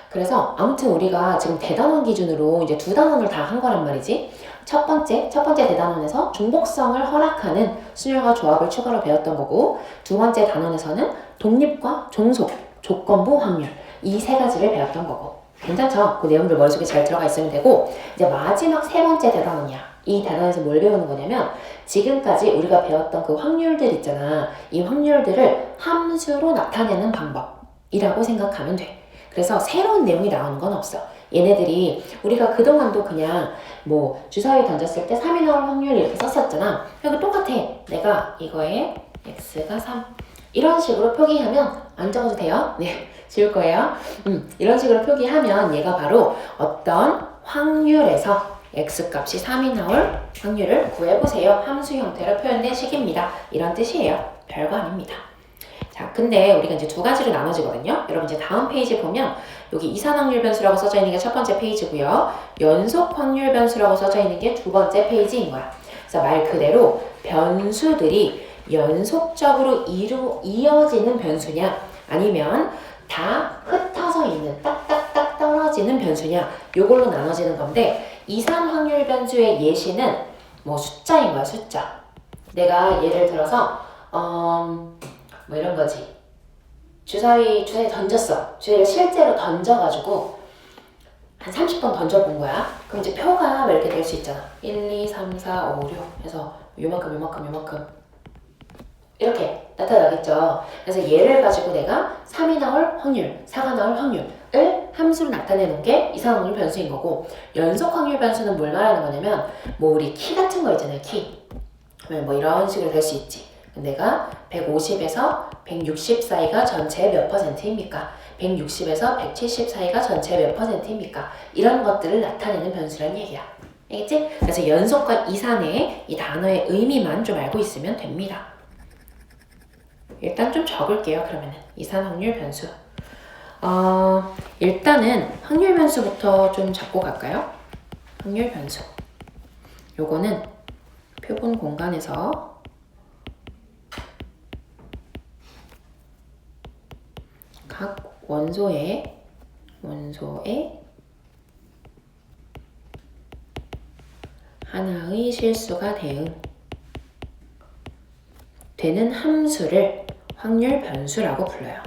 그래서 아무튼 우리가 지금 대단원 기준으로 이제 두 단원을 다 한 거란 말이지. 첫 번째 대단원에서 중복성을 허락하는 순열과 조합을 추가로 배웠던 거고, 두 번째 단원에서는 독립과 종속, 조건부 확률, 이 세 가지를 배웠던 거고. 괜찮죠? 그 내용들 머릿속에 잘 들어가 있으면 되고, 이제 마지막 세 번째 대단원이야. 이 대단원에서 뭘 배우는 거냐면, 지금까지 우리가 배웠던 그 확률들 있잖아. 이 확률들을 함수로 나타내는 방법이라고 생각하면 돼. 그래서 새로운 내용이 나오는 건 없어. 얘네들이 우리가 그동안도 그냥 뭐 주사위 던졌을 때 3이 나올 확률 이렇게 썼었잖아. 그리고 똑같아. 내가 이거에 x가 3 이런 식으로 표기하면 안 적어도 돼요. 네, 지울 거예요. 이런 식으로 표기하면 얘가 바로 어떤 확률에서 x값이 3이 나올 확률을 구해보세요. 함수 형태로 표현된 식입니다. 이런 뜻이에요. 별거 아닙니다. 자, 근데 우리가 이제 두 가지로 나눠지거든요. 여러분 이제 다음 페이지 보면 여기 이산 확률 변수라고 써져 있는 게 첫 번째 페이지고요. 연속 확률 변수라고 써져 있는 게 두 번째 페이지인 거야. 그래서 말 그대로 변수들이 연속적으로 이어지는 변수냐, 아니면 다 흩어져 있는 딱딱딱 떨어지는 변수냐, 요걸로 나눠지는 건데, 이산 확률 변수의 예시는 뭐 숫자인 거야, 숫자. 내가 예를 들어서 뭐 이런 거지. 주사위 던졌어. 주사위를 실제로 던져가지고 한 30번 던져본 거야. 그럼 이제 표가 이렇게 될 수 있잖아. 1, 2, 3, 4, 5, 6 해서 요만큼 이렇게 나타나겠죠. 그래서 얘를 가지고 내가 3이 나올 확률, 4가 나올 확률을 함수로 나타내는 게 이산 확률 변수인 거고, 연속 확률 변수는 뭘 말하는 거냐면 뭐 우리 키 같은 거 있잖아요. 키. 뭐 이런 식으로 될 수 있지. 내가 150에서 160 사이가 전체 몇 %입니까? 160에서 170 사이가 전체 몇 %입니까? 이런 것들을 나타내는 변수란 얘기야. 알겠지? 그래서 연속과 이산의 이 단어의 의미만 좀 알고 있으면 됩니다. 일단 좀 적을게요. 그러면은 이산 확률 변수. 일단은 확률 변수부터 좀 잡고 갈까요? 확률 변수. 요거는 표본 공간에서 각 원소의 하나의 실수가 되는 함수를 확률 변수라고 불러요.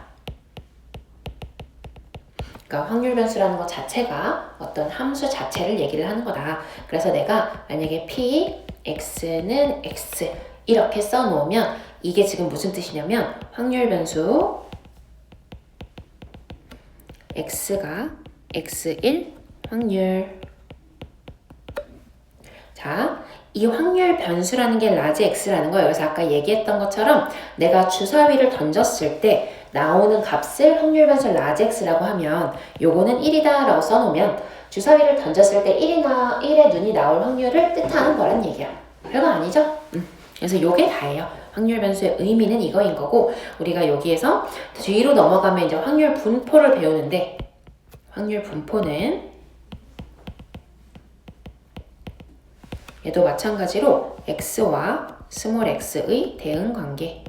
그러니까 확률 변수라는 것 자체가 어떤 함수 자체를 얘기를 하는 거다. 그래서 내가 만약에 p, x는 x 이렇게 써놓으면 이게 지금 무슨 뜻이냐면, 확률 변수 x가 x1 확률. 자, 이 확률 변수라는 게 라지 x라는 거예요. 그래서 아까 얘기했던 것처럼 내가 주사위를 던졌을 때 나오는 값을 확률 변수 라지 x라고 하면, 요거는 1이다 라고 써놓으면 주사위를 던졌을 때 1의 눈이 나올 확률을 뜻하는 거란 얘기야. 별거 아니죠? 그래서 요게 다예요. 확률 변수의 의미는 이거인 거고, 우리가 여기에서 뒤로 넘어가면 이제 확률 분포를 배우는데, 확률 분포는 얘도 마찬가지로 x와 스몰 x의 대응 관계.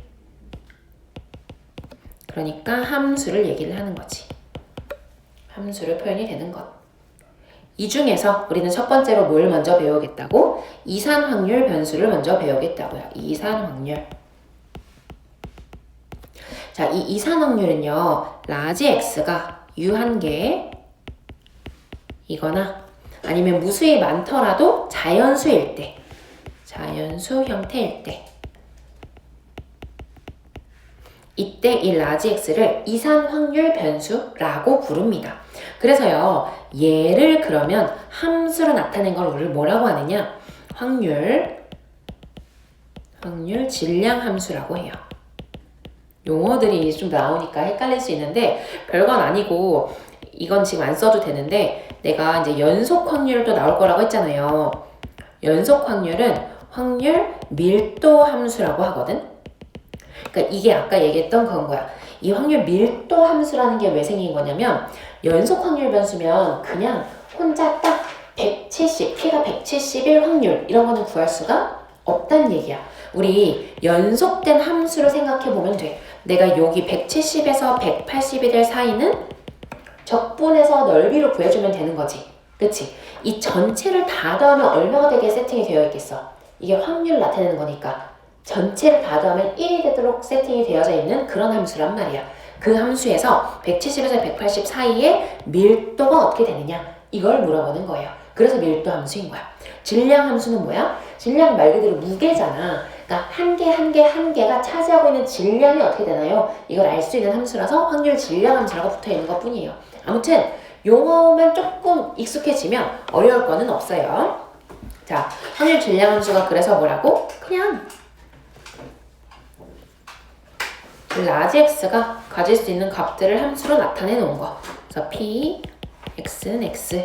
그러니까 함수를 얘기를 하는 거지. 함수를 표현이 되는 것. 이 중에서 우리는 첫 번째로 뭘 먼저 배우겠다고? 이산 확률 변수를 먼저 배우겠다고요. 이산 확률. 자, 이 이산 확률은요, 라지 x가 유한계 이거나 아니면 무수히 많더라도 자연수일 때, 자연수 형태일 때, 이때 이 라지 x를 이산 확률 변수라고 부릅니다. 그래서요, 얘를 그러면 함수로 나타낸 걸 우리를 뭐라고 하느냐? 확률 질량 함수라고 해요. 용어들이 좀 나오니까 헷갈릴 수 있는데 별건 아니고, 이건 지금 안 써도 되는데, 내가 이제 연속 확률도 나올 거라고 했잖아요. 연속 확률은 확률 밀도 함수라고 하거든. 그러니까 이게 아까 얘기했던 그건 거야. 이 확률 밀도 함수라는 게 왜 생긴 거냐면, 연속 확률 변수면 그냥 혼자 딱 170, P가 171 확률 이런 거는 구할 수가 없단 얘기야. 우리 연속된 함수를 생각해 보면 돼. 내가 여기 170에서 181 사이는 적분해서 넓이로 구해주면 되는 거지. 그치? 이 전체를 다 더하면 얼마가 되게 세팅이 되어 있겠어? 이게 확률을 나타내는 거니까 전체를 다 더하면 1이 되도록 세팅이 되어져 있는 그런 함수란 말이야. 그 함수에서 170에서 180 사이에 밀도가 어떻게 되느냐? 이걸 물어보는 거예요. 그래서 밀도 함수인 거야. 질량 함수는 뭐야? 질량 말 그대로 무게잖아. 그러니까 한 개가 차지하고 있는 질량이 어떻게 되나요? 이걸 알 수 있는 함수라서 확률 질량 함수라고 붙어 있는 것 뿐이에요. 아무튼 용어만 조금 익숙해지면 어려울 거는 없어요. 자, 확률 질량 함수가 그래서 뭐라고? 그냥 라지 x가 가질 수 있는 값들을 함수로 나타내 놓은 거. 그래서 p, x는 x,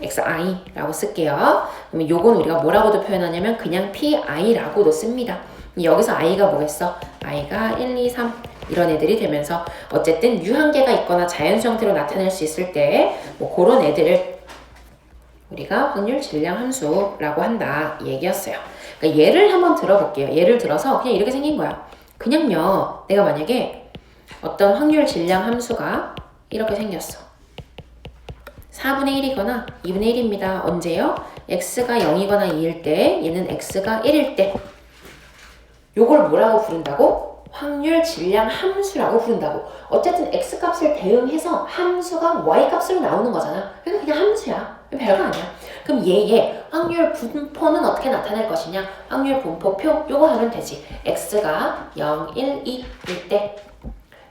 xi라고 쓸게요. 그러면 요건 우리가 뭐라고도 표현하냐면 그냥 pi라고도 씁니다. 여기서 i가 뭐겠어? i가 1, 2, 3 이런 애들이 되면서 어쨌든 유한계가 있거나 자연수 형태로 나타낼 수 있을 때 뭐 그런 애들을 우리가 확률 질량 함수라고 한다 이 얘기였어요. 그러니까 예를 한번 들어볼게요. 예를 들어서 그냥 이렇게 생긴 거야. 그냥요, 내가 만약에 어떤 확률 질량 함수가 이렇게 생겼어. 4분의 1이거나 2분의 1입니다. 언제요? x가 0이거나 2일 때, 얘는 x가 1일 때. 요걸 뭐라고 부른다고? 확률 질량 함수라고 부른다고. 어쨌든 x값을 대응해서 함수가 y값으로 나오는 거잖아. 그러니까 그냥 함수야. 별거 아니야. 그럼 얘의 확률 분포는 어떻게 나타낼 것이냐? 확률 분포표 요거 하면 되지. x가 0, 1, 2일 때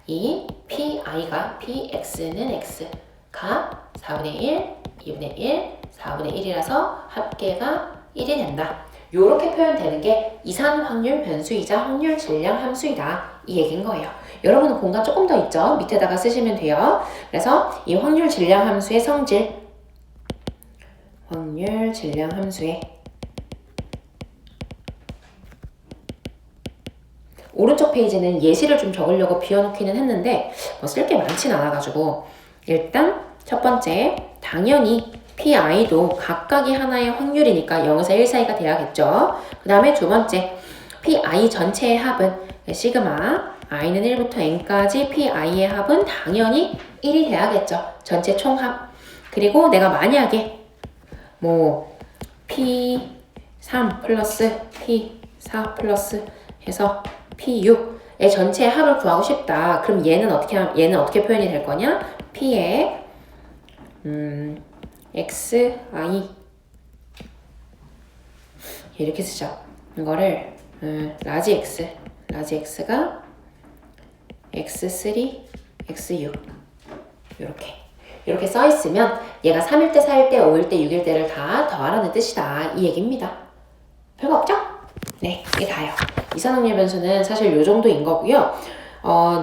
이 pi가 px는 x가 4분의 1, 2분의 1, 4분의 1이라서 합계가 1이 된다. 요렇게 표현되는 게 이산 확률 변수이자 확률 질량 함수이다. 이 얘기인 거예요. 여러분은 공간 조금 더 있죠? 밑에다가 쓰시면 돼요. 그래서 이 확률 질량 함수의 성질, 확률 질량 함수의 오른쪽 페이지는 예시를 좀 적으려고 비워놓기는 했는데 뭐 쓸 게 많진 않아가지고 일단 첫 번째, 당연히 pi도 각각이 하나의 확률이니까 0에서 1 사이가 돼야겠죠. 그 다음에 두 번째, pi 전체의 합은 시그마 i는 1부터 n까지 pi의 합은 당연히 1이 돼야겠죠. 전체 총합. 그리고 내가 만약에 뭐 p3 플러스 p4 플러스 해서 p6의 전체의 합을 구하고 싶다. 그럼 얘는 어떻게 표현이 될 거냐? p의 xi 이렇게 쓰죠. 이거를 라지 x가 x3, x6 이렇게 써 있으면 얘가 3일 때, 4일 때, 5일 때, 6일 때를 다 더하라는 뜻이다. 이 얘기입니다. 별거 없죠? 네, 이게 다예요. 이산확률 변수는 사실 요 정도인 거고요.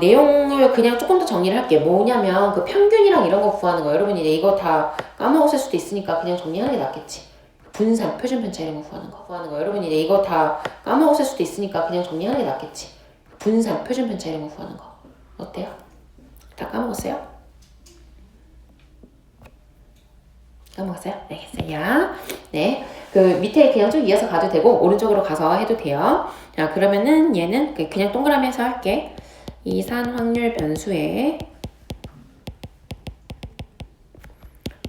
내용을 그냥 조금 더 정리를 할게요. 뭐냐면 그 평균이랑 이런 거 구하는 거 여러분이 이거 다 까먹었을 수도 있으니까 그냥 정리하는 게 낫겠지. 분산, 표준 편차 이런 거 구하는 거 여러분이 이거 다 까먹었을 수도 있으니까 그냥 정리하는 게 낫겠지. 분산, 표준 편차 이런 거 구하는 거 어때요? 다 까먹었어요? 까먹었어요? 알겠어요. 네. 그 밑에 그냥 쭉 이어서 가도 되고 오른쪽으로 가서 해도 돼요. 자, 그러면은 얘는 그냥 동그라미 해서 할게. 이산 확률 변수의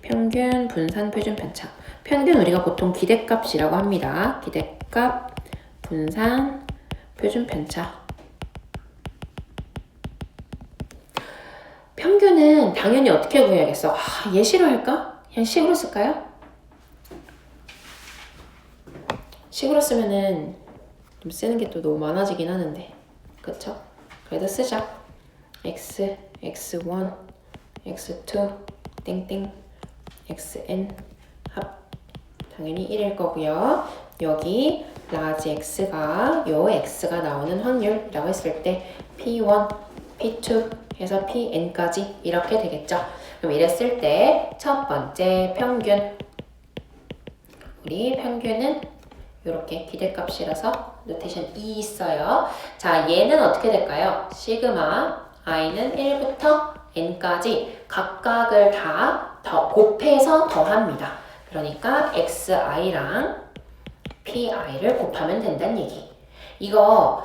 평균 분산 표준 편차. 평균 우리가 보통 기대값이라고 합니다. 기대값 분산 표준 편차. 평균은 당연히 어떻게 구해야겠어? 예시로 할까? 그냥 식으로 쓸까요? 식으로 쓰면은 좀 쓰는 게 또 너무 많아지긴 하는데 그쵸? 그래도 쓰자. x, x1, x2, 땡땡, xn 합 당연히 1일 거고요. 여기 라지 x가 요 x가 나오는 확률이라고 했을 때 p1, p2 해서 pn까지 이렇게 되겠죠. 그럼 이랬을 때 첫 번째 평균 우리 평균은 이렇게 기대값이라서 노테이션 2 있어요. 자, 얘는 어떻게 될까요? 시그마 i는 1부터 n까지 각각을 다 곱해서 더합니다. 그러니까 xi랑 pi를 곱하면 된다는 얘기. 이거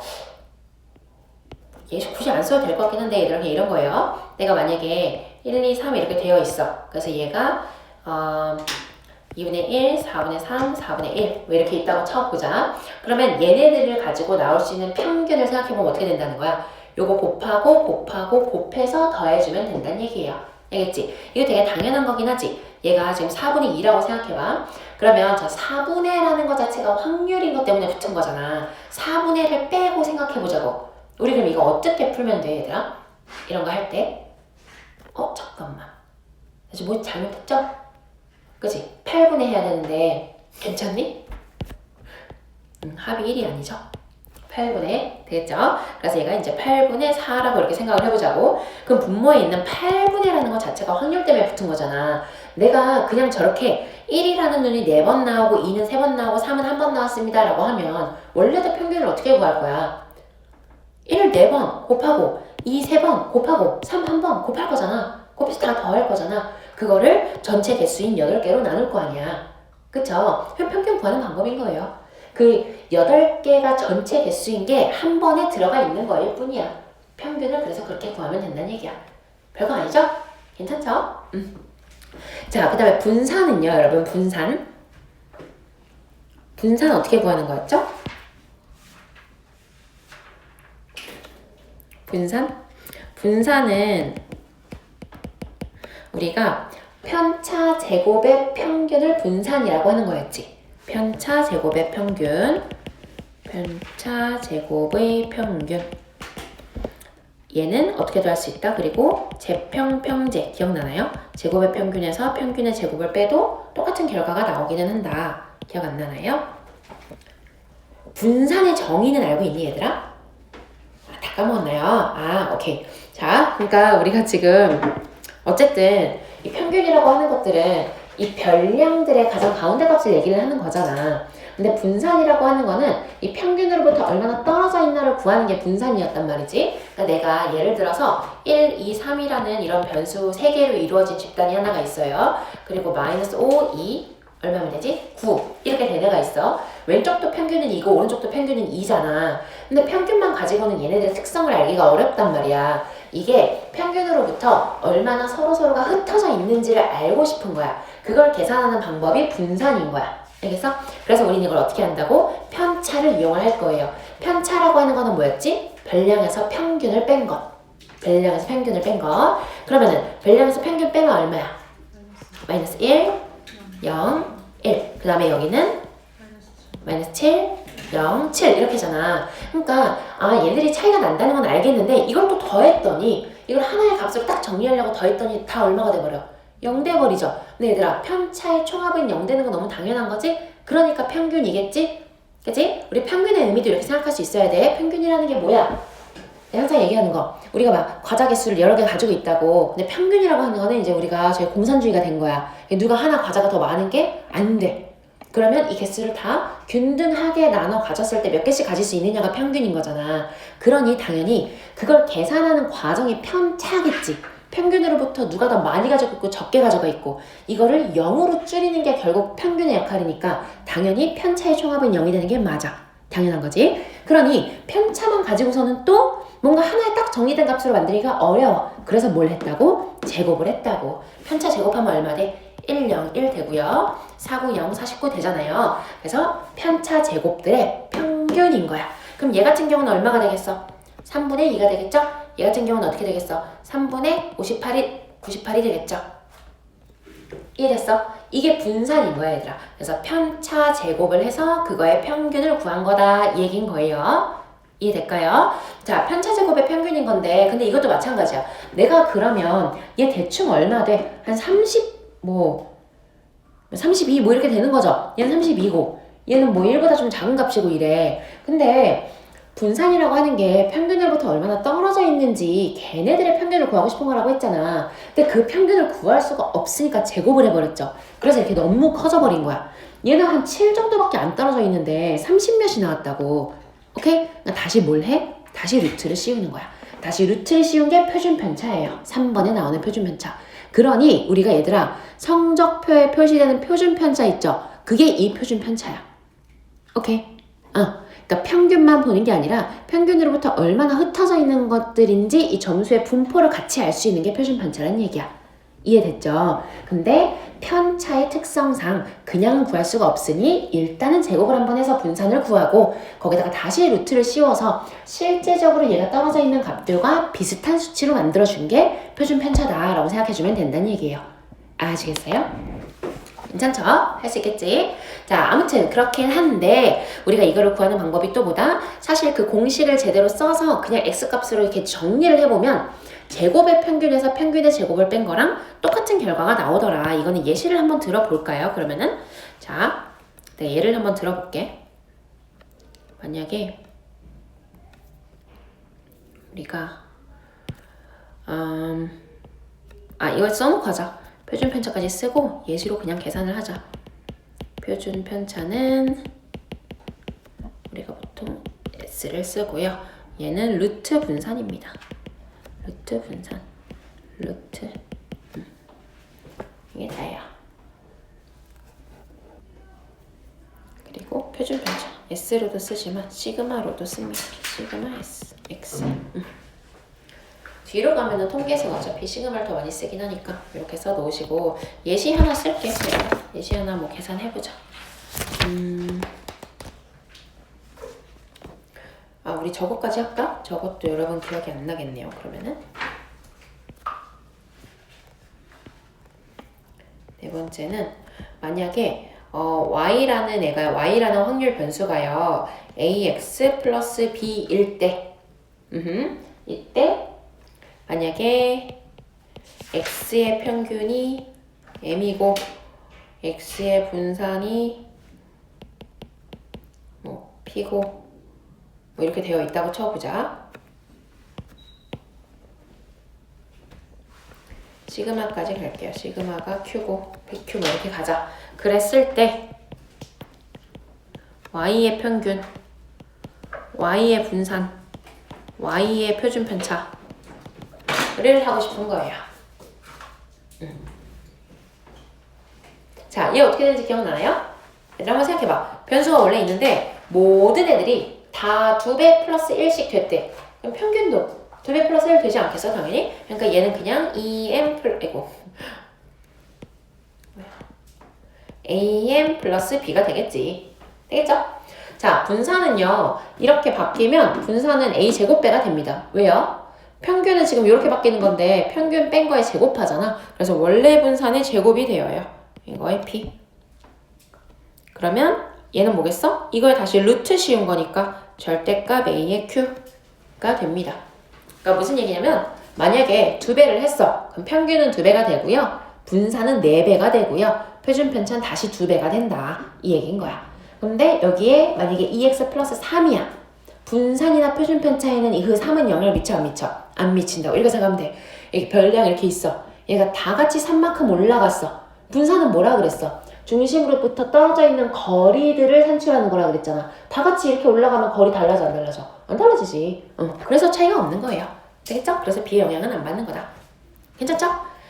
예시 굳이 안 써도 될 것 같긴 한데 얘들아 그냥 이런 거예요. 내가 만약에 1, 2, 3 이렇게 되어 있어. 그래서 얘가 2분의 1, 4분의 3, 4분의 1 이렇게 있다고 쳐보자. 그러면 얘네들을 가지고 나올 수 있는 평균을 생각해보면 어떻게 된다는 거야? 요거 곱하고 곱해서 더해주면 된다는 얘기예요. 알겠지? 이거 되게 당연한 거긴 하지. 얘가 지금 4분의 2라고 생각해봐. 그러면 저 4분의 라는 것 자체가 확률인 것 때문에 붙은 거잖아. 4분의 1을 빼고 생각해보자고. 우리 그럼 이거 어떻게 풀면 돼, 얘들아? 이런 거 할 때. 잠깐만. 다시 뭐 잘못했죠? 그치? 8분의 해야 되는데 괜찮니? 합이 1이 아니죠? 8분의 되겠죠? 그래서 얘가 이제 8분의 4라고 이렇게 생각을 해보자고. 그럼 분모에 있는 8분의 라는 것 자체가 확률 때문에 붙은 거잖아. 내가 그냥 저렇게 1이라는 눈이 4번 나오고 2는 3번 나오고 3은 1번 나왔습니다 라고 하면 원래대 평균을 어떻게 구할 거야? 1을 4번 곱하고 2 3번 곱하고 3 1번 곱할 거잖아. 곱해서 다 더할 거잖아. 그거를 전체 개수인 8개로 나눌 거 아니야. 그쵸? 평균 구하는 방법인 거예요. 그 8개가 전체 개수인 게 한 번에 들어가 있는 거일 뿐이야. 평균을 그래서 그렇게 구하면 된다는 얘기야. 별거 아니죠? 괜찮죠? 자, 그 다음에 분산은요, 여러분, 분산. 분산 어떻게 구하는 거였죠? 분산은 우리가 편차 제곱의 평균을 분산이라고 하는 거였지. 편차 제곱의 평균. 편차 제곱의 평균. 얘는 어떻게도 할 수 있다. 그리고 제평, 평제 기억나나요? 제곱의 평균에서 평균의 제곱을 빼도 똑같은 결과가 나오기는 한다. 기억 안 나나요? 분산의 정의는 알고 있니, 얘들아? 다 까먹었나요? 오케이. 자, 그러니까 우리가 지금 어쨌든 이 평균이라고 하는 것들은 이 별량들의 가장 가운데 값을 얘기를 하는 거잖아. 근데 분산이라고 하는 거는 이 평균으로부터 얼마나 떨어져 있나를 구하는 게 분산이었단 말이지. 그러니까 내가 예를 들어서 1, 2, 3이라는 이런 변수 3개로 이루어진 집단이 하나가 있어요. 그리고 마이너스 5, 2, 얼마면 되지? 9 이렇게 된 애가 있어. 왼쪽도 평균은 2고 오른쪽도 평균은 2잖아. 근데 평균만 가지고는 얘네들의 특성을 알기가 어렵단 말이야. 이게 평균으로부터 얼마나 서로가 흩어져 있는지를 알고 싶은 거야. 그걸 계산하는 방법이 분산인 거야. 알겠어? 그래서 우리는 이걸 어떻게 한다고? 편차를 이용을 할 거예요. 편차라고 하는 거는 뭐였지? 별량에서 평균을 뺀 것. 별량에서 평균을 뺀 것. 그러면은 별량에서 평균 빼면 얼마야? 마이너스 1, 0, 1. 그 다음에 여기는 마이너스 7, 0, 7 이렇게잖아. 그러니까 얘들이 차이가 난다는 건 알겠는데 이걸 또 더했더니 이걸 하나의 값으로 딱 정리하려고 더했더니 다 얼마가 돼버려? 0 돼버리죠. 근데 얘들아 편차의 총합은 0 되는 건 너무 당연한 거지? 그러니까 평균이겠지? 그치? 우리 평균의 의미도 이렇게 생각할 수 있어야 돼. 평균이라는 게 뭐야? 내가 항상 얘기하는 거. 우리가 막 과자 개수를 여러 개 가지고 있다고. 근데 평균이라고 하는 거는 이제 우리가 저희 공산주의가 된 거야. 누가 하나 과자가 더 많은 게 안 돼. 그러면 이 개수를 다 균등하게 나눠 가졌을 때 몇 개씩 가질 수 있느냐가 평균인 거잖아. 그러니 당연히 그걸 계산하는 과정이 편차겠지. 평균으로부터 누가 더 많이 가지고 있고 적게 가져가 있고 이거를 0으로 줄이는 게 결국 평균의 역할이니까 당연히 편차의 총합은 0이 되는 게 맞아. 당연한 거지. 그러니 편차만 가지고서는 또 뭔가 하나의 딱 정의된 값으로 만들기가 어려워. 그래서 뭘 했다고? 제곱을 했다고. 편차 제곱하면 얼마 돼? 1, 0, 1 되고요. 4, 9, 0, 49 되잖아요. 그래서 편차 제곱들의 평균인 거야. 그럼 얘 같은 경우는 얼마가 되겠어? 3분의 2가 되겠죠? 얘 같은 경우는 어떻게 되겠어? 3분의 98이 되겠죠? 이해됐어? 이게 분산인 거야, 얘들아. 그래서 편차 제곱을 해서 그거의 평균을 구한 거다 이 얘기인 거예요. 이해될까요? 자, 편차 제곱의 평균인 건데 근데 이것도 마찬가지야. 내가 그러면 얘 대충 얼마 돼? 한 32 이렇게 되는 거죠. 얘는 32고 얘는 1보다 좀 작은 값이고 이래. 근데 분산이라고 하는 게 평균으로부터 얼마나 떨어져 있는지 걔네들의 평균을 구하고 싶은 거라고 했잖아. 근데 그 평균을 구할 수가 없으니까 제곱을 해버렸죠. 그래서 이렇게 너무 커져버린 거야. 얘는 한 7 정도밖에 안 떨어져 있는데 30몇이 나왔다고. 오케이? 그러니까 다시 뭘 해? 다시 루트를 씌우는 거야. 다시 루트를 씌운 게 표준 편차예요. 3번에 나오는 표준 편차. 그러니 우리가 얘들아 성적표에 표시되는 표준 편차 있죠? 그게 이 표준 편차야. 오케이? 그러니까 평균만 보는 게 아니라 평균으로부터 얼마나 흩어져 있는 것들인지 이 점수의 분포를 같이 알 수 있는 게 표준 편차라는 얘기야. 이해됐죠? 근데 편차의 특성상 그냥 구할 수가 없으니 일단은 제곱을 한번 해서 분산을 구하고 거기다가 다시 루트를 씌워서 실제적으로 얘가 떨어져 있는 값들과 비슷한 수치로 만들어준 게 표준 편차다라고 생각해주면 된다는 얘기예요. 아시겠어요? 괜찮죠? 할 수 있겠지? 자, 아무튼 그렇긴 한데 우리가 이거를 구하는 방법이 또 뭐다? 사실 그 공식을 제대로 써서 그냥 x값으로 이렇게 정리를 해보면 제곱의 평균에서 평균의 제곱을 뺀 거랑 똑같은 결과가 나오더라. 이거는 예시를 한번 들어볼까요? 그러면은 자, 내가 예를 한번 들어볼게. 만약에 우리가 이걸 써놓고 하자. 표준 편차까지 쓰고 예시로 그냥 계산을 하자. 표준 편차는 우리가 보통 S를 쓰고요. 얘는 루트 분산입니다. 루트 분산. 루트. 이게 다야. 그리고 표준 편차. S로도 쓰지만 시그마로도 씁니다. 시그마 S, X. 뒤로 가면은 통계에서 어차피 시그마를 더 많이 쓰긴 하니까 이렇게 써 놓으시고 예시 하나 쓸게. 예시 하나 뭐 계산해보자. 우리 저거까지 할까? 저것도 여러분 기억이 안 나겠네요. 그러면은 네 번째는 만약에 y라는 애가 y라는 확률 변수가요 ax 플러스 b일 때 이때 만약에 x의 평균이 m이고 x의 분산이 뭐 p고 뭐 이렇게 되어 있다고 쳐보자. 시그마까지 갈게요. 시그마가 q고 pq 뭐 이렇게 가자. 그랬을 때 y의 평균, y의 분산, y의 표준 편차 를 하고 싶은 거예요. 자, 얘 어떻게 되는지 기억나나요? 얘들아 한번 생각해봐. 변수가 원래 있는데 모든 애들이 다 2배 플러스 1씩 됐대. 그럼 평균도 2배 플러스 1 되지 않겠어? 당연히. 그러니까 얘는 그냥 am 플러스 b가 되겠지. 되겠죠? 자, 분산은요. 이렇게 바뀌면 분산은 a제곱배가 됩니다. 왜요? 평균은 지금 이렇게 바뀌는 건데 평균 뺀 거에 제곱하잖아. 그래서 원래 분산의 제곱이 되어요. 이거의 p. 그러면 얘는 뭐겠어? 이걸 다시 루트 씌운 거니까 절대값 a의 q가 됩니다. 그러니까 무슨 얘기냐면 만약에 2배를 했어. 그럼 평균은 2배가 되고요. 분산은 4배가 되고요. 표준 편차는 다시 2배가 된다. 이 얘기인 거야. 근데 여기에 만약에 2x 플러스 3이야. 분산이나 표준 편차에는 이 3은 영향을 미쳐 안 미쳐? 안 미친다고. 이렇게 생각하면 돼. 이렇게 별량 이렇게 있어. 얘가 다 같이 3만큼 올라갔어. 분산은 뭐라 그랬어? 중심으로부터 떨어져 있는 거리들을 산출하는 거라 그랬잖아. 다 같이 이렇게 올라가면 거리 달라져 안 달라져? 안 달라지지. 그래서 차이가 없는 거예요. 되겠죠? 그래서 비의 영향은 안 받는 거다. 괜찮죠?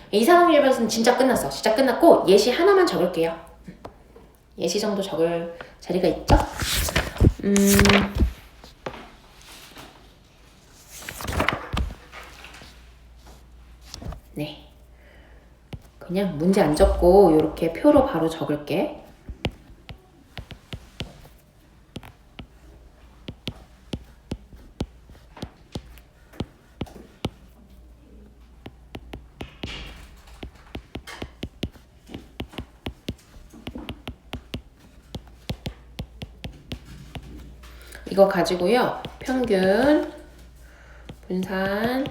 이상확률 변수는 진짜 끝났어. 진짜 끝났고 예시 하나만 적을게요. 예시 정도 적을 자리가 있죠? 네. 그냥 문제 안 적고 이렇게 표로 바로 적을게. 이거 가지고요. 평균, 분산,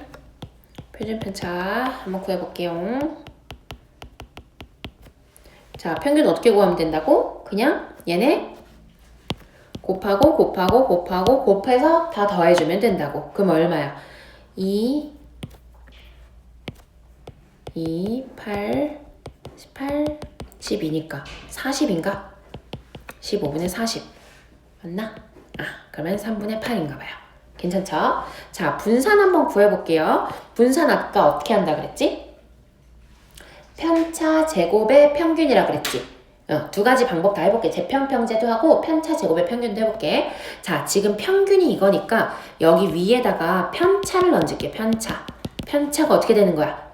표준 편차 한번 구해볼게요. 자, 평균 어떻게 구하면 된다고? 그냥 얘네 곱하고 곱해서 다 더해주면 된다고. 그럼 얼마야? 2, 8, 18, 12니까 40인가? 15분의 40 맞나? 그러면 3분의 8인가 봐요. 괜찮죠? 자, 분산 한번 구해볼게요. 분산 아까 어떻게 한다 그랬지? 편차 제곱의 평균이라 그랬지. 두 가지 방법 다 해볼게. 재평평제도 하고 편차 제곱의 평균도 해볼게. 자, 지금 평균이 이거니까 여기 위에다가 편차를 얹을게. 편차가 어떻게 되는 거야?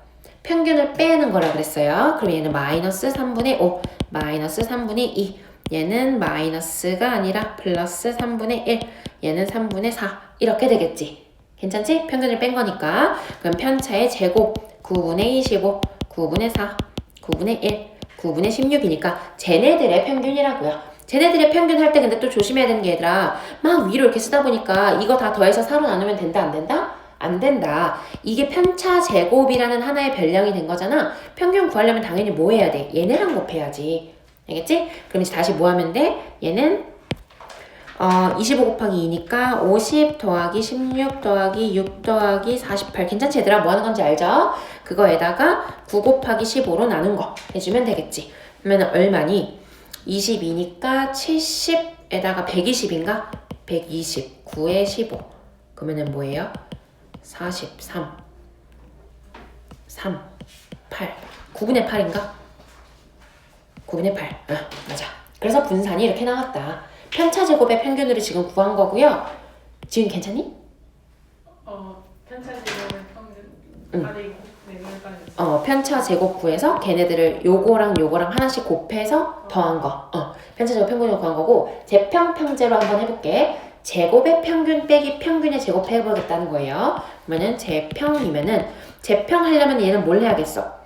평균을 빼는 거라 그랬어요. 그럼 얘는 마이너스 3분의 5, 마이너스 3분의 2. 얘는 마이너스가 아니라 플러스 3분의 1. 얘는 3분의 4. 이렇게 되겠지. 괜찮지? 평균을 뺀 거니까. 그럼 편차의 제곱 9분의 25, 9분의 4, 9분의 1. 9분의 16이니까 쟤네들의 평균이라고요. 쟤네들의 평균 할 때 근데 또 조심해야 되는 게 얘들아 막 위로 이렇게 쓰다 보니까 이거 다 더해서 4로 나누면 된다 안 된다? 안 된다. 이게 편차 제곱이라는 하나의 별량이 된 거잖아. 평균 구하려면 당연히 뭐 해야 돼? 얘네랑 곱해야지. 알겠지? 그럼 이제 다시 뭐 하면 돼? 얘는 25 곱하기 2니까 50 더하기 16 더하기 6 더하기 48. 괜찮지 얘들아? 뭐 하는 건지 알죠? 그거에다가 9 곱하기 15로 나눈 거 해주면 되겠지. 그러면 얼마니? 22니까 70에다가 120인가? 120. 9에 15. 그러면은 뭐예요? 43. 3. 8. 9분의 8인가? 9분의 8. 맞아. 그래서 분산이 이렇게 나왔다. 편차 제곱의 평균으로 지금 구한 거고요. 지금 괜찮니? 편차 제곱의 평균. 편차 제곱 구해서 걔네들을 요거랑 하나씩 곱해서 더한 거. 편차 제곱 평균으로 구한 거고 재평평제로 한번 해볼게. 제곱의 평균 빼기 평균의 제곱 해보겠다는 거예요. 그러면은 재평이면은 재평하려면 얘는 뭘 해야겠어?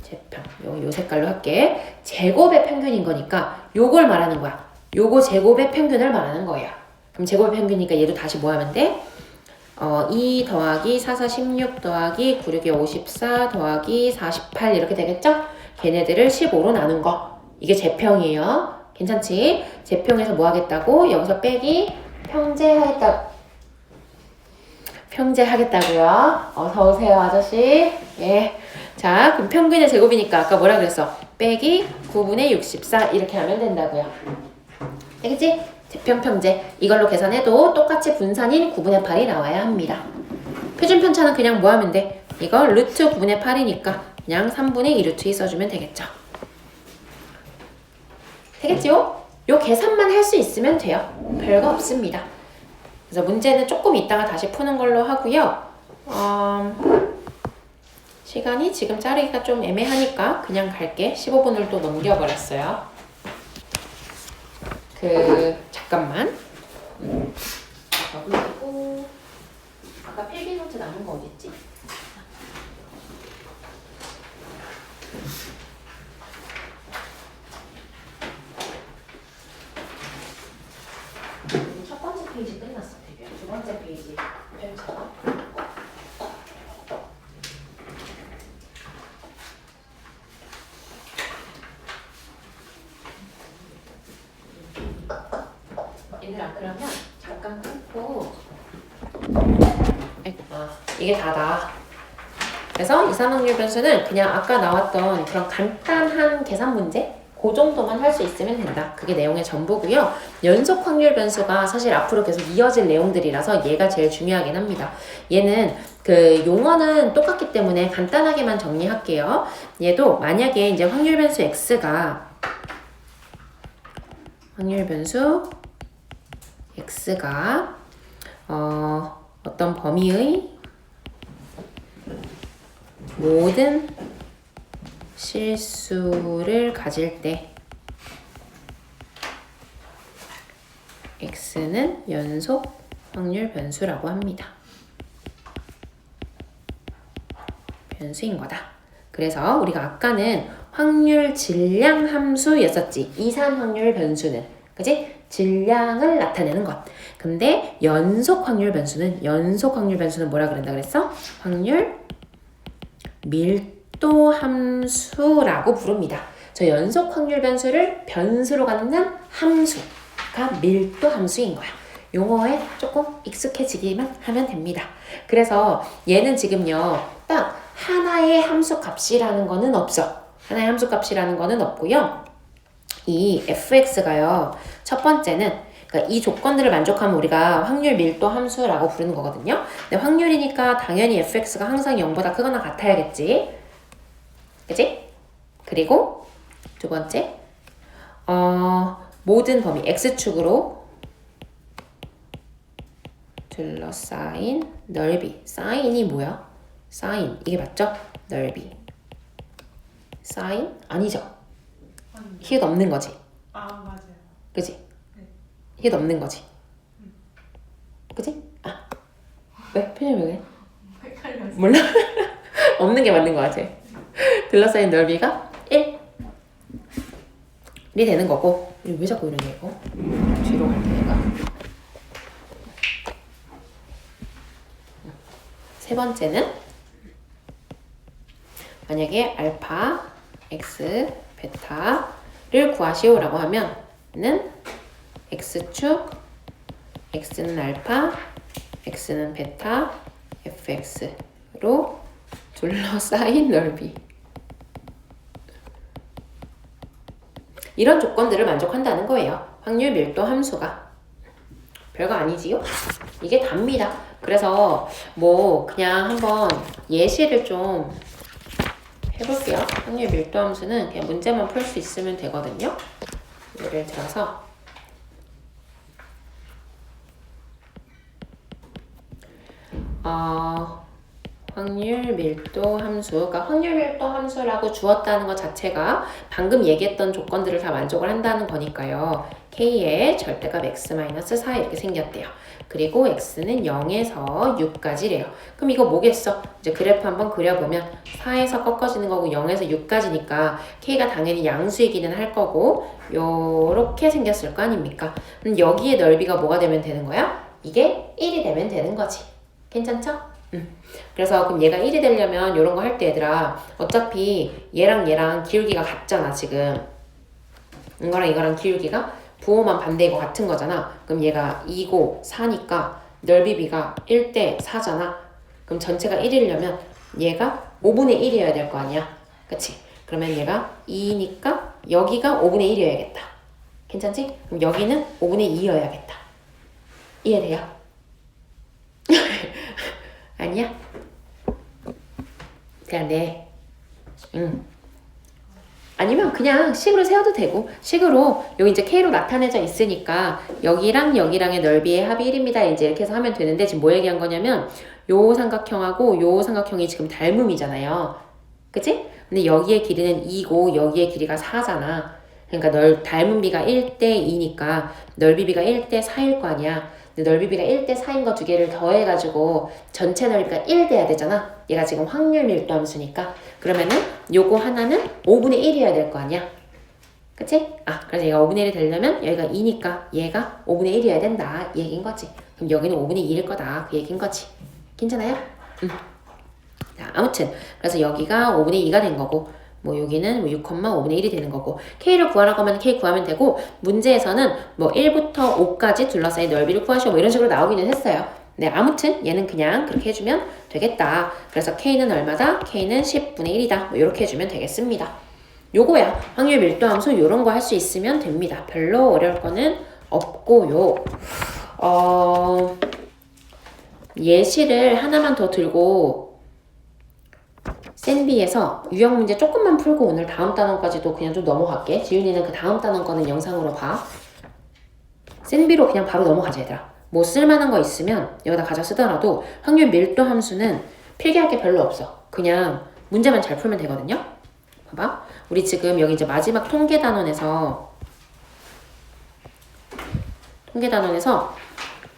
재평. 요 색깔로 할게. 제곱의 평균인 거니까 요걸 말하는 거야. 요거 제곱의 평균을 말하는 거예요. 그럼 제곱의 평균이니까 얘도 다시 뭐 하면 돼? 2 더하기 4, 4, 16 더하기 9, 6이 54 더하기 48 이렇게 되겠죠? 걔네들을 15로 나눈 거. 이게 재평이에요. 괜찮지? 재평에서 뭐 하겠다고? 여기서 빼기 평제하겠다고요. 어서 오세요, 아저씨. 예. 자, 그럼 평균의 제곱이니까 아까 뭐라 그랬어? 빼기 9분의 64 이렇게 하면 된다고요. 알겠지? 재평평제. 이걸로 계산해도 똑같이 분산인 9분의 8이 나와야 합니다. 표준 편차는 그냥 뭐 하면 돼? 이거 루트 9분의 8이니까 그냥 3분의 2 루트 2 써주면 되겠죠. 되겠지요? 요 계산만 할 수 있으면 돼요. 별거 없습니다. 그래서 문제는 조금 이따가 다시 푸는 걸로 하고요. 시간이 지금 자르기가 좀 애매하니까 그냥 갈게. 15분을 또 넘겨버렸어요. 잠깐만. 그리고 아까 필기노트 남은 거 어딨지? 첫 번째 페이지 끝났어, 되게. 두 번째 페이지 펼쳐. 얘들아, 그러면 잠깐 끊고. 이게 다다. 그래서 이산확률 변수는 그냥 아까 나왔던 그런 간단한 계산 문제? 그 정도만 할 수 있으면 된다. 그게 내용의 전부고요. 연속 확률 변수가 사실 앞으로 계속 이어질 내용들이라서 얘가 제일 중요하긴 합니다. 얘는 용어는 똑같기 때문에 간단하게만 정리할게요. 얘도 만약에 이제 확률 변수 x가 어떤 범위의 모든 실수를 가질 때 x는 연속 확률 변수라고 합니다. 변수인 거다. 그래서 우리가 아까는 확률 질량 함수였었지. 이산 확률 변수는. 그지? 질량을 나타내는 것. 근데 연속 확률 변수는 뭐라 그런다 그랬어? 확률 밀도 함수라고 부릅니다. 저 연속 확률 변수를 변수로 갖는 함수가 밀도 함수인 거야. 용어에 조금 익숙해지기만 하면 됩니다. 그래서 얘는 지금요, 딱 하나의 함수 값이라는 거는 없어. 하나의 함수 값이라는 거는 없고요. 이 fx가요, 첫 번째는 그러니까 이 조건들을 만족하면 우리가 확률 밀도 함수라고 부르는 거거든요. 근데 확률이니까 당연히 fx가 항상 0보다 크거나 같아야겠지. 그치? 그리고 두 번째, 모든 범위 x축으로 둘러싸인 넓이. 사인이 뭐야? 사인. 이게 맞죠? 넓이. 사인? 아니죠. 아닌데. 히읗 없는 거지. 아 맞아요. 그지? 네. 히읗 없는 거지. 그지? 아. 왜? 표정이 왜? 헷갈렸어. 몰라? 없는 게 맞는 거 같아. 둘러싸인 넓이가 1이 되는 거고. 왜 자꾸 이러냐 이거? 뒤로 갈게 내가. 세 번째는 만약에 알파, x, 베타를 구하시오라고 하면은 x축, x는 알파, x는 베타, fx로 둘러싸인 넓이. 이런 조건들을 만족한다는 거예요. 확률 밀도 함수가. 별거 아니지요? 이게 답니다. 그래서 뭐 그냥 한번 예시를 좀 해볼게요. 확률 밀도 함수는 그냥 문제만 풀 수 있으면 되거든요. 예를 들어서 확률 밀도 함수, 그러니까 확률 밀도 함수라고 주었다는 것 자체가 방금 얘기했던 조건들을 다 만족을 한다는 거니까요. K의 절대값 x-4 이렇게 생겼대요. 그리고 x는 0에서 6까지래요. 그럼 이거 뭐겠어? 이제 그래프 한번 그려보면 4에서 꺾어지는 거고 0에서 6까지니까 K가 당연히 양수이기는 할 거고 요렇게 생겼을 거 아닙니까? 그럼 여기에 넓이가 뭐가 되면 되는 거야? 이게 1이 되면 되는 거지. 괜찮죠? 그래서 그럼 얘가 1이 되려면 이런 거 할 때 얘들아 어차피 얘랑 기울기가 같잖아 지금. 이거랑 이거랑 기울기가 부호만 반대이고 같은 거잖아. 그럼 얘가 2고 4니까 넓이비가 1대 4잖아. 그럼 전체가 1이려면 얘가 5분의 1이어야 될 거 아니야. 그치? 그러면 얘가 2니까 여기가 5분의 1이어야겠다. 괜찮지? 그럼 여기는 5분의 2여야겠다. 이해돼요? 아니야? 그냥 네. 아니면 그냥 식으로 세워도 되고 식으로 여기 이제 K로 나타내져 있으니까 여기랑 여기랑의 넓이의 합이 1입니다. 이제 이렇게 해서 하면 되는데 지금 뭐 얘기한 거냐면 요 삼각형하고 요 삼각형이 지금 닮음이잖아요. 그치? 근데 여기의 길이는 2고 여기의 길이가 4잖아. 그러니까 닮음비가 1대 2니까 넓이비가 1대 4일 거 아니야. 근데 넓이비가 1대 4인 거 두 개를 더해가지고 전체 넓이가 1 돼야 되잖아. 얘가 지금 확률 밀도 함수니까. 그러면은 요거 하나는 5분의 1이어야 될 거 아니야. 그치? 그래서 얘가 5분의 1이 되려면 여기가 2니까 얘가 5분의 1이어야 된다. 이 얘기인 거지. 그럼 여기는 5분의 2일 거다. 그 얘기인 거지. 괜찮아요? 자, 아무튼 그래서 여기가 5분의 2가 된 거고 뭐 여기는 6,5분의 1이 되는 거고 K를 구하라고 하면 K 구하면 되고 문제에서는 뭐 1부터 5까지 둘러싸인 넓이를 구하시오 뭐 이런 식으로 나오기는 했어요. 네, 아무튼 얘는 그냥 그렇게 해주면 되겠다. 그래서 K는 얼마다? K는 10분의 1이다. 뭐 이렇게 해주면 되겠습니다. 요거야. 확률 밀도 함수 요런 거 할 수 있으면 됩니다. 별로 어려울 거는 없고요. 예시를 하나만 더 들고 센비에서 유형 문제 조금만 풀고 오늘 다음 단원까지도 그냥 좀 넘어갈게. 지윤이는 그 다음 단원 거는 영상으로 봐. 센비로 그냥 바로 넘어가자 얘들아. 뭐 쓸만한 거 있으면 여기다 가져 쓰더라도 확률 밀도 함수는 필기할 게 별로 없어. 그냥 문제만 잘 풀면 되거든요. 봐봐. 우리 지금 여기 이제 마지막 통계 단원에서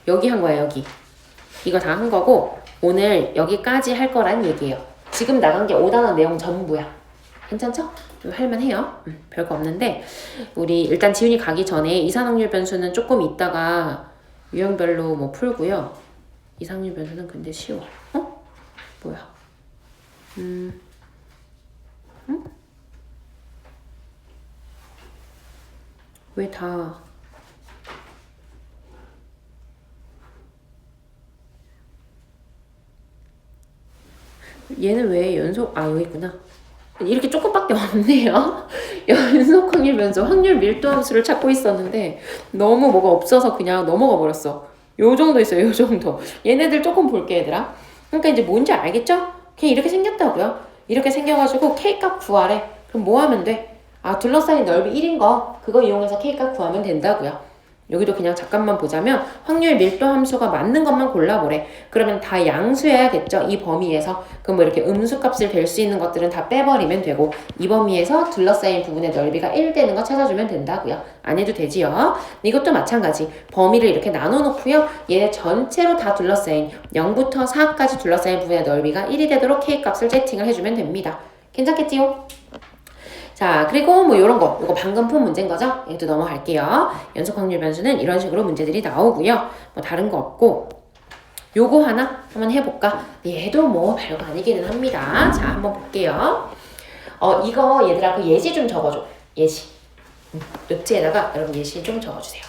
여기 한 거야 여기. 이거 다 한 거고 오늘 여기까지 할 거란 얘기예요. 지금 나간 게 5단원 내용 전부야. 괜찮죠? 할만해요. 별거 없는데 우리 일단 지훈이 가기 전에 이산확률 변수는 조금 있다가 유형별로 뭐 풀고요. 이산확률 변수는 근데 쉬워. 뭐야? 왜 다 얘는 왜 연속 여기 있구나. 이렇게 조금밖에 없네요. 연속 확률 변수 확률 밀도 함수를 찾고 있었는데 너무 뭐가 없어서 그냥 넘어가 버렸어. 요 정도 있어요. 요 정도. 얘네들 조금 볼게 얘들아. 그러니까 이제 뭔지 알겠죠? 그냥 이렇게 생겼다고요. 이렇게 생겨가지고 K값 구하래. 그럼 뭐 하면 돼? 아, 둘러싸인 넓이 1인 거 그거 이용해서 K값 구하면 된다고요. 여기도 그냥 잠깐만 보자면 확률 밀도 함수가 맞는 것만 골라보래. 그러면 다 양수해야겠죠. 이 범위에서. 그럼 뭐 이렇게 음수값을 될 수 있는 것들은 다 빼버리면 되고 이 범위에서 둘러싸인 부분의 넓이가 1 되는 거 찾아주면 된다고요. 안 해도 되지요. 이것도 마찬가지. 범위를 이렇게 나눠놓고요. 얘네 전체로 다 둘러싸인 0부터 4까지 둘러싸인 부분의 넓이가 1이 되도록 K값을 세팅을 해주면 됩니다. 괜찮겠지요? 자, 그리고 뭐 요런 거, 요거 방금 푼 문제인 거죠? 이것도 넘어갈게요. 연속 확률 변수는 이런 식으로 문제들이 나오고요. 뭐 다른 거 없고 요거 하나 한번 해볼까? 얘도 뭐 별거 아니기는 합니다. 자, 한번 볼게요. 이거 얘들아 그 예시 좀 적어줘. 예시. 노트에다가 여러분 예시 좀 적어주세요.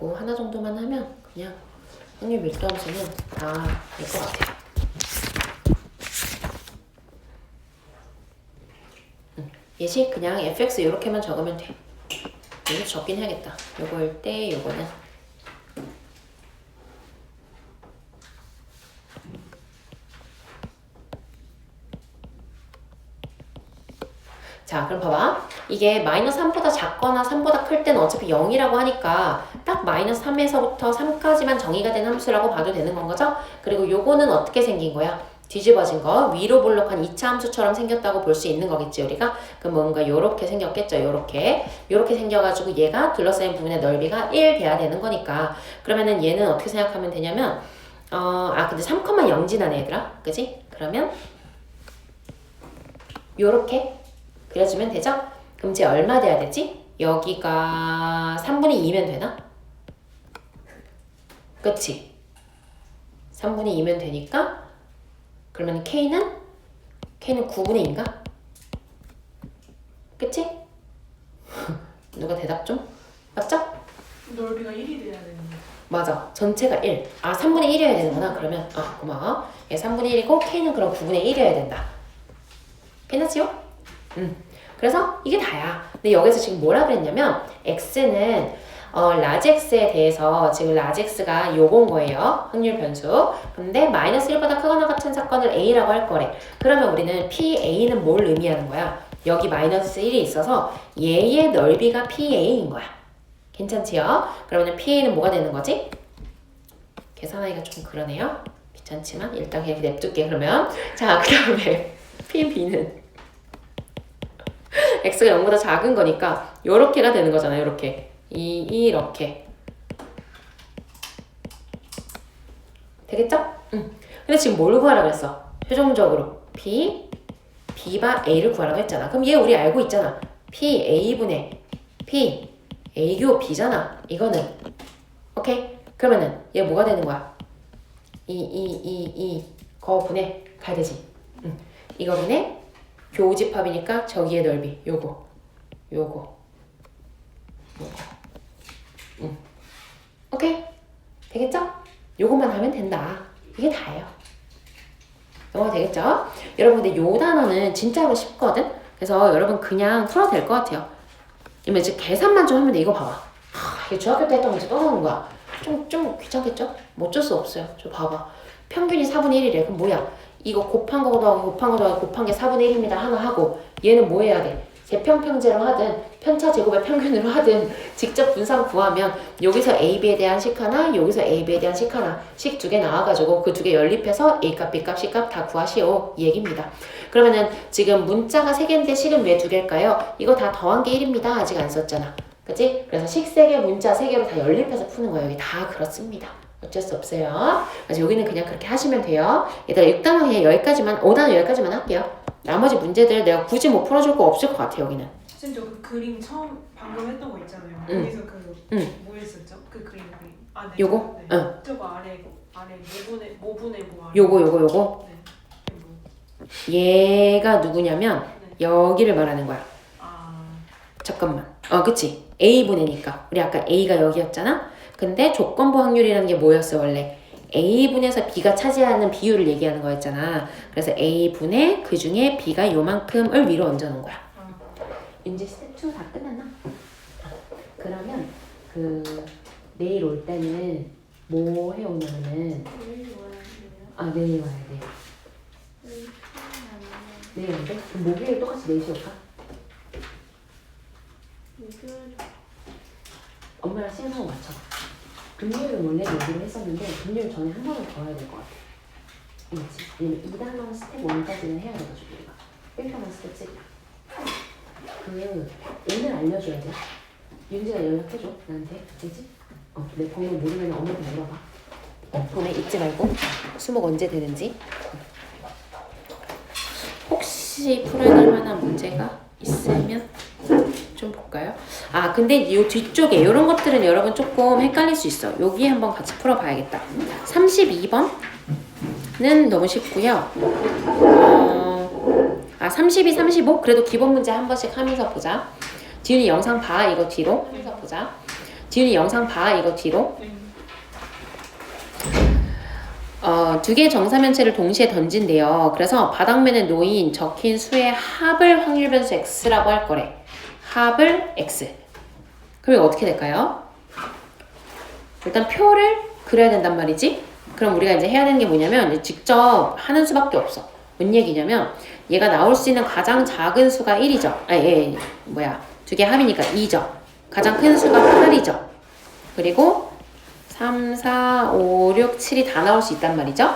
요거 하나 정도만 하면 그냥 확률 밀도 함수는 다 될 것 같아요. 예시 그냥 fx 요렇게만 적으면 돼. 여기 적긴 해야겠다. 요거일 때 요거는 자, 그럼 봐봐. 이게 마이너스 3보다 작거나 3보다 클 때는 어차피 0이라고 하니까 딱 마이너스 3에서부터 3까지만 정의가 된 함수라고 봐도 되는 건 거죠? 그리고 요거는 어떻게 생긴 거야? 뒤집어진 거, 위로 볼록한 2차 함수처럼 생겼다고 볼 수 있는 거겠지, 우리가? 그럼 뭔가 요렇게 생겼겠죠, 요렇게. 요렇게 생겨가지고 얘가 둘러싸인 부분의 넓이가 1 돼야 되는 거니까. 그러면은 얘는 어떻게 생각하면 되냐면, 근데 3,0 지나네, 얘들아. 그지? 그러면, 요렇게 그려주면 되죠? 그럼 이제 얼마 돼야 되지? 여기가 3분의 2면 되나? 그치? 3분의 2면 되니까 그러면 K는 9분의 2인가? 그치? 누가 대답 좀? 맞죠? 넓이가 1이 돼야 되는 거. 맞아. 전체가 1. 3분의 1이어야 되는구나. 그러면 고마워. 얘 3분의 1이고 K는 그럼 9분의 1이어야 된다. 괜찮지요? 그래서 이게 다야. 근데 여기서 지금 뭐라 그랬냐면 X는 라지 X에 대해서 지금 라지 X가 요건 거예요. 확률 변수. 근데 마이너스 1보다 크거나 같은 사건을 A라고 할 거래. 그러면 우리는 PA는 뭘 의미하는 거야? 여기 마이너스 1이 있어서 얘의 넓이가 PA인 거야. 괜찮지요? 그러면 PA는 뭐가 되는 거지? 계산하기가 좀 그러네요. 귀찮지만 일단 그냥 냅둘게 그러면. 자, 그 다음에 PB는 x가 0보다 작은 거니까 요렇게가 되는 거잖아요. 요렇게. 이렇게. 되겠죠? 근데 지금 뭘 구하라고 했어? 최종적으로 B바 A를 구하라고 했잖아. 그럼 얘 우리 알고 있잖아. P A분의 P A교 B잖아. 이거는. 오케이? 그러면은 얘 뭐가 되는 거야? 거분의 가야 되지. 이거분의 교집합이니까 저기의 넓이 요거 오케이? 되겠죠? 요것만 하면 된다. 이게 다예요. 영어가 되겠죠? 여러분 근데 요 단어는 진짜로 쉽거든? 그래서 여러분 그냥 풀어도 될 것 같아요. 이제 계산만 좀 하면 돼. 이거 봐봐. 이게 중학교 때 했던 문제 또 나오는 거야. 좀 귀찮겠죠? 뭐 어쩔 수 없어요. 저 봐봐. 평균이 4분의 1이래. 그럼 뭐야? 이거 곱한 거 더하기 곱한 게 4분의 1입니다. 하나 하고 얘는 뭐 해야 돼? 제평평제로 하든 편차 제곱의 평균으로 하든 직접 분산 구하면 여기서 AB에 대한 식 하나, 여기서 AB에 대한 식 하나, 식 두 개 나와가지고 그 두 개 연립해서 A값, B값, C값 다 구하시오. 이 얘기입니다. 그러면은 지금 문자가 3개인데 식은 왜 2개일까요? 이거 다 더한 게 1입니다. 아직 안 썼잖아. 그치? 그래서 식 3개, 문자 3개로 다 연립해서 푸는 거예요. 여기 다 그렇습니다. 어쩔 수 없어요. 그래서 여기는 그냥 그렇게 하시면 돼요. 얘들아 6단원 그냥 여기까지만, 5단원 여기까지만 할게요. 나머지 문제들 내가 굳이 뭐 풀어줄 거 없을 것 같아 여기는. 선생님 저그 그림 처음 방금 했던 거 있잖아요. 거기서 뭐 했었죠? 그 그림. 네. 요거? 네. 응. 저거 아래 모분의 뭐 아래. 요거. 네. 이게 뭐. 얘가 누구냐면 네. 여기를 말하는 거야. 잠깐만. 그치. A분의니까. 우리 아까 A가 여기였잖아. 근데 조건부 확률이라는 게 뭐였어 원래? A분에서 B가 차지하는 비율을 얘기하는 거였잖아. 그래서 A분의 그 중에 B가 요만큼을 위로 얹어놓은 거야. 이제 스텝 2 다 끝났나? 그러면 내일 올 때는 뭐 해오냐면은 내일 와야 돼. 내일 안 돼? 그럼 목요일 똑같이 4시 올까? 엄마랑 시간하고 맞춰. 금요일은 원래 얘기를 했었는데 금요일 전에 한 번은 더 해야 될 것 같아. 그렇지. 왜냐면 2단원 스텝 1까지는 해야 돼가지고 우리가 1단원 스텝 3. 오늘 알려줘야 돼. 윤지가 연락해줘 나한테. 알지? 내 번호 모르면 엄마한테 물어봐. 폰에 잊지 말고 수목 언제 되는지. 혹시 풀어야 될 만한 문제가 있으면 좀 볼까요? 근데 이 뒤쪽에 이런 것들은 여러분 조금 헷갈릴 수 있어. 여기 한번 같이 풀어봐야겠다. 32번은 너무 쉽고요. 32, 35 그래도 기본 문제 한 번씩 하면서 보자. 지훈이 영상 봐 이거 뒤로 하면서 보자. 지훈이 영상 봐 이거 뒤로. 두 개의 정사면체를 동시에 던진대요. 그래서 바닥면에 놓인 적힌 수의 합을 확률 변수 x라고 할 거래. 합을 x. 그럼 이거 어떻게 될까요? 일단 표를 그려야 된단 말이지. 그럼 우리가 이제 해야 되는 게 뭐냐면 이제 직접 하는 수밖에 없어. 뭔 얘기냐면 얘가 나올 수 있는 가장 작은 수가 1이죠. 두 개 합이니까 2죠. 가장 큰 수가 8이죠. 그리고 3, 4, 5, 6, 7이 다 나올 수 있단 말이죠.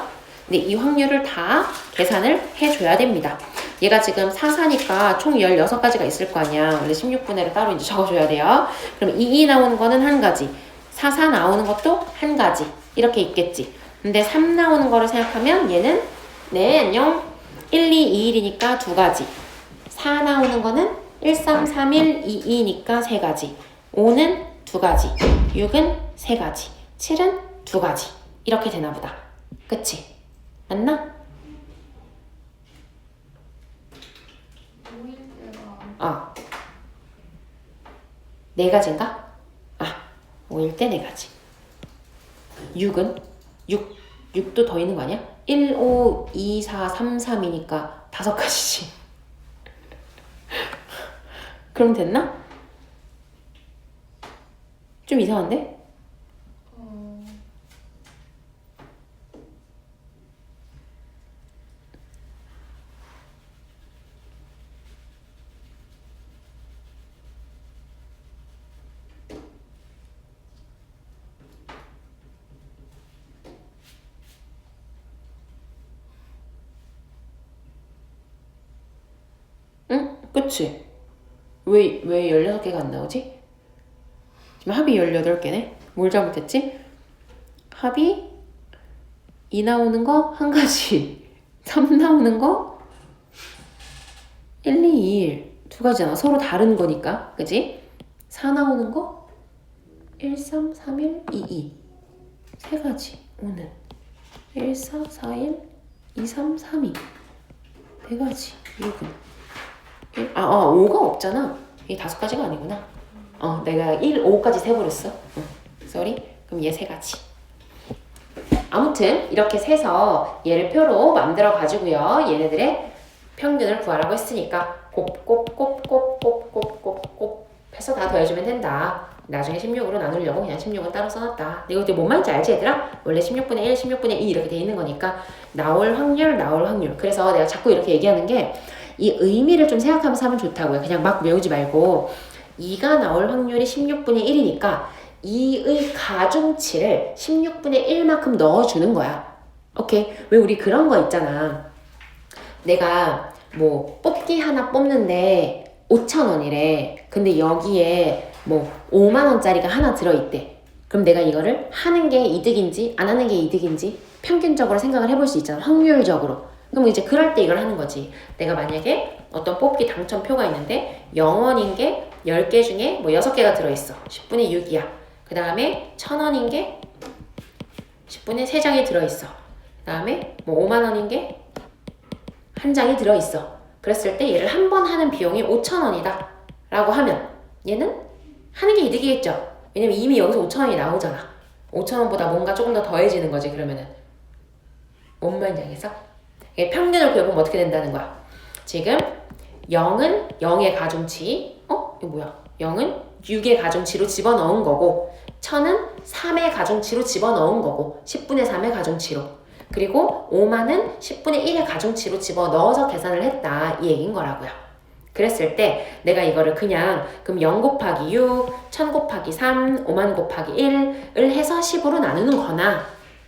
근데 이 확률을 다 계산을 해줘야 됩니다. 얘가 지금 4, 4니까 총 16가지가 있을 거 아니야. 원래 16분해를 따로 이제 적어줘야 돼요. 그럼 2, 2 나오는 거는 한 가지. 4, 4 나오는 것도 한 가지. 이렇게 있겠지. 근데 3 나오는 거를 생각하면 얘는 안녕. 1, 2, 2, 1이니까 두 가지. 4 나오는 거는 1, 3, 3, 1, 2, 2니까 세 가지. 5는 두 가지. 6은 세 가지. 7은 두 가지. 이렇게 되나 보다. 그치? 맞나? 5일 때가 네 가지인가? 5일 때 네 가지. 6은? 6도 더 있는 거 아니야? 1, 5, 2, 4, 3, 3이니까 5가지지. 그럼 됐나? 좀 이상한데? 응? 그치? 왜 16개가 안 나오지? 지금 합이 18개네? 뭘 잘못했지? 합이 2 나오는 거 한 가지, 3 나오는 거 1, 2, 1 두 가지잖아. 서로 다른 거니까. 그지? 4 나오는 거 1, 3, 3, 1, 2, 2 세 가지. 5는 1, 4, 4, 1, 2, 3, 3, 2 네 가지. 6은 5가 없잖아. 이게 5가지가 아니구나. 내가 1, 5까지 세버렸어. 쏘리. 그럼 얘 3가지. 아무튼 이렇게 세서 얘를 표로 만들어 가지고요. 얘네들의 평균을 구하라고 했으니까 곱곱곱곱곱곱곱곱 해서 다 더해주면 된다. 나중에 16으로 나누려고 그냥 16은 따로 써놨다. 이거 뭔 말인지 알지 얘들아? 원래 16분의 1, 16분의 2 이렇게 돼 있는 거니까 나올 확률. 그래서 내가 자꾸 이렇게 얘기하는 게 이 의미를 좀 생각하면서 하면 좋다고요. 그냥 막 외우지 말고 2가 나올 확률이 16분의 1이니까 2의 가중치를 16분의 1만큼 넣어주는 거야. 오케이? 왜 우리 그런 거 있잖아. 내가 뭐 뽑기 하나 뽑는데 5,000원이래. 근데 여기에 뭐 5만원짜리가 하나 들어있대. 그럼 내가 이거를 하는 게 이득인지 안 하는 게 이득인지 평균적으로 생각을 해볼 수 있잖아. 확률적으로. 그럼 이제 그럴 때 이걸 하는 거지. 내가 만약에 어떤 뽑기 당첨표가 있는데 0원인 게 10개 중에 뭐 6개가 들어있어. 10분의 6이야. 그 다음에 1,000원인 게 10분의 3장이 들어있어. 그 다음에 뭐 5만원인 게 한 장이 들어있어. 그랬을 때 얘를 한 번 하는 비용이 5,000원이다 라고 하면 얘는 하는 게 이득이겠죠. 왜냐면 이미 여기서 5,000원이 나오잖아. 5,000원보다 뭔가 조금 더 더해지는 거지. 그러면은 뭔 말인지 알겠어? 평균을 구해보면 어떻게 된다는 거야. 지금 0은 0의 가중치. 이거 뭐야? 0은 6의 가중치로 집어넣은 거고 1000은 3의 가중치로 집어넣은 거고 10분의 3의 가중치로 그리고 5만은 10분의 1의 가중치로 집어넣어서 계산을 했다 이 얘기인 거라고요. 그랬을 때 내가 이거를 그냥 그럼 0 곱하기 6, 1000 곱하기 3, 5만 곱하기 1을 해서 10으로 나누는 거나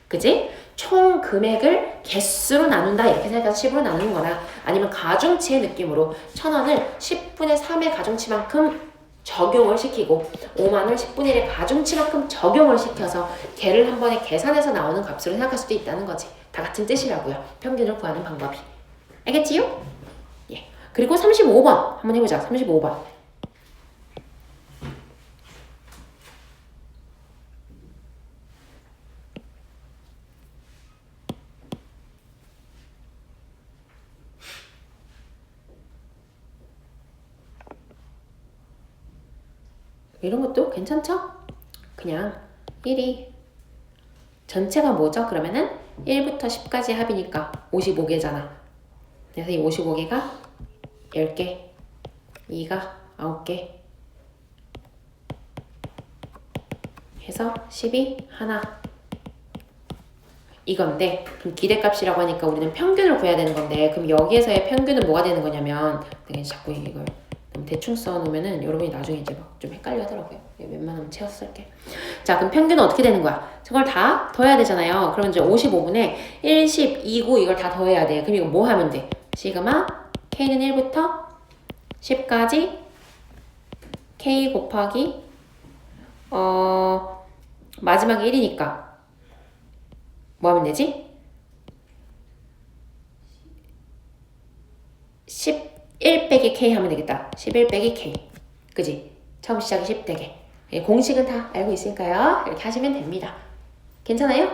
그지? 총 금액을 개수로 나눈다 이렇게 생각해서 10으로 나누는 거나 아니면 가중치의 느낌으로 1000원을 10분의 3의 가중치만큼 적용을 시키고 5만을 10분의 1의 가중치만큼 적용을 시켜서 걔를 한 번에 계산해서 나오는 값으로 생각할 수도 있다는 거지. 다 같은 뜻이라고요. 평균을 구하는 방법이. 알겠지요? 예. 그리고 35번 한번 해보자. 35번. 이런 것도 괜찮죠? 그냥 1이 전체가 뭐죠? 그러면은 1부터 10까지 합이니까 55개잖아. 그래서 이 55개가 10개, 2가 9개 해서 10이 하나 이건데 그럼 기대값이라고 하니까 우리는 평균을 구해야 되는 건데 그럼 여기에서의 평균은 뭐가 되는 거냐면 내가 자꾸 이걸 대충 써놓으면은 여러분이 나중에 이제 막 좀 헷갈려 하더라고요. 웬만하면 채워서 쓸게. 자, 그럼 평균은 어떻게 되는 거야? 저걸 다 더해야 되잖아요. 그럼 이제 55분에 1, 10, 2, 9 이걸 다 더해야 돼. 그럼 이거 뭐 하면 돼? 시그마 K는 1부터 10까지 K 곱하기 마지막에 1이니까 뭐 하면 되지? 11 빼기 K 하면 되겠다. 11 빼기 K. 그지? 처음 시작이 10대게. 공식은 다 알고 있으니까요. 이렇게 하시면 됩니다. 괜찮아요?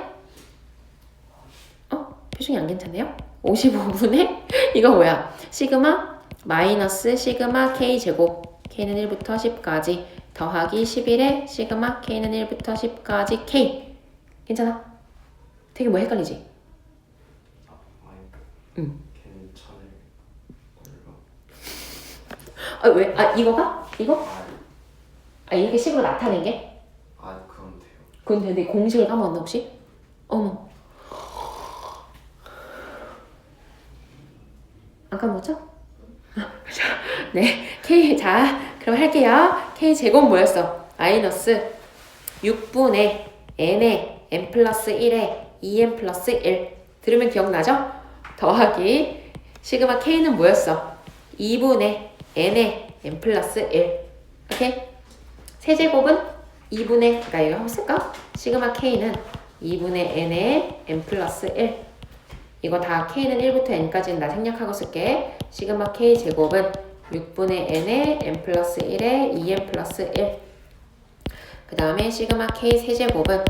표정이 안 괜찮네요? 55분에 이거 뭐야? 시그마 마이너스 시그마 K 제곱 K는 1부터 10까지 더하기 11에 시그마 K는 1부터 10까지 K. 괜찮아? 되게 뭐 헷갈리지? 응. 왜? 이거가? 이거? 이렇게 식으로 나타낸 게? 그건 돼요. 그건 되는데 공식을 까먹었나 혹시? 어머. 안 까먹었죠? 네. K, 자, 그럼 할게요. K 제곱 뭐였어? 마이너스 6분의 N에 N 플러스 1에 2N 플러스 1. 들으면 기억나죠? 더하기 시그마 K는 뭐였어? 2분의 N에 N 플러스 1. 오케이? 세제곱은 2분의, 그러니까 이거 한번 쓸까? 시그마 K는 2분의 N에 N 플러스 1. 이거 다 K는 1부터 N까지는 나 생략하고 쓸게. 시그마 K 제곱은 6분의 N에 N 플러스 1에 2N 플러스 1. 그 다음에 시그마 K 세제곱은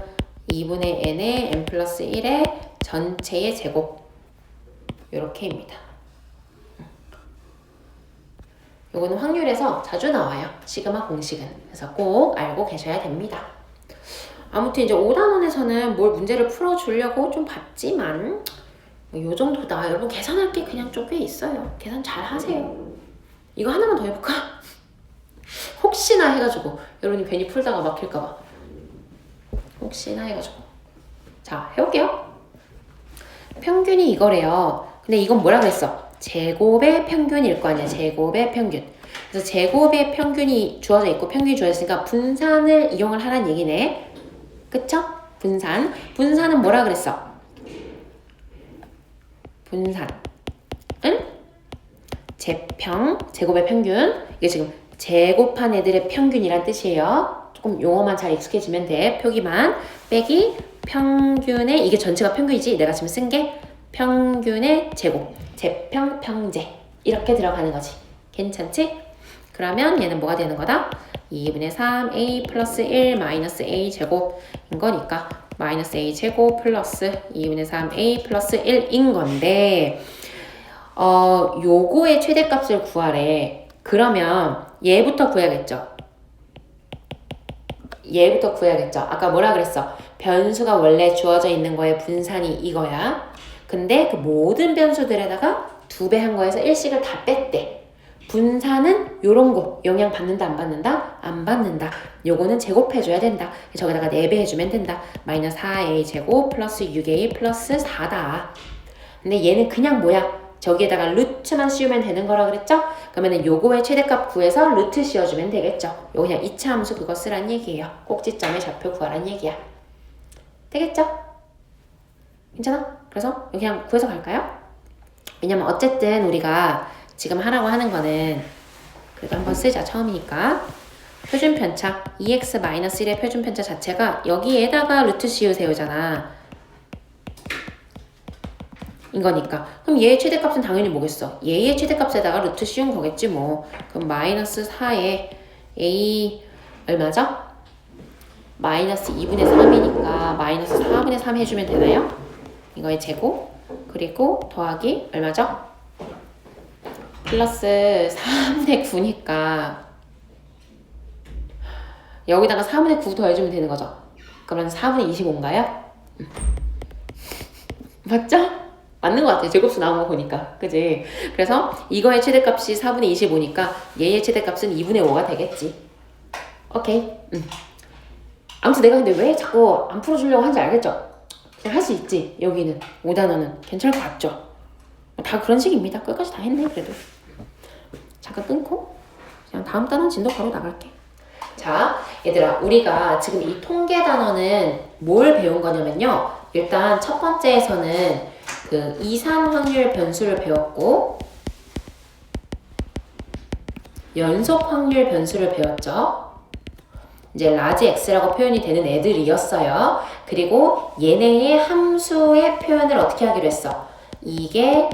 2분의 N에 N 플러스 1에 전체의 제곱. 요렇게입니다. 요거는 확률에서 자주 나와요. 시그마 공식은. 그래서 꼭 알고 계셔야 됩니다. 아무튼 이제 5단원에서는 뭘 문제를 풀어주려고 좀 봤지만 요 정도다. 여러분 계산할 게 그냥 좀 꽤 있어요. 계산 잘 하세요. 이거 하나만 더 해볼까? 혹시나 해가지고 여러분이 괜히 풀다가 막힐까봐. 혹시나 해가지고. 자, 해볼게요. 평균이 이거래요. 근데 이건 뭐라 그랬어? 제곱의 평균일 거 아니야. 제곱의 평균. 그래서 제곱의 평균이 주어져 있고 평균이 주어져 있으니까 분산을 이용을 하라는 얘기네. 그쵸? 분산. 분산은 뭐라 그랬어? 분산. 응? 제평, 제곱의 평균. 이게 지금 제곱한 애들의 평균이란 뜻이에요. 조금 용어만 잘 익숙해지면 돼. 표기만. 빼기 평균의, 이게 전체가 평균이지. 내가 지금 쓴 게 평균의 제곱. 제평, 평제. 이렇게 들어가는 거지. 괜찮지? 그러면 얘는 뭐가 되는 거다? 2분의 3 a 플러스 1 마이너스 a 제곱인 거니까 마이너스 a 제곱 플러스 2분의 3 a 플러스 1인 건데 요거의 최대값을 구하래. 그러면 얘부터 구해야겠죠? 얘부터 구해야겠죠? 아까 뭐라 그랬어? 변수가 원래 주어져 있는 거의 분산이 이거야. 근데 그 모든 변수들에다가 2배 한 거에서 1씩을 다 뺐대. 분산은 요런 거 영향 받는다 안 받는다? 안 받는다. 요거는 제곱해줘야 된다. 저기다가 4배 해주면 된다. 마이너스 4a 제곱 플러스 6a 플러스 4다. 근데 얘는 그냥 뭐야? 저기에다가 루트만 씌우면 되는 거라 그랬죠? 그러면은 요거의 최대값 구해서 루트 씌워주면 되겠죠? 요거 그냥 2차 함수 그거 쓰란 얘기예요. 꼭지점의 좌표 구하란 얘기야. 되겠죠? 괜찮아? 그래서 여기 그냥 구해서 갈까요? 왜냐면 어쨌든 우리가 지금 하라고 하는 거는 그래도 한번 쓰자. 처음이니까. 표준편차 2x-1의 표준편차 자체가 여기에다가 루트 씌우세요잖아. 이거니까. 그럼 얘의 최대값은 당연히 뭐겠어? 얘의 최대값에다가 루트 씌운 거겠지 뭐. 그럼 마이너스 4에 a 얼마죠? 마이너스 2분의 3이니까 마이너스 4분의 3 해주면 되나요? 이거의 제곱 그리고 더하기 얼마죠? 플러스 4분의 9니까 여기다가 4분의 9 더해주면 되는 거죠. 그러면 4분의 25인가요? 맞죠? 맞는 것 같아요. 제곱수 나온 거 보니까. 그지? 그래서 이거의 최대값이 4분의 25니까 얘의 최대값은 2분의 5가 되겠지. 오케이. 아무튼 내가 근데 왜 자꾸 안 풀어주려고 하는지 알겠죠? 그냥 할 수 있지. 여기는 5단원은 괜찮을 것 같죠? 다 그런 식입니다. 끝까지 다 했네 그래도. 잠깐 끊고 그냥 다음 단원 진도 바로 나갈게. 자, 얘들아, 우리가 지금 이 통계 단원은 뭘 배운 거냐면요. 일단 첫 번째에서는 그 이산 확률 변수를 배웠고 연속 확률 변수를 배웠죠. 이제 라지 x라고 표현이 되는 애들이었어요. 그리고 얘네의 함수의 표현을 어떻게 하기로 했어? 이게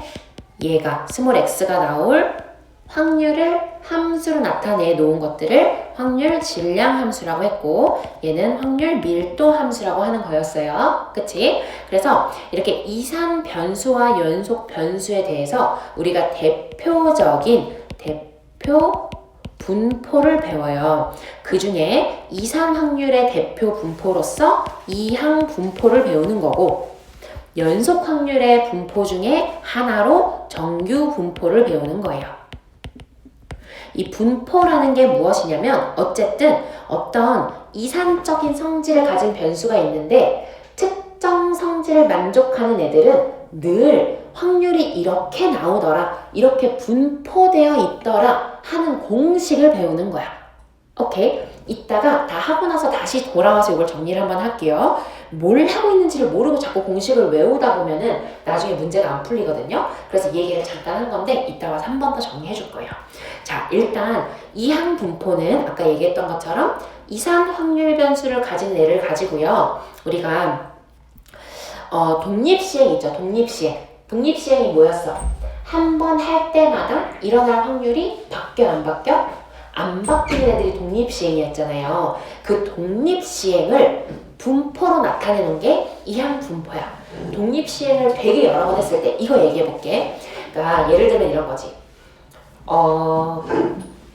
얘가 스몰 x가 나올 확률을 함수로 나타내 놓은 것들을 확률 질량 함수라고 했고 얘는 확률 밀도 함수라고 하는 거였어요. 그치? 그래서 이렇게 이산 변수와 연속 변수에 대해서 우리가 대표적인 대표 분포를 배워요. 그 중에 이산 확률의 대표 분포로서 이항 분포를 배우는 거고 연속 확률의 분포 중에 하나로 정규 분포를 배우는 거예요. 이 분포라는 게 무엇이냐면 어쨌든 어떤 이산적인 성질을 가진 변수가 있는데 특정 성질을 만족하는 애들은 늘 확률이 이렇게 나오더라, 이렇게 분포되어 있더라 하는 공식을 배우는 거야. 오케이? 이따가 다 하고 나서 다시 돌아와서 이걸 정리를 한번 할게요. 뭘 하고 있는지를 모르고 자꾸 공식을 외우다 보면은 나중에 문제가 안 풀리거든요. 그래서 이 얘기를 잠깐 한 건데 이따 와서 한 번 더 정리해 줄 거예요. 자, 일단 이항 분포는 아까 얘기했던 것처럼 이산 확률 변수를 가진 애를 가지고요. 우리가 독립시행 있죠. 독립시행. 독립시행이 뭐였어? 한 번 할 때마다 일어날 확률이 바뀌어 안 바뀌어? 안 바뀌는 애들이 독립시행이었잖아요. 그 독립시행을 분포로 나타내 놓은 게 이항 분포야. 독립시행을 되게 여러 번 했을 때 이거 얘기해 볼게. 그러니까 예를 들면 이런 거지.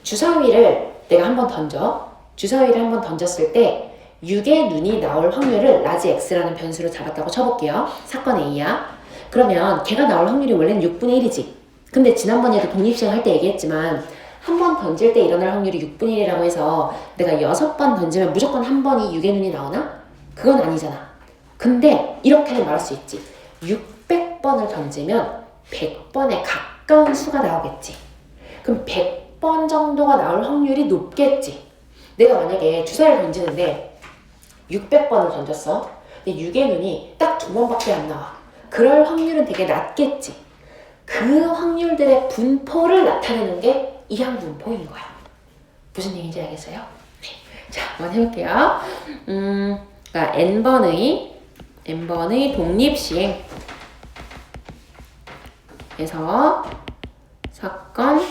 주사위를 내가 한번 던져. 주사위를 한번 던졌을 때 6의 눈이 나올 확률을 라지 x라는 변수로 잡았다고 쳐볼게요. 사건 A야. 그러면 걔가 나올 확률이 원래는 6분의 1이지. 근데 지난번에도 독립시행 할 때 얘기했지만 한 번 던질 때 일어날 확률이 6분의 1이라고 해서 내가 6번 던지면 무조건 한 번이 6의 눈이 나오나? 그건 아니잖아. 근데 이렇게는 말할 수 있지. 600번을 던지면 100번에 가까운 수가 나오겠지. 그럼 100번 정도가 나올 확률이 높겠지. 내가 만약에 주사위를 던지는데 600번을 던졌어. 근데 6의 눈이 딱 2번밖에 안 나와. 그럴 확률은 되게 낮겠지. 그 확률들의 분포를 나타내는 게 이항 분포인 거야. 무슨 얘기인지 알겠어요? 네. 자, 한번 해볼게요. 그러니까 n번의 독립시행에서 사건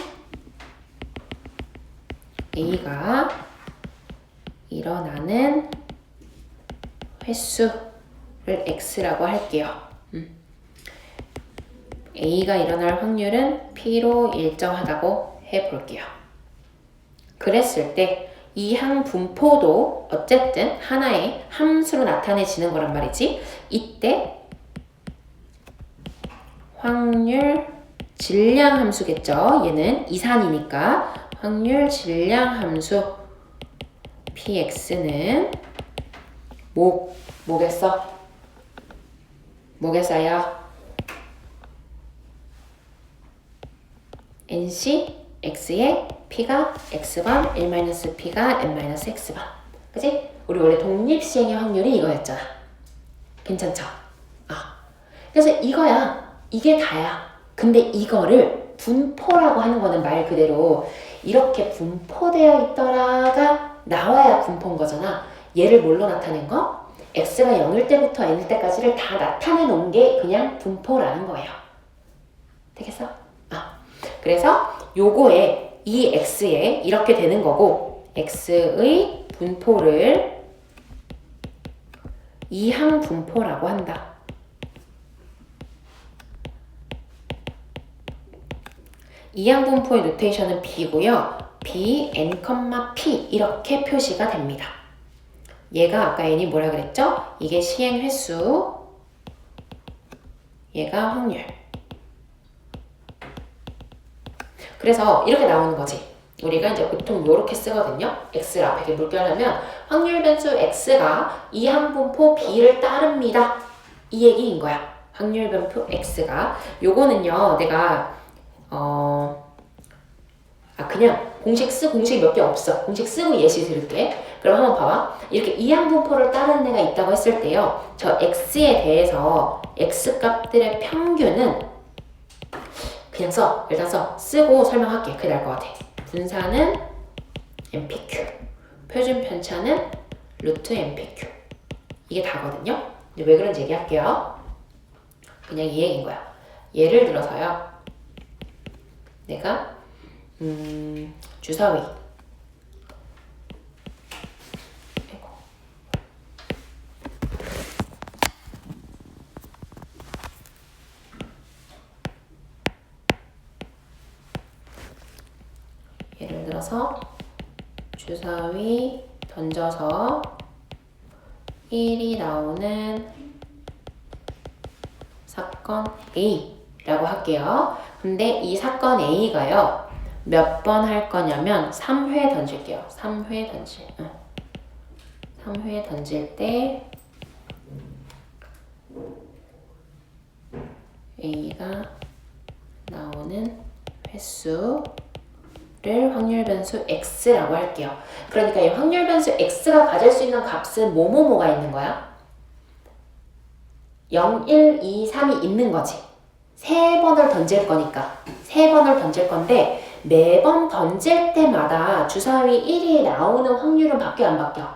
A가 일어나는 횟수를 X라고 할게요. A가 일어날 확률은 P로 일정하다고 해볼게요. 그랬을 때 이항 분포도 어쨌든 하나의 함수로 나타내지는 거란 말이지. 이때 확률 질량 함수겠죠. 얘는 이산이니까 확률 질량 함수 px는 뭐겠어? 뭐겠어요? nc x의 p가 x번 1-p가 n-x번. 그치? 우리 원래 독립시행의 확률이 이거였잖아. 괜찮죠? 그래서 이거야. 이게 다야. 근데 이거를 분포라고 하는 거는 말 그대로 이렇게 분포되어 있더라가 나와야 분포인 거잖아. 얘를 뭘로 나타낸 거? x가 0일 때부터 n일 때까지를 다 나타내 놓은 게 그냥 분포라는 거예요. 되겠어? 그래서 요거에 이 x에 이렇게 되는 거고 x의 분포를 이항 분포라고 한다. 이항 분포의 노테이션은 b고요. b, n, p 이렇게 표시가 됩니다. 얘가 아까 n이 뭐라 그랬죠? 이게 시행 횟수, 얘가 확률. 그래서 이렇게 나오는 거지. 우리가 이제 보통 이렇게 쓰거든요. x를 앞에 이렇게 물결하면 확률 변수 x가 이항 분포 b를 따릅니다. 이 얘기인 거야. 확률 변수 x가. 요거는요, 내가 그냥 공식 몇 개 없어. 공식 쓰고 예시 들을게. 그럼 한번 봐봐. 이렇게 이항 분포를 따르는 애가 있다고 했을 때요. 저 x에 대해서 x 값들의 평균은 그냥 써. 일단 써. 쓰고 설명할게. 그게 나을 것 같아. 분산은 NPQ. 표준 편차는 루트 NPQ. 이게 다거든요. 근데 왜 그런지 얘기할게요. 그냥 이 얘기인 거야. 예를 들어서요. 내가 주사위 예를 들어서 주사위 던져서 1이 나오는 사건 A라고 할게요. 근데 이 사건 A가요. 몇 번 할 거냐면 3회 던질게요. 3회 던질 때 A가 나오는 횟수를 확률 변수 X라고 할게요. 그러니까 이 확률 변수 X가 가질 수 있는 값은 뭐뭐뭐가 있는 거야? 0, 1, 2, 3이 있는 거지. 3번을 던질 거니까. 3번을 던질 건데 매번 던질 때마다 주사위 1이 나오는 확률은 바뀌어 안 바뀌어?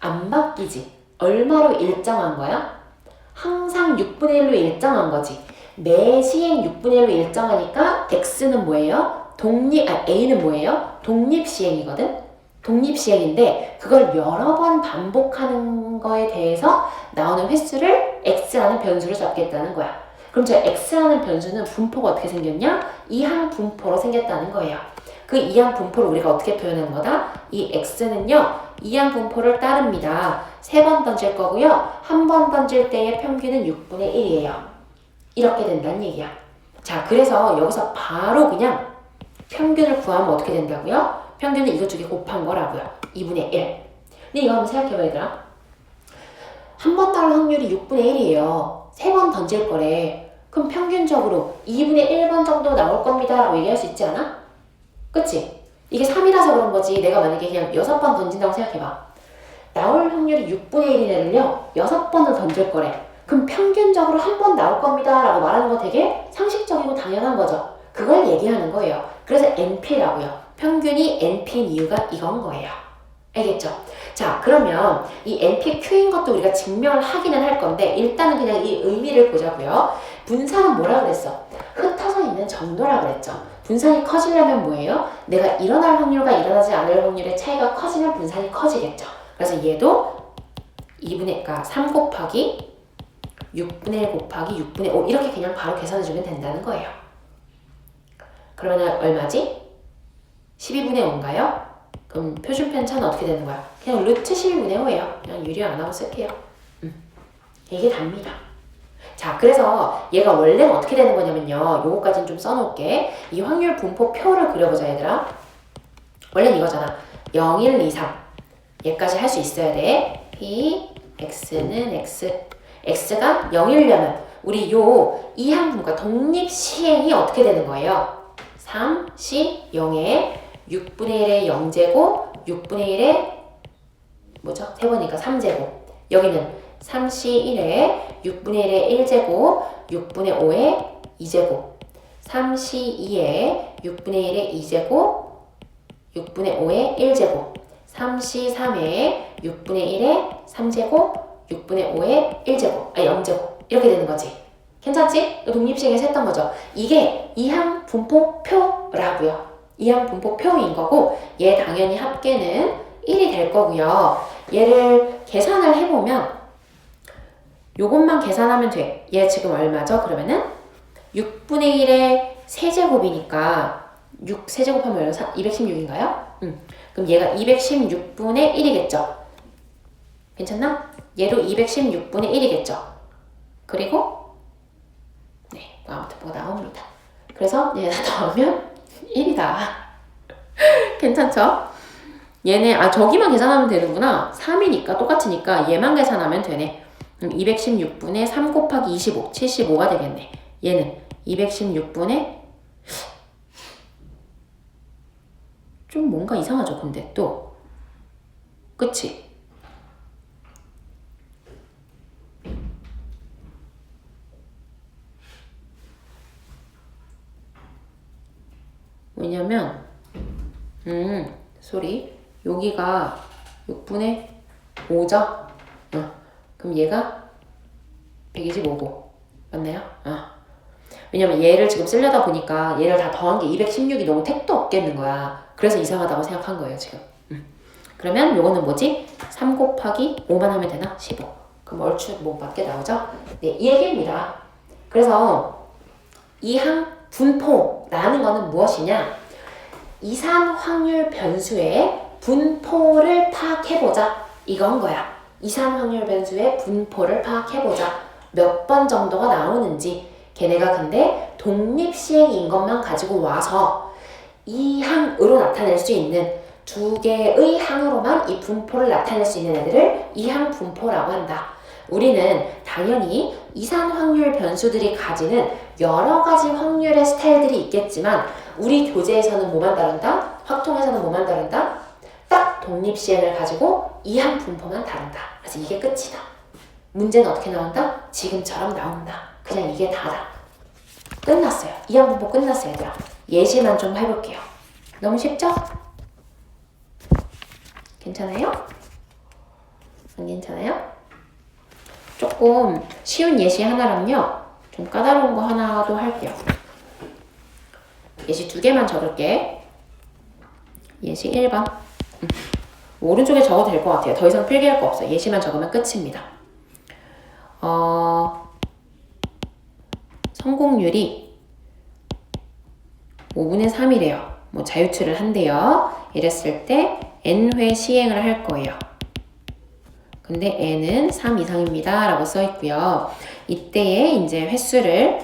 안 바뀌지. 얼마로 일정한 거야? 항상 6분의 1로 일정한 거지. 매 시행 6분의 1로 일정하니까 X는 뭐예요? A는 뭐예요? 독립시행이거든? 독립시행인데 그걸 여러 번 반복하는 거에 대해서 나오는 횟수를 X라는 변수로 잡겠다는 거야. 그럼 저 X라는 변수는 분포가 어떻게 생겼냐? 이항 분포로 생겼다는 거예요. 그 이항 분포를 우리가 어떻게 표현하는 거다? 이 X는요, 이항 분포를 따릅니다. 3번 던질 거고요. 한 번 던질 때의 평균은 6분의 1이에요. 이렇게 된다는 얘기야. 자, 그래서 여기서 바로 그냥 평균을 구하면 어떻게 된다고요? 평균은 이것 두 개 곱한 거라고요. 2분의 1. 근데 이거 한번 생각해봐, 얘들아. 한 번 나올 확률이 6분의 1이에요. 3번 던질 거래. 그럼 평균적으로 2분의 1번 정도 나올 겁니다 라고 얘기할 수 있지 않아? 그치? 이게 3이라서 그런 거지. 내가 만약에 그냥 6번 던진다고 생각해봐. 나올 확률이 6분의 1인 애를요 6번을 던질 거래. 그럼 평균적으로 한 번 나올 겁니다 라고 말하는 거 되게 상식적이고 당연한 거죠. 그걸 얘기하는 거예요. 그래서 NP라고요. 평균이 NP인 이유가 이건 거예요. 알겠죠? 자, 그러면 이 NPQ인 것도 우리가 증명을 하기는 할 건데 일단은 그냥 이 의미를 보자고요. 분산은 뭐라 그랬어? 흩어져 있는 정도라 그랬죠. 분산이 커지려면 뭐예요? 내가 일어날 확률과 일어나지 않을 확률의 차이가 커지면 분산이 커지겠죠. 그래서 얘도 2분의, 3 곱하기 6분의 1 곱하기 6분의 5 이렇게 그냥 바로 계산해주면 된다는 거예요. 그러면 얼마지? 12분의 5인가요? 그럼 표준 편차는 어떻게 되는 거야? 그냥 루트 12분의 5예요. 그냥 유리 안 하고 쓸게요. 이게 답니다. 자, 그래서 얘가 원래는 어떻게 되는 거냐면요. 요거까지는 좀 써놓을게. 이 확률 분포표를 그려보자, 얘들아. 원래는 이거잖아. 0, 1, 2, 3. 얘까지 할 수 있어야 돼. P, X는 X. X가 0이려면 우리 요 이항분과 독립시행이 어떻게 되는 거예요? 3C 0에 6분의 1의 0제곱, 6분의 1의 뭐죠? 세번이니까 3제곱. 여기는 3C 1에 6분의 1의 1제곱, 6분의 5의 2제곱. 3C 2에 6분의 1의 2제곱, 6분의 5의 1제곱. 3C 3에 6분의 1의 3제곱, 6분의 5의 1제곱, 0제곱. 이렇게 되는 거지. 괜찮지? 독립시행에서 했던 거죠. 이게 이항 분포표라고요. 이항 분포표인 거고, 얘 당연히 합계는 1이 될 거고요. 얘를 계산을 해보면 요것만 계산하면 돼. 얘 지금 얼마죠? 그러면은 6분의 1의 세제곱이니까 6 세제곱하면 216인가요? 그럼 얘가 216분의 1이겠죠? 괜찮나? 얘도 216분의 1이겠죠? 그리고 네, 아무튼 뭐가 나옵니다. 그래서 얘 다 넣으면 1이다. 괜찮죠? 얘네 저기만 계산하면 되는구나. 3이니까 똑같으니까 얘만 계산하면 되네. 그럼 216분의 3 곱하기 25, 75가 되겠네. 얘는 216분의 좀 뭔가 이상하죠, 근데 또. 그치? 왜냐면, 소리. 여기가 6분의 5죠? 그럼 얘가 125고. 맞나요? 왜냐면 얘를 지금 쓰려다 보니까 얘를 다 더한 게 216이 너무 택도 없겠는 거야. 그래서 이상하다고 생각한 거예요, 지금. 그러면 요거는 뭐지? 3 곱하기 5만 하면 되나? 15. 그럼 얼추 뭐 맞게 나오죠? 네, 이 얘기입니다. 그래서 이항 분포라는 거는 무엇이냐? 이산 확률 변수의 분포를 파악해보자. 이건 거야. 이산 확률 변수의 분포를 파악해보자. 몇 번 정도가 나오는지. 걔네가 근데 독립시행인 것만 가지고 와서 이 항으로 나타낼 수 있는 두 개의 항으로만 이 분포를 나타낼 수 있는 애들을 이항 분포라고 한다. 우리는 당연히 이산 확률 변수들이 가지는 여러 가지 확률의 스타일들이 있겠지만 우리 교재에서는 뭐만 다룬다? 확통에서는 뭐만 다룬다? 딱 독립시행을 가지고 이항 분포만 다룬다. 그래서 이게 끝이다. 문제는 어떻게 나온다? 지금처럼 나온다. 그냥 이게 다다. 끝났어요. 이항 분포 끝났어요, 얘들아. 예시만 좀 해볼게요. 너무 쉽죠? 괜찮아요? 안 괜찮아요? 조금 쉬운 예시 하나랑요, 좀 까다로운 거 하나도 할게요. 예시 2개만 적을게. 예시 1번. 오른쪽에 적어도 될 것 같아요. 더 이상 필기할 거 없어요. 예시만 적으면 끝입니다. 성공률이 5분의 3이래요. 뭐 자유투를 한대요. 이랬을 때 n회 시행을 할 거예요. 근데 n은 3 이상입니다. 라고 써 있고요. 이때에 이제 횟수를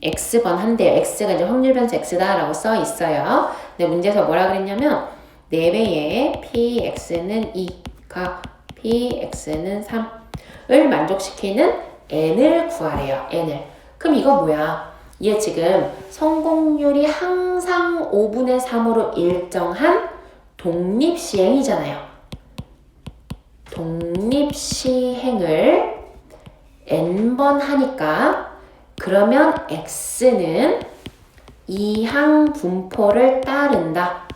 x번 한대요. x가 이제 확률 변수 x다 라고 써 있어요. 근데 문제에서 뭐라 그랬냐면 4배의 px는 2가 px는 3을 만족시키는 n을 구하래요. n을. 그럼 이거 뭐야? 얘 지금 성공률이 항상 5분의 3으로 일정한 독립시행이잖아요. 독립시행을 n번 하니까 그러면 x는 이항 분포를 따른다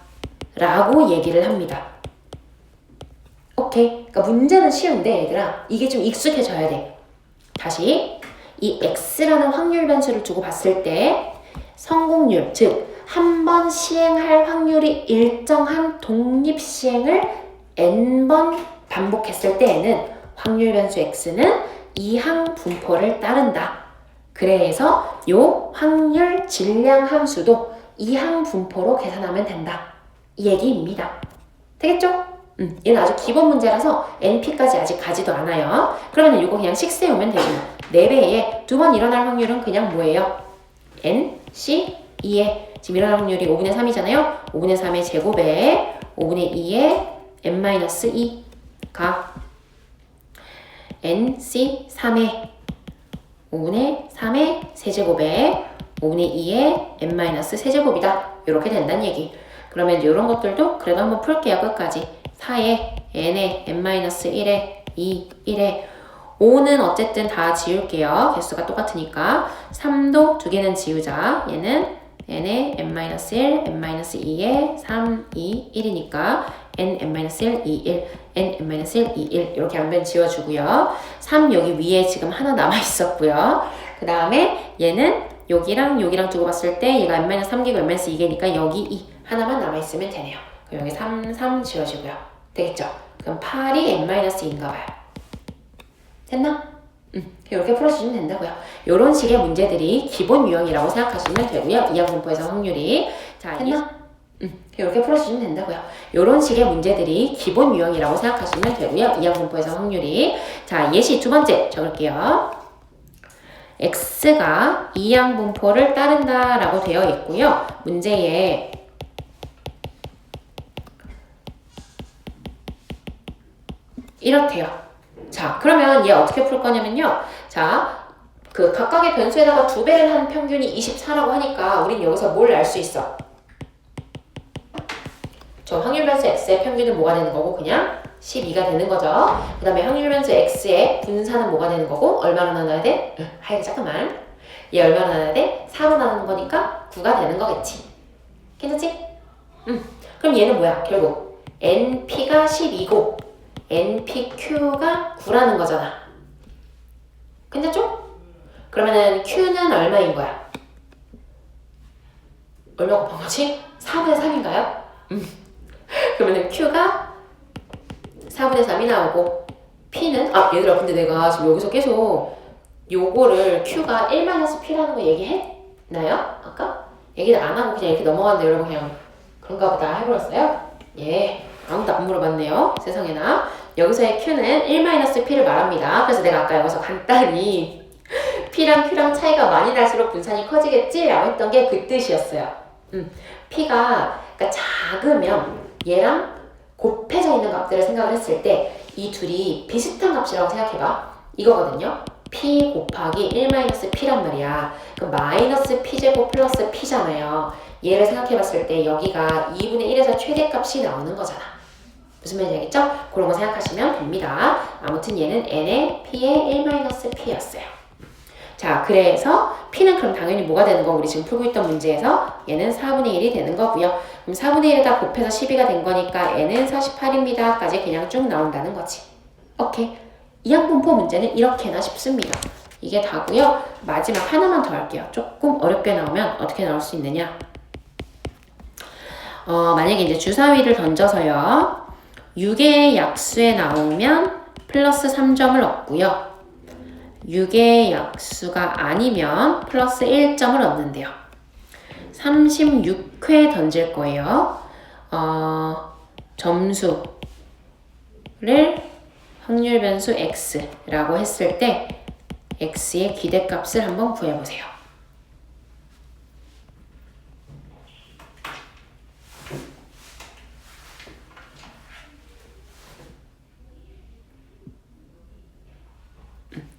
라고 얘기를 합니다. 오케이. 그러니까 문제는 쉬운데 얘들아 이게 좀 익숙해져야 돼. 다시 이 x라는 확률 변수를 두고 봤을 때 성공률, 즉 한 번 시행할 확률이 일정한 독립시행을 n번 반복했을 때에는 확률 변수 x는 이항 분포를 따른다. 그래서 요 확률 질량 함수도 이항 분포로 계산하면 된다. 이 얘기입니다. 되겠죠? 얘는 아주 기본 문제라서 NP까지 아직 가지도 않아요. 그러면 이거 그냥 식 세우면 되고요. 4배에 2번 일어날 확률은 그냥 뭐예요? N, C, 2에 지금 일어날 확률이 5분의 3이잖아요. 5분의 3의 제곱에 5분의 2에 n-2가 N, C, 3에 5분의 3의 세제곱에 5분의 2의 n-세제곱이다. 이렇게 된다는 얘기. 그러면 이제 이런 것들도 그래도 한번 풀게요. 끝까지. 4에 n에 n-1에 2, 1에 5는 어쨌든 다 지울게요. 개수가 똑같으니까. 3도 두 개는 지우자. 얘는 n에 n-1, n-2에 3, 2, 1이니까 n-1, 2, 1, n-1, 2, 1 이렇게 양변 지워주고요. 3 여기 위에 지금 하나 남아있었고요. 그 다음에 얘는 여기랑 두고 봤을 때 얘가 n-3개고 n-2개니까 여기 2 하나만 남아있으면 되네요. 그럼 여기 3, 3 지워지고요. 되겠죠? 그럼 8이 n-2인가 봐요. 됐나? 이렇게 풀어주시면 된다고요. 이런 식의 문제들이 기본 유형이라고 생각하시면 되고요. 이항 분포에서 확률이. 자, 됐나? 이렇게 풀어주시면 된다고요. 이런 식의 문제들이 기본 유형이라고 생각하시면 되고요. 이항 분포에서 확률이. 자, 예시 두 번째 적을게요. x가 이항 분포를 따른다라고 되어 있고요. 문제에 이렇대요. 자, 그러면 얘 어떻게 풀 거냐면요. 자, 그 각각의 변수에다가 2배를 한 평균이 24라고 하니까 우린 여기서 뭘 알 수 있어? 저 확률 변수 x의 평균은 뭐가 되는 거고 그냥 12가 되는 거죠. 그 다음에 확률 변수 x의 분산은 뭐가 되는 거고 얼마로 나눠야 돼? 하여튼 잠깐만. 얘 얼마로 나눠야 돼? 4로 나누는 거니까 9가 되는 거겠지. 괜찮지? 그럼 얘는 뭐야? 결국 np가 12고 npq가 9라는 거잖아. 괜찮죠? 그러면은 q는 얼마인 거야? 얼마 곱한 거지? 4분의 3인가요? 그러면은 q가 4분의 3이 나오고 p는 얘들아 근데 내가 지금 여기서 계속 요거를 q가 1-p라는 거 얘기했나요? 아까? 얘기를 안 하고 그냥 이렇게 넘어갔는데 여러분 그냥 그런가 보다 해버렸어요? 예. 아무도 안 물어봤네요. 세상에나. 여기서의 q는 1-p를 말합니다. 그래서 내가 아까 여기서 간단히 p랑 q랑 차이가 많이 날수록 분산이 커지겠지? 라고 했던 게 그 뜻이었어요. p가 그러니까 작으면 얘랑 곱해져 있는 값들을 생각을 했을 때 이 둘이 비슷한 값이라고 생각해봐. 이거거든요. p 곱하기 1-p란 말이야. 그럼 마이너스 p제곱 플러스 p잖아요. 얘를 생각해봤을 때 여기가 2분의 1에서 최대값이 나오는 거잖아. 무슨 말인지 알겠죠? 그런 거 생각하시면 됩니다. 아무튼 얘는 n의 p의 1-p였어요. 자, 그래서 p는 그럼 당연히 뭐가 되는 거? 우리 지금 풀고 있던 문제에서 얘는 4분의 1이 되는 거고요. 그럼 4분의 1에다 곱해서 12가 된 거니까 n은 48입니다. 까지 그냥 쭉 나온다는 거지. 오케이. 이항분포 문제는 이렇게나 쉽습니다. 이게 다고요. 마지막 하나만 더 할게요. 조금 어렵게 나오면 어떻게 나올 수 있느냐? 만약에 이제 주사위를 던져서요. 6의 약수에 나오면 플러스 3점을 얻고요. 6의 약수가 아니면 플러스 1점을 얻는데요. 36회 던질 거예요. 점수를 확률 변수 x라고 했을 때 x의 기대값을 한번 구해보세요.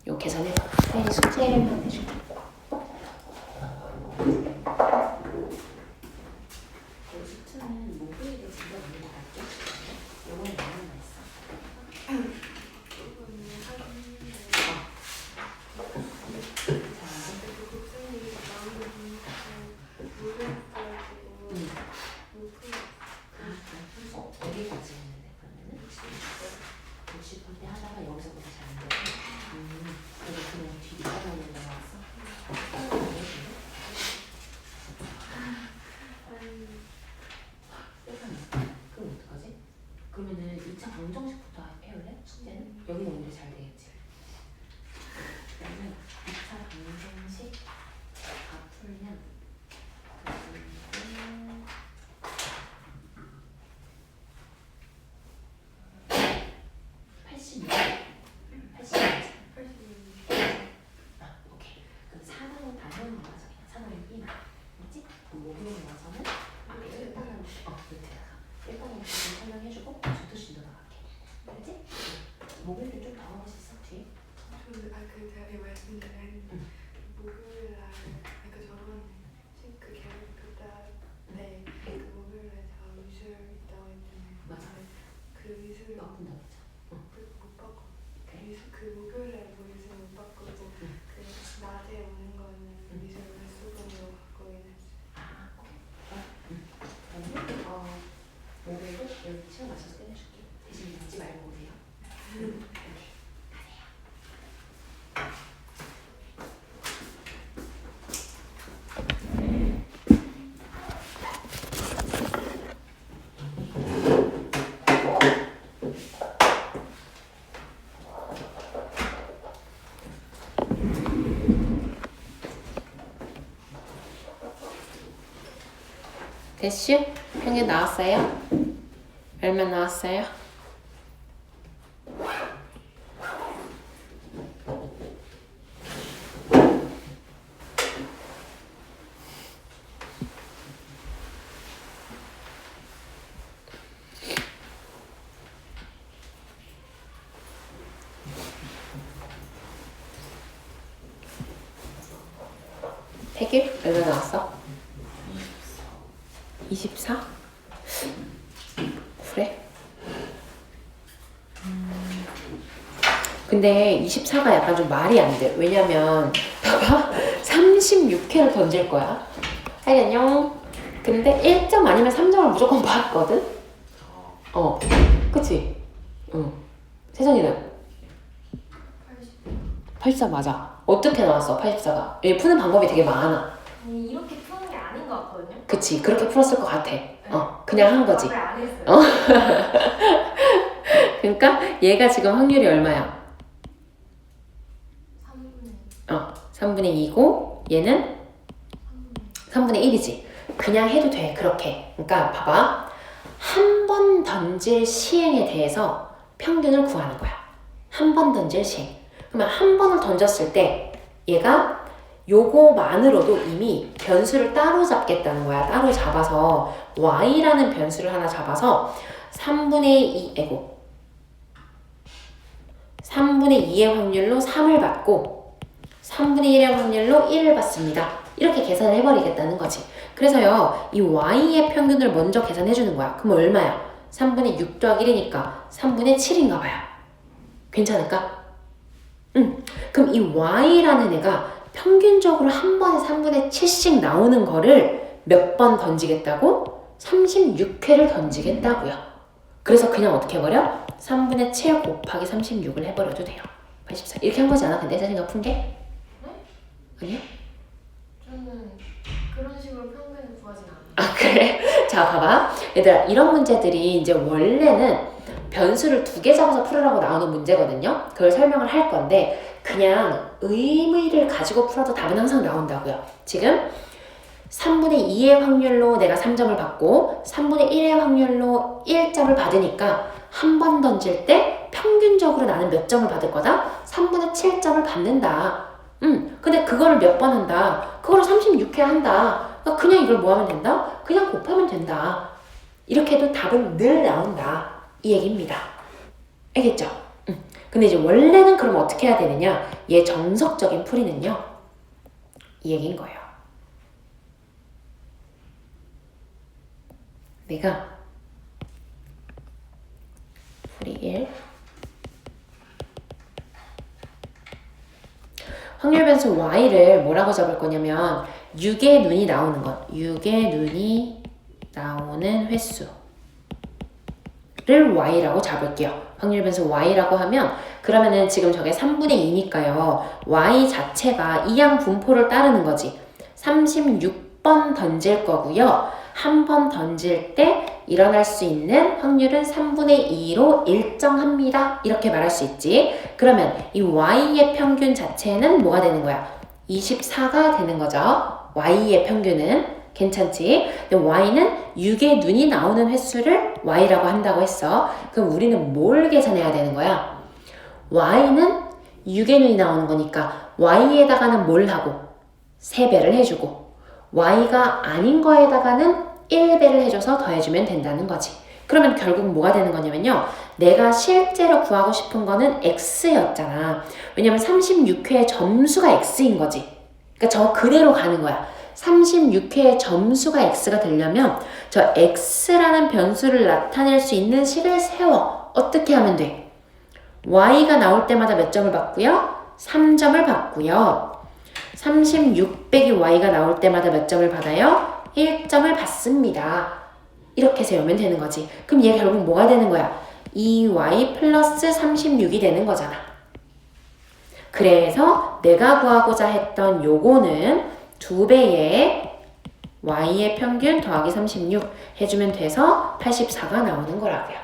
요 계산해서 숙제를 해줄게. 수트는 목요일에 진짜 많이 나갔죠? 요건 얼마나 있어? 어디까지 했는데 그러면은 60분 때 하다가 여기서부터 잘 안 되고 그래서 그냥 뒤로 빠져있는 거 나왔어? 그 자리에 말씀드린 목요일날 그 저번 그 계획 그때 그 목요일날 제가 미술 있다고 했잖아요. 맞아. 그 미술 바쁜다 그랬죠. 못 바꿔. 그래? 미술 그 목요일날 미술 못 바꾸고 그 낮에 오는 거는 미술 수분으로 바꾸긴 했어요. 아, 그러면 목요일도 여기 시간 맞춰서 끝내줄게. 대신 늦지 말고 오세요. 됐슈? 평균 나왔어요? 얼마 나왔어요? 태규? 얼마 나왔어? 24? 그래? 근데 24가 약간 좀 말이 안 돼. 왜냐면 봐봐 36회를 던질 거야. 알겠냐? 근데 1점 아니면 3점을 무조건 받거든? 그치? 응. 세정이는? 84 맞아. 어떻게 나왔어 84가? 얘 푸는 방법이 되게 많아. 아니 이렇게 푸는 게 아닌 것 같거든요. 그치? 그렇게 풀었을 것 같아. 그냥 한 거지. 답을 안 했어요. 그러니까 얘가 지금 확률이 얼마야? 3분의 3분의 2고 얘는 3분의 1이지. 그냥 해도 돼 그렇게. 그러니까 봐봐. 한 번 던질 시행에 대해서 평균을 구하는 거야. 한 번 던질 시행. 그러면 한 번을 던졌을 때 얘가 요거만으로도 이미 변수를 따로 잡겠다는 거야. 따로 잡아서 y라는 변수를 하나 잡아서 3분의 2의 확률로 3을 받고 3분의 1의 확률로 1을 받습니다. 이렇게 계산을 해버리겠다는 거지. 그래서요, 이 y의 평균을 먼저 계산해 주는 거야. 그럼 얼마야? 3분의 6 더하기 1이니까 3분의 7인가 봐요. 괜찮을까? 그럼 이 y라는 애가 평균적으로 한 번에 3분의 7씩 나오는 거를 몇 번 던지겠다고? 36회를 던지겠다고요. 그래서 그냥 어떻게 해버려? 3분의 7 곱하기 36을 해버려도 돼요. 84. 이렇게 한 거지 않아? 근데 세진이가 푼 게? 네? 아니야? 저는 그런 식으로 평균을 구하진 않아요. 아 그래? 자 봐봐 얘들아, 이런 문제들이 이제 원래는 변수를 2개 잡아서 풀으라고 나오는 문제거든요. 그걸 설명을 할 건데 그냥 의미를 가지고 풀어도 답은 항상 나온다고요. 지금 3분의 2의 확률로 내가 3점을 받고 3분의 1의 확률로 1점을 받으니까 한 번 던질 때 평균적으로 나는 몇 점을 받을 거다? 3분의 7점을 받는다. 근데 그거를 몇 번 한다? 그거를 36회 한다. 그러니까 그냥 이걸 뭐 하면 된다? 그냥 곱하면 된다. 이렇게 해도 답은 늘 나온다. 이 얘기입니다. 알겠죠? 근데 이제 원래는 그럼 어떻게 해야 되느냐? 얘 정석적인 풀이는요. 이 얘기인 거예요. 내가 풀이 1 확률 변수 y를 뭐라고 잡을 거냐면 6의 눈이 나오는 것, 6의 눈이 나오는 횟수를 y라고 잡을게요. 확률 변수 y라고 하면 그러면은 지금 저게 3분의 2니까요. y 자체가 이항 분포를 따르는 거지. 36번 던질 거고요. 한 번 던질 때 일어날 수 있는 확률은 3분의 2로 일정합니다. 이렇게 말할 수 있지. 그러면 이 y의 평균 자체는 뭐가 되는 거야? 24가 되는 거죠. y의 평균은. 괜찮지? 근데 y는 6의 눈이 나오는 횟수를 y라고 한다고 했어. 그럼 우리는 뭘 계산해야 되는 거야? y는 6의 눈이 나오는 거니까 y에다가는 뭘 하고? 3배를 해주고 y가 아닌 거에다가는 1배를 해줘서 더해주면 된다는 거지. 그러면 결국 뭐가 되는 거냐면요. 내가 실제로 구하고 싶은 거는 x였잖아. 왜냐면 36회의 점수가 x인 거지. 그러니까 저 그대로 가는 거야. 36회의 점수가 x가 되려면 저 x라는 변수를 나타낼 수 있는 식을 세워. 어떻게 하면 돼? y가 나올 때마다 몇 점을 받고요? 3점을 받고요. 36 빼기 y가 나올 때마다 몇 점을 받아요? 1점을 받습니다. 이렇게 세우면 되는 거지. 그럼 얘 결국 뭐가 되는 거야? 2y 플러스 36이 되는 거잖아. 그래서 내가 구하고자 했던 요거는 2배의 y의 평균 더하기 36 해주면 돼서 84가 나오는 거라고요.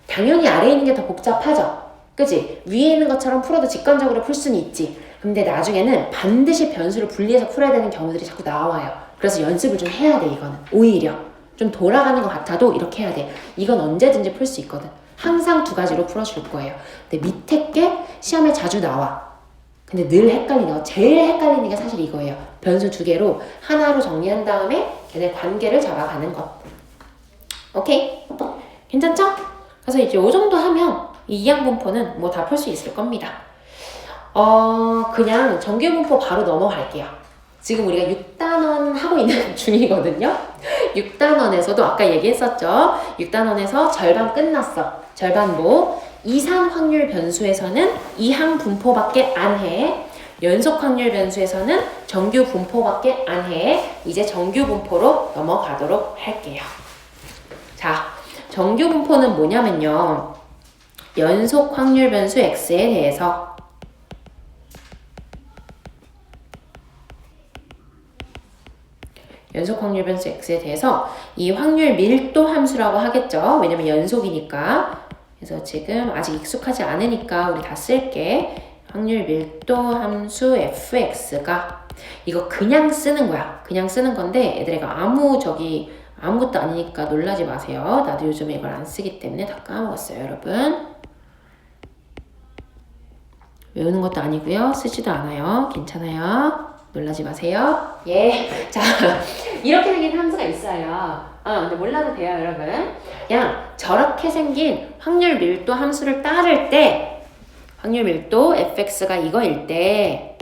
당연히 아래에 있는 게 더 복잡하죠? 그치? 위에 있는 것처럼 풀어도 직관적으로 풀 수는 있지. 근데 나중에는 반드시 변수를 분리해서 풀어야 되는 경우들이 자꾸 나와요. 그래서 연습을 좀 해야 돼, 이거는. 오히려. 좀 돌아가는 것 같아도 이렇게 해야 돼. 이건 언제든지 풀 수 있거든. 항상 2가지로 풀어줄 거예요. 근데 밑에 게 시험에 자주 나와. 근데 늘 헷갈리는 거. 제일 헷갈리는 게 사실 이거예요. 변수 2개로 하나로 정리한 다음에 걔네 관계를 잡아가는 것. 오케이? 괜찮죠? 그래서 이제 요 정도 하면 이 이항분포는 뭐 다 풀 수 있을 겁니다. 그냥 정규분포 바로 넘어갈게요. 지금 우리가 6단원 하고 있는 중이거든요. 6단원에서도 아까 얘기했었죠. 6단원에서 절반 끝났어. 절반 뭐? 이산 확률 변수에서는 이항 분포밖에 안 해. 연속 확률 변수에서는 정규 분포밖에 안 해. 이제 정규 분포로 넘어가도록 할게요. 자, 정규 분포는 뭐냐면요. 연속 확률 변수 x에 대해서 연속 확률 변수 x에 대해서 이 확률 밀도 함수라고 하겠죠. 왜냐면 연속이니까. 그래서 지금 아직 익숙하지 않으니까 우리 다 쓸게. 확률 밀도 함수 fx가 이거 그냥 쓰는 거야. 그냥 쓰는 건데 애들 이거 아무것도 아니니까 놀라지 마세요. 나도 요즘에 이걸 안 쓰기 때문에 다 까먹었어요, 여러분. 외우는 것도 아니고요. 쓰지도 않아요. 괜찮아요. 놀라지 마세요. 예. 자, 이렇게 생긴 함수가 있어요. 근데 몰라도 돼요, 여러분. 그냥 저렇게 생긴 확률 밀도 함수를 따를 때 확률 밀도 fx가 이거일 때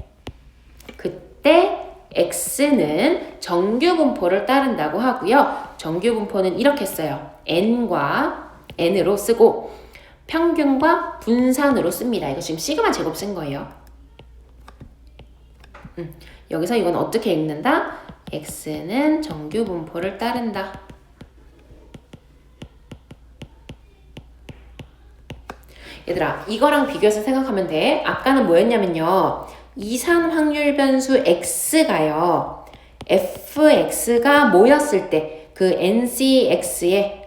그때 x는 정규 분포를 따른다고 하고요. 정규 분포는 이렇게 써요. n과 n으로 쓰고 평균과 분산으로 씁니다. 이거 지금 시그마 제곱 쓴 거예요. 여기서 이건 어떻게 읽는다? x는 정규 분포를 따른다. 얘들아, 이거랑 비교해서 생각하면 돼. 아까는 뭐였냐면요. 이산 확률 변수 x가요. fx가 뭐였을 때 그 ncx의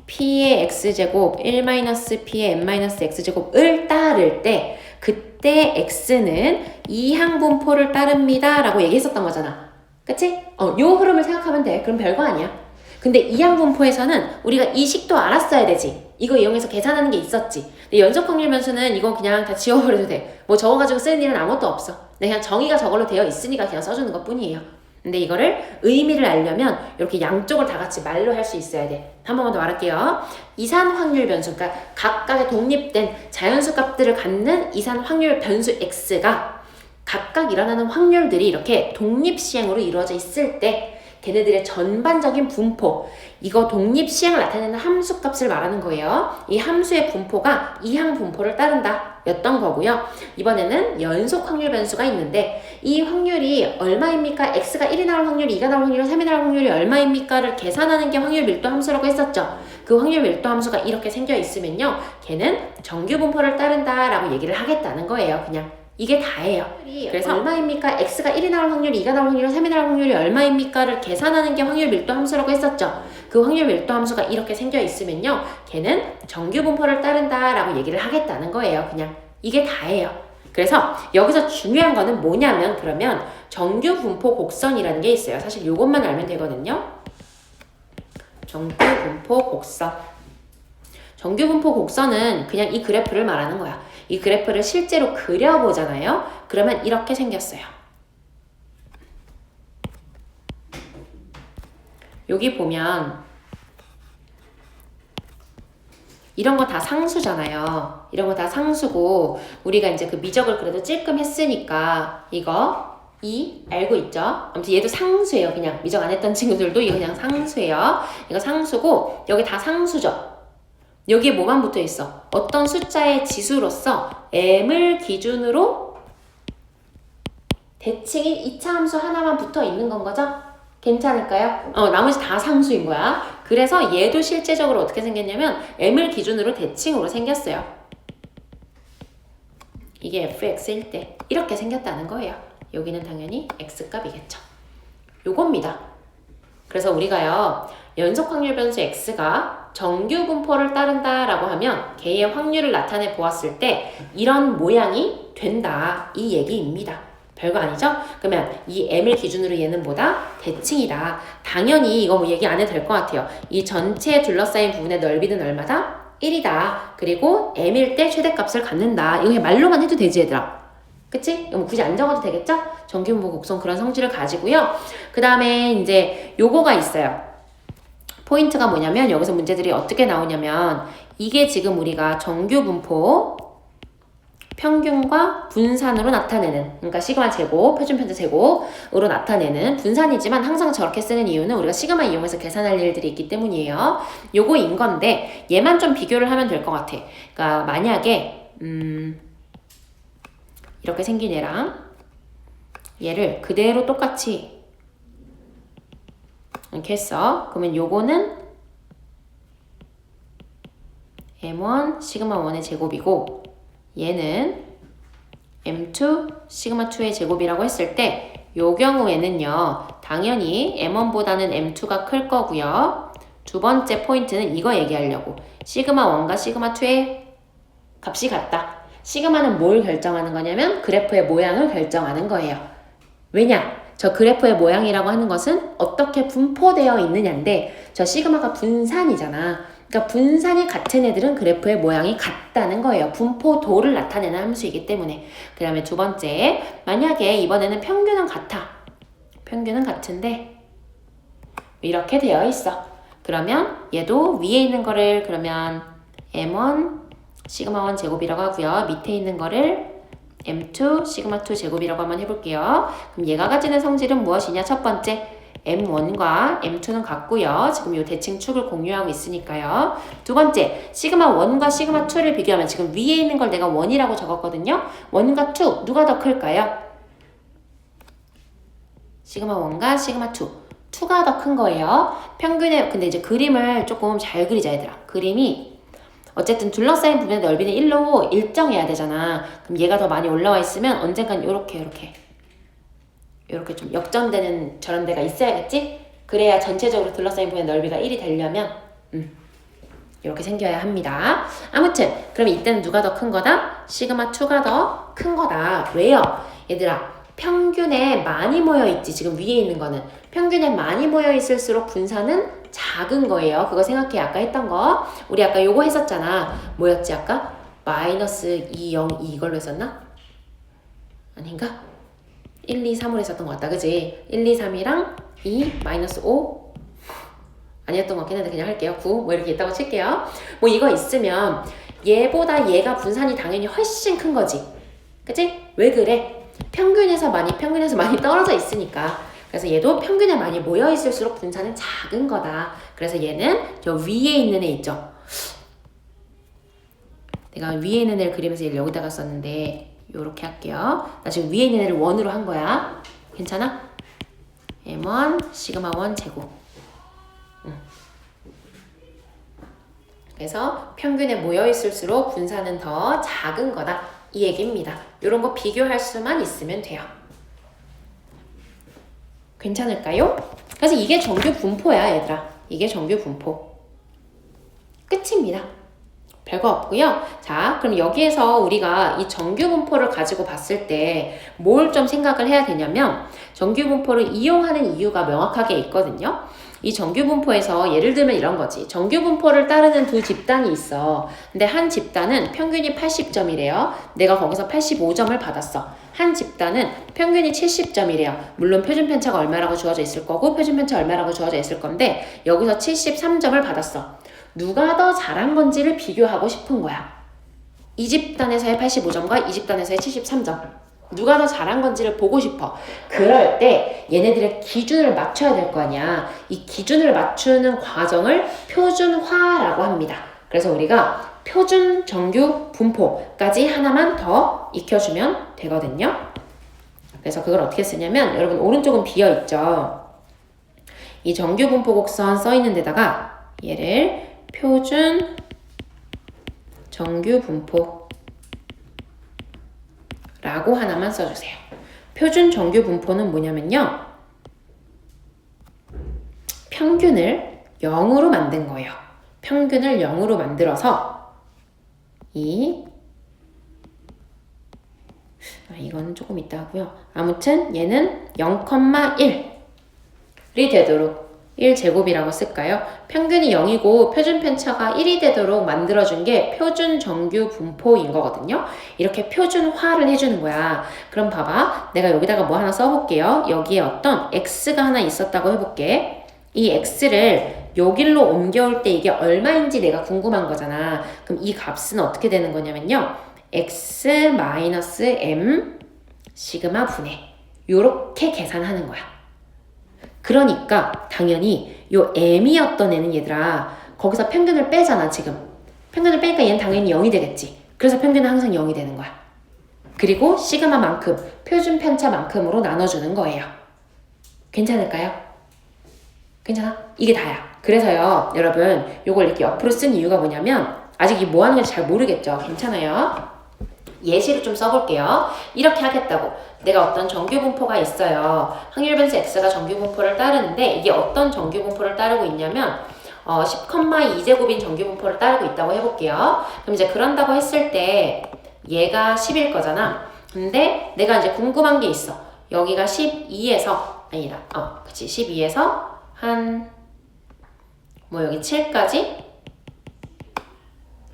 p의 x제곱 1-p의 n-x제곱을 따를 때 그때 x는 이항 분포를 따릅니다 라고 얘기했었던 거잖아. 그치? 요 흐름을 생각하면 돼. 그럼 별거 아니야. 근데 이항 분포에서는 우리가 이 식도 알았어야 되지. 이거 이용해서 계산하는 게 있었지. 근데 연속 확률 변수는 이건 그냥 다 지워버려도 돼. 뭐 적어가지고 쓰는 일은 아무것도 없어. 그냥 정의가 저걸로 되어 있으니까 그냥 써주는 것 뿐이에요. 근데 이거를 의미를 알려면 이렇게 양쪽을 다 같이 말로 할 수 있어야 돼. 한 번만 더 말할게요. 이산 확률 변수, 그러니까 각각의 독립된 자연수 값들을 갖는 이산 확률 변수 x가 각각 일어나는 확률들이 이렇게 독립시행으로 이루어져 있을 때 걔네들의 전반적인 분포, 이거 독립시행을 나타내는 함수값을 말하는 거예요. 이 함수의 분포가 이항 분포를 따른다 였던 거고요. 이번에는 연속 확률 변수가 있는데 이 확률이 얼마입니까? x가 1이 나올 확률, 2가 나올 확률, 3이 나올 확률이 얼마입니까?를 계산하는 게 확률 밀도 함수라고 했었죠. 그 확률 밀도 함수가 이렇게 생겨 있으면요. 걔는 정규 분포를 따른다 라고 얘기를 하겠다는 거예요. 그냥. 이게 다예요. 그래서 얼마입니까? x가 1이 나올 확률, 2가 나올 확률, 3이 나올 확률이 얼마입니까?를 계산하는 게 확률 밀도 함수라고 했었죠. 그 확률 밀도 함수가 이렇게 생겨 있으면요. 걔는 정규 분포를 따른다 라고 얘기를 하겠다는 거예요. 그냥 이게 다예요. 그래서 여기서 중요한 거는 뭐냐면 그러면 정규 분포 곡선이라는 게 있어요. 사실 이것만 알면 되거든요. 정규 분포 곡선. 정규 분포 곡선은 그냥 이 그래프를 말하는 거야. 이 그래프를 실제로 그려보잖아요. 그러면 이렇게 생겼어요. 여기 보면 이런 거 다 상수잖아요. 이런 거 다 상수고 우리가 이제 그 미적을 그래도 찔끔 했으니까 이거 알고 있죠? 아무튼 얘도 상수예요. 그냥 미적 안 했던 친구들도 이거 그냥 상수예요. 이거 상수고 여기 다 상수죠. 여기에 뭐만 붙어 있어? 어떤 숫자의 지수로서 m을 기준으로 대칭인 이차함수 하나만 붙어 있는 건 거죠? 괜찮을까요? 나머지 다 상수인 거야. 그래서 얘도 실제적으로 어떻게 생겼냐면 m을 기준으로 대칭으로 생겼어요. 이게 fx일 때 이렇게 생겼다는 거예요. 여기는 당연히 x값이겠죠. 요겁니다. 그래서 우리가요, 연속 확률 변수 x가 정규 분포를 따른다라고 하면 걔의 확률을 나타내 보았을 때 이런 모양이 된다. 이 얘기입니다. 별거 아니죠? 그러면 이 m을 기준으로 얘는 뭐다? 대칭이다. 당연히 이거 뭐 얘기 안 해도 될 것 같아요. 이 전체 둘러싸인 부분의 넓이는 얼마다? 1이다. 그리고 m일 때 최대값을 갖는다. 이거 그냥 말로만 해도 되지 얘들아. 그치? 이거 뭐 굳이 안 적어도 되겠죠? 정규분포 곡선 그런 성질을 가지고요. 그 다음에 이제 요거가 있어요. 포인트가 뭐냐면 여기서 문제들이 어떻게 나오냐면 이게 지금 우리가 정규분포 평균과 분산으로 나타내는, 그러니까 시그마 제곱, 표준편차 제곱으로 나타내는 분산이지만 항상 저렇게 쓰는 이유는 우리가 시그마 이용해서 계산할 일들이 있기 때문이에요. 요거인 건데 얘만 좀 비교를 하면 될 것 같아. 그러니까 만약에 이렇게 생긴 얘랑 얘를 그대로 똑같이 이렇게 했어. 그러면 요거는 m1 시그마 1의 제곱이고 얘는 m2 시그마 2의 제곱이라고 했을 때 요 경우에는요 당연히 m1보다는 m2가 클 거고요. 두 번째 포인트는 이거 얘기하려고 시그마 1과 시그마 2의 값이 같다. 시그마는 뭘 결정하는 거냐면 그래프의 모양을 결정하는 거예요. 왜냐? 저 그래프의 모양이라고 하는 것은 어떻게 분포되어 있느냐인데 저 시그마가 분산이잖아. 그러니까 분산이 같은 애들은 그래프의 모양이 같다는 거예요. 분포도를 나타내는 함수이기 때문에. 그 다음에 두 번째, 만약에 이번에는 평균은 같아. 평균은 같은데 이렇게 되어 있어. 그러면 얘도 위에 있는 거를 그러면 m1 시그마 1 제곱이라고 하고요. 밑에 있는 거를 m2 시그마 2 제곱이라고 한번 해볼게요. 그럼 얘가 가지는 성질은 무엇이냐? 첫 번째 m1과 m2는 같고요. 지금 이 대칭 축을 공유하고 있으니까요. 두 번째, 시그마 1과 시그마 2를 비교하면 지금 위에 있는 걸 내가 1이라고 적었거든요. 1과 2, 누가 더 클까요? 시그마 1과 시그마 2. 2가 더 큰 거예요. 평균에, 근데 이제 그림을 조금 잘 그리자, 얘들아. 그림이 어쨌든 둘러싸인 부분의 넓이는 1로 일정해야 되잖아. 그럼 얘가 더 많이 올라와 있으면 언젠간 요렇게 좀 역전되는 저런 데가 있어야겠지? 그래야 전체적으로 둘러싸인 부분의 넓이가 1이 되려면 이렇게 생겨야 합니다. 아무튼 그럼 이때는 누가 더 큰 거다? 시그마 2가 더 큰 거다. 왜요? 얘들아 평균에 많이 모여있지. 지금 위에 있는 거는 평균에 많이 모여있을수록 분산은 작은 거예요. 그거 생각해. 아까 했던 거 우리 아까 요거 했었잖아. 뭐였지 아까? 마이너스 2, 0, 2 이걸로 했었나? 아닌가? 1, 2, 3으로 했었던 것 같다. 그지? 1, 2, 3이랑 2, 마이너스 5 아니었던 것 같긴 한데 그냥 할게요. 9 뭐 이렇게 있다고 칠게요. 뭐 이거 있으면 얘보다 얘가 분산이 당연히 훨씬 큰 거지. 그치? 왜 그래? 평균에서 많이 떨어져 있으니까. 그래서 얘도 평균에 많이 모여 있을수록 분산은 작은 거다. 그래서 얘는 저 위에 있는 애 있죠? 내가 위에 있는 애를 그리면서 얘를 여기다가 썼는데 요렇게 할게요. 나 지금 위에 있는 애를 1으로 한 거야. 괜찮아? m1 시그마 1 제곱. 그래서 평균에 모여 있을수록 분산은 더 작은 거다. 이 얘기입니다. 이런 거 비교할 수만 있으면 돼요. 괜찮을까요? 그래서 이게 정규 분포야, 얘들아. 이게 정규 분포. 끝입니다. 별거 없고요. 자, 그럼 여기에서 우리가 이 정규 분포를 가지고 봤을 때 뭘 좀 생각을 해야 되냐면 정규 분포를 이용하는 이유가 명확하게 있거든요. 이 정규 분포에서 예를 들면 이런 거지. 정규 분포를 따르는 두 집단이 있어. 근데 한 집단은 평균이 80점이래요. 내가 거기서 85점을 받았어. 한 집단은 평균이 70점이래요. 물론 표준편차가 얼마라고 주어져 있을 거고 표준편차 얼마라고 주어져 있을 건데 여기서 73점을 받았어. 누가 더 잘한 건지를 비교하고 싶은 거야. 이 집단에서의 85점과 이 집단에서의 73점. 누가 더 잘한 건지를 보고 싶어. 그럴 때 얘네들의 기준을 맞춰야 될 거 아니야. 이 기준을 맞추는 과정을 표준화라고 합니다. 그래서 우리가 표준 정규 분포까지 하나만 더 익혀주면 되거든요. 그래서 그걸 어떻게 쓰냐면 여러분 오른쪽은 비어있죠. 이 정규 분포 곡선 써있는 데다가 얘를 표준 정규 분포 라고 하나만 써주세요. 표준 정규 분포는 뭐냐면요. 평균을 0으로 만든 거예요. 평균을 0으로 만들어서 이거는 조금 이따 하고요. 아무튼 얘는 0,1이 되도록 1제곱이라고 쓸까요? 평균이 0이고 표준 편차가 1이 되도록 만들어준 게 표준 정규 분포인 거거든요. 이렇게 표준화를 해주는 거야. 그럼 봐봐. 내가 여기다가 뭐 하나 써볼게요. 여기에 어떤 x가 하나 있었다고 해볼게. 이 x를 여기로 옮겨올 때 이게 얼마인지 내가 궁금한 거잖아. 그럼 이 값은 어떻게 되는 거냐면요. x-m 시그마 분의 요렇게 계산하는 거야. 그러니까 당연히 요 m이었던 애는 얘들아 거기서 평균을 빼잖아 지금. 평균을 빼니까 얘는 당연히 0이 되겠지. 그래서 평균은 항상 0이 되는 거야. 그리고 시그마만큼 표준 편차만큼으로 나눠주는 거예요. 괜찮을까요? 괜찮아? 이게 다야. 그래서요 여러분 요걸 이렇게 옆으로 쓴 이유가 뭐냐면 아직 이 뭐 하는 건지 잘 모르겠죠. 괜찮아요. 예시를 좀 써볼게요. 이렇게 하겠다고. 내가 어떤 정규분포가 있어요. 확률 변수 x가 정규분포를 따르는데 이게 어떤 정규분포를 따르고 있냐면 10,2제곱인 정규분포를 따르고 있다고 해볼게요. 그럼 이제 그런다고 했을 때 얘가 10일 거잖아. 근데 내가 이제 궁금한 게 있어. 여기가 12에서 아니다. 그치 12에서 여기 7까지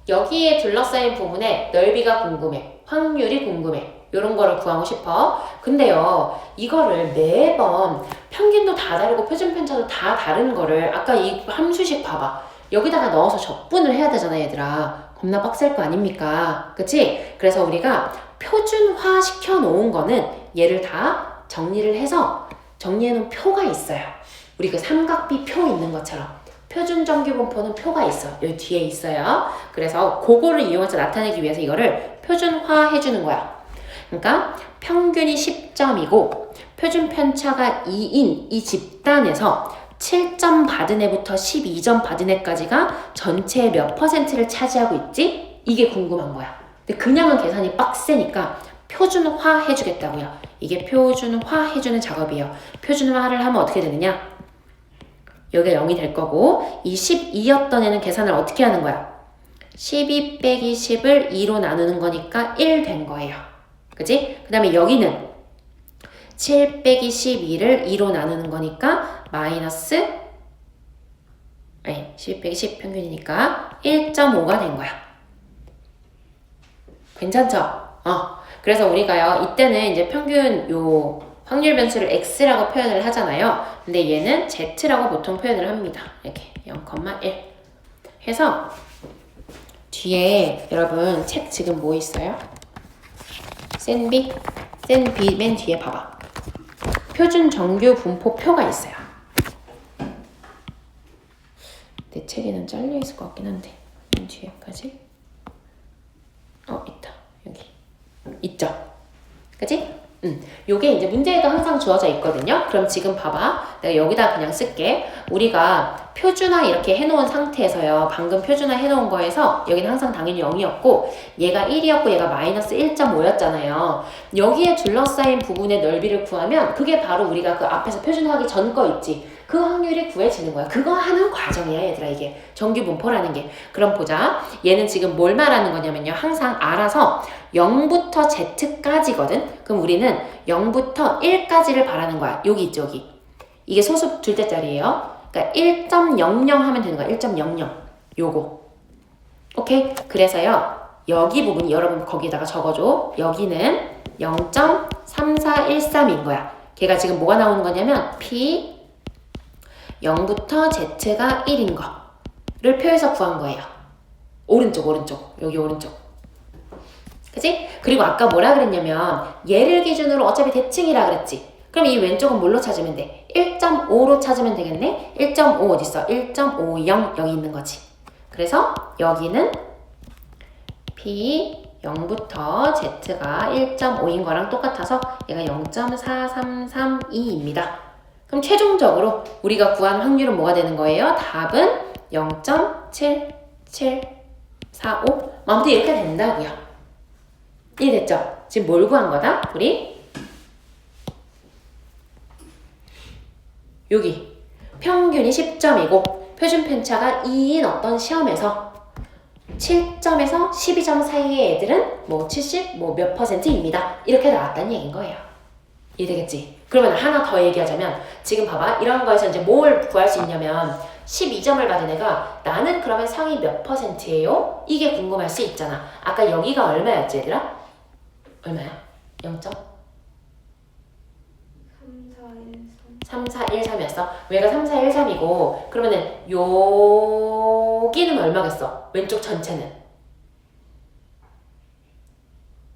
여기에 둘러싸인 부분의 넓이가 궁금해. 확률이 궁금해. 이런 거를 구하고 싶어. 근데요, 이거를 매번 평균도 다 다르고 표준 편차도 다 다른 거를 아까 이 함수식 봐봐. 여기다가 넣어서 적분을 해야 되잖아, 얘들아. 겁나 빡셀 거 아닙니까? 그치? 그래서 우리가 표준화 시켜놓은 거는 얘를 다 정리를 해서 정리해놓은 표가 있어요. 우리 그 삼각비 표 있는 것처럼. 표준 정규 분포는 표가 있어. 여기 뒤에 있어요. 그래서 그거를 이용해서 나타내기 위해서 이거를 표준화 해주는 거야. 그러니까 평균이 10점이고 표준 편차가 2인 이 집단에서 7점 받은 애부터 12점 받은 애까지가 전체의 몇 퍼센트를 차지하고 있지? 이게 궁금한 거야. 근데 그냥은 계산이 빡세니까 표준화 해주겠다고요. 이게 표준화 해주는 작업이에요. 표준화를 하면 어떻게 되느냐? 여기가 0이 될 거고 이 12였던 애는 계산을 어떻게 하는 거야? 12 빼기 10을 2로 나누는 거니까 1 된 거예요. 그치? 그 다음에 여기는 7 빼기 12를 2로 나누는 거니까 마이너스 12 빼기 10 평균이니까 1.5가 된 거야. 괜찮죠? 그래서 우리가요 이때는 이제 평균 요 확률 변수를 x라고 표현을 하잖아요. 근데 얘는 z라고 보통 표현을 합니다. 이렇게 0,1 해서 뒤에 여러분 책 지금 뭐 있어요? 센 B 맨 뒤에 봐봐. 표준 정규 분포 표가 있어요. 내 책에는 잘려 있을 것 같긴 한데 맨 뒤에까지 있다. 여기 있죠? 그치? 요게 이제 문제에도 항상 주어져 있거든요. 그럼 지금 봐봐. 내가 여기다 그냥 쓸게. 우리가 표준화 이렇게 해놓은 상태에서요. 방금 표준화 해놓은 거에서 여기는 항상 당연히 0이었고 얘가 1이었고 얘가 마이너스 1.5였잖아요. 여기에 둘러싸인 부분의 넓이를 구하면 그게 바로 우리가 그 앞에서 표준화하기 전 거 있지. 그 확률이 구해지는 거야. 그거 하는 과정이야 얘들아 이게. 정규분포라는 게. 그럼 보자. 얘는 지금 뭘 말하는 거냐면요. 항상 알아서 0부터 z까지거든. 그럼 우리는 0부터 1까지를 바라는 거야. 여기 있죠 여기. 이게 소수 둘째 자리예요. 그러니까 1.00 하면 되는 거야. 1.00 요거. 오케이? 그래서요. 여기 부분 여러분 거기다가 적어줘. 여기는 0.3413인 거야. 걔가 지금 뭐가 나오는 거냐면 P 0부터 Z가 1인 거. 표해서 구한 거예요. 오른쪽. 여기 오른쪽. 그치? 그리고 아까 뭐라 그랬냐면 얘를 기준으로 어차피 대칭이라 그랬지. 그럼 이 왼쪽은 뭘로 찾으면 돼? 1.5로 찾으면 되겠네? 1.5 어딨어? 1.50 여기 있는 거지. 그래서 여기는 P 0부터 Z가 1.5인 거랑 똑같아서 얘가 0.4332입니다. 그럼 최종적으로 우리가 구한 확률은 뭐가 되는 거예요? 답은 0.7745. 아무튼 이렇게 된다고요. 이해됐죠? 지금 뭘 구한 거다? 우리 여기 평균이 10점이고 표준 편차가 2인 어떤 시험에서 7점에서 12점 사이의 애들은 뭐 70, 뭐 몇 %입니다. 이렇게 나왔다는 얘기인 거예요. 이해되겠지? 그러면 하나 더 얘기하자면 지금 봐봐. 이런 거에서 이제 뭘 구할 수 있냐면 12점을 받은 애가 나는 그러면 상위 몇 %예요? 이게 궁금할 수 있잖아. 아까 여기가 얼마였지 얘들아? 얼마야? 0. 3413이었어. 얘가 3413이고 그러면은 여기는 얼마겠어? 왼쪽 전체는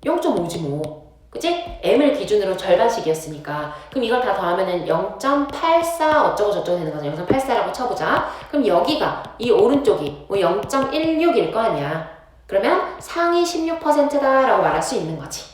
0.5지 뭐. 그치? m을 기준으로 절반씩이었으니까 그럼 이걸 다 더하면은 0.84 어쩌고 저쩌고 되는 거죠. 0.84라고 쳐보자. 그럼 여기가 이 오른쪽이 뭐 0.16일 거 아니야. 그러면 상위 16%다 라고 말할 수 있는 거지.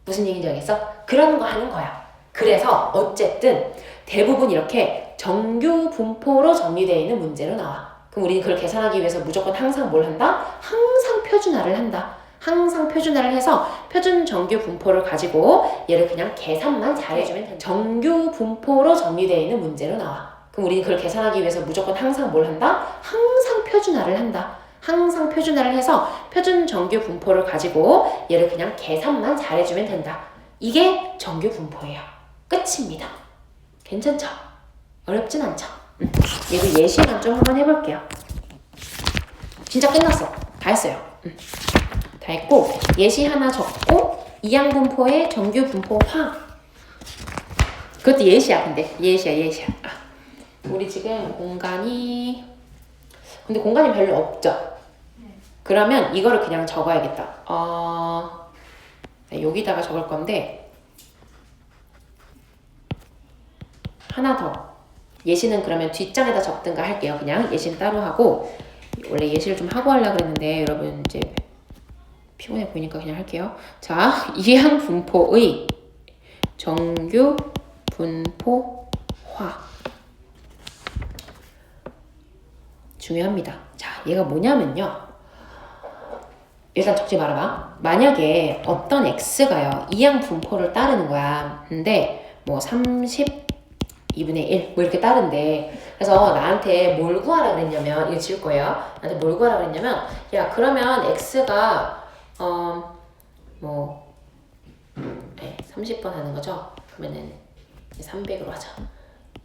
무슨 얘기인지 알겠어? 그런 거 하는 거야. 그래서 어쨌든 대부분 이렇게 정규 분포로 정리되어 있는 문제로 나와. 그럼 우리는 그걸 계산하기 위해서 무조건 항상 뭘 한다? 항상 표준화를 한다. 항상 표준화를 해서 표준 정규 분포를 가지고 얘를 그냥 계산만 잘해주면 된다. 정규 분포로 정리되어 있는 문제로 나와. 그럼 우리는 그걸 계산하기 위해서 무조건 항상 뭘 한다? 항상 표준화를 한다. 항상 표준화를 해서 표준 정규 분포를 가지고 얘를 그냥 계산만 잘해주면 된다. 이게 정규 분포예요. 끝입니다. 괜찮죠? 어렵진 않죠? 얘도 예시만 좀 한번 해볼게요. 진짜 끝났어. 다 했어요. 다 했고 예시 하나 적고 이항 분포의 정규 분포화. 그것도 예시야. 근데 예시야. 우리 지금 공간이 근데 공간이 별로 없죠? 그러면 이거를 그냥 적어야겠다. 여기다가 적을 건데 하나 더. 예시는 그러면 뒷장에다 적든가 할게요. 그냥 예시는 따로 하고 원래 예시를 좀 하고 하려고 그랬는데 여러분 이제 피곤해 보이니까 그냥 할게요. 자, 이항 분포의 정규 분포화 중요합니다. 자, 얘가 뭐냐면요. 일단 적지 말아봐. 만약에 어떤 x가요. 이항 분포를 따르는 거야. 근데 뭐 32분의 1 뭐 이렇게 따른대. 그래서 나한테 뭘 구하라 그랬냐면 이거 지울 거예요. 나한테 뭘 구하라 그랬냐면 야 그러면 x가 30번 하는 거죠. 그러면은 300으로 하자.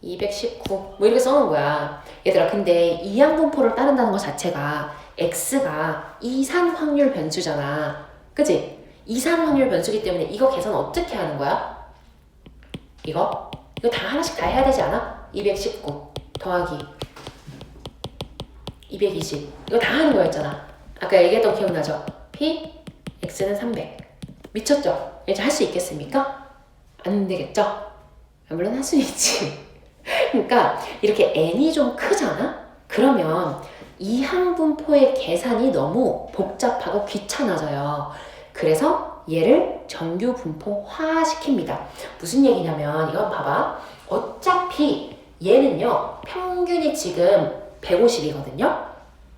219 뭐 이렇게 써놓은 거야. 얘들아 근데 이항 분포를 따른다는 것 자체가 x가 이산 확률 변수잖아. 그치? 이산 확률 변수기 때문에 이거 계산 어떻게 하는 거야? 이거 다 하나씩 다 해야 되지 않아? 219 더하기 220 이거 다 하는 거였잖아. 아까 얘기했던 거 기억나죠? p x는 300 미쳤죠? 이제 할 수 있겠습니까? 안 되겠죠? 물론 할 수 있지. 그러니까 이렇게 n이 좀 크잖아? 그러면 이항 분포의 계산이 너무 복잡하고 귀찮아져요. 그래서 얘를 정규 분포화 시킵니다. 무슨 얘기냐면 이건 봐봐. 어차피 얘는요 평균이 지금 150이거든요.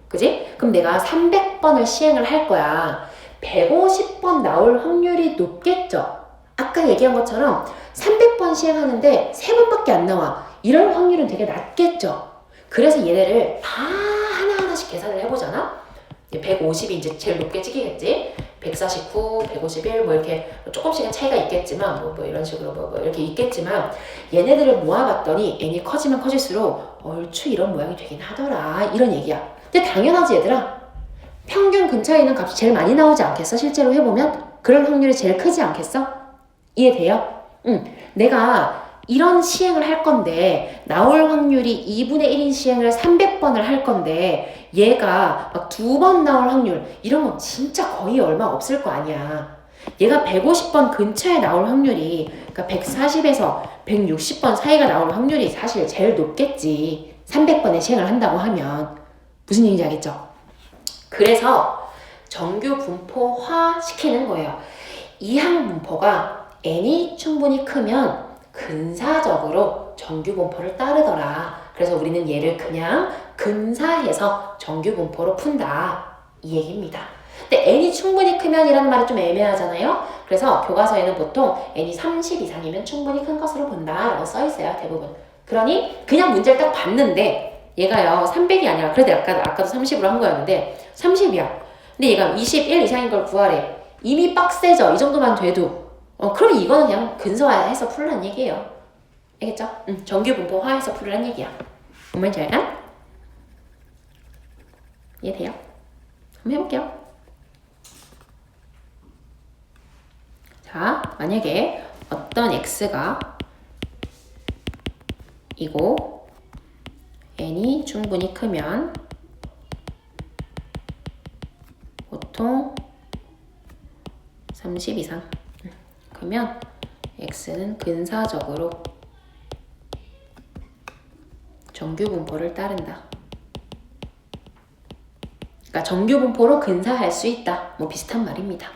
그지? 그럼 내가 300번을 시행을 할 거야. 150번 나올 확률이 높겠죠? 아까 얘기한 것처럼 300번 시행하는데 3번밖에 안 나와. 이럴 확률은 되게 낮겠죠? 그래서 얘네를 다 하나하나씩 계산을 해보잖아? 150이 이제 제일 높게 찍히겠지? 149, 151 뭐 이렇게 조금씩은 차이가 있겠지만 뭐 이런 식으로 뭐 이렇게 있겠지만 얘네들을 모아봤더니 n이 커지면 커질수록 얼추 이런 모양이 되긴 하더라 이런 얘기야. 근데 당연하지 얘들아. 평균 근처에 있는 값이 제일 많이 나오지 않겠어? 실제로 해보면? 그럴 확률이 제일 크지 않겠어? 이해돼요? 응. 내가 이런 시행을 할 건데 나올 확률이 2분의 1인 시행을 300번을 할 건데 얘가 막 2번 나올 확률 이런 건 진짜 거의 얼마 없을 거 아니야. 얘가 150번 근처에 나올 확률이 그러니까 140에서 160번 사이가 나올 확률이 사실 제일 높겠지. 300번의 시행을 한다고 하면 무슨 얘기인지 알겠죠? 그래서 정규 분포화 시키는 거예요. 이항 분포가 n이 충분히 크면 근사적으로 정규 분포를 따르더라. 그래서 우리는 얘를 그냥 근사해서 정규 분포로 푼다. 이 얘기입니다. 근데 n이 충분히 크면 이라는 말이 좀 애매하잖아요. 그래서 교과서에는 보통 n이 30 이상이면 충분히 큰 것으로 본다 라고 써 있어요. 대부분. 그러니 그냥 문제를 딱 봤는데 얘가요 300이 아니라 그래도 아까도 30으로 한 거였는데 30이야. 근데 얘가 21 이상인 걸 구하래. 이미 빡세죠. 이 정도만 돼도. 그럼 이거는 그냥 근소화해서 풀라는 얘기예요. 알겠죠? 정규 분포화해서 풀라는 얘기야. 뭔 말인지 알까? 이해돼요? 한번 해볼게요. 자, 만약에 어떤 x가 이고 n이 충분히 크면 보통 30 이상 그러면 x는 근사적으로 정규 분포를 따른다. 그러니까 정규 분포로 근사할 수 있다. 뭐 비슷한 말입니다.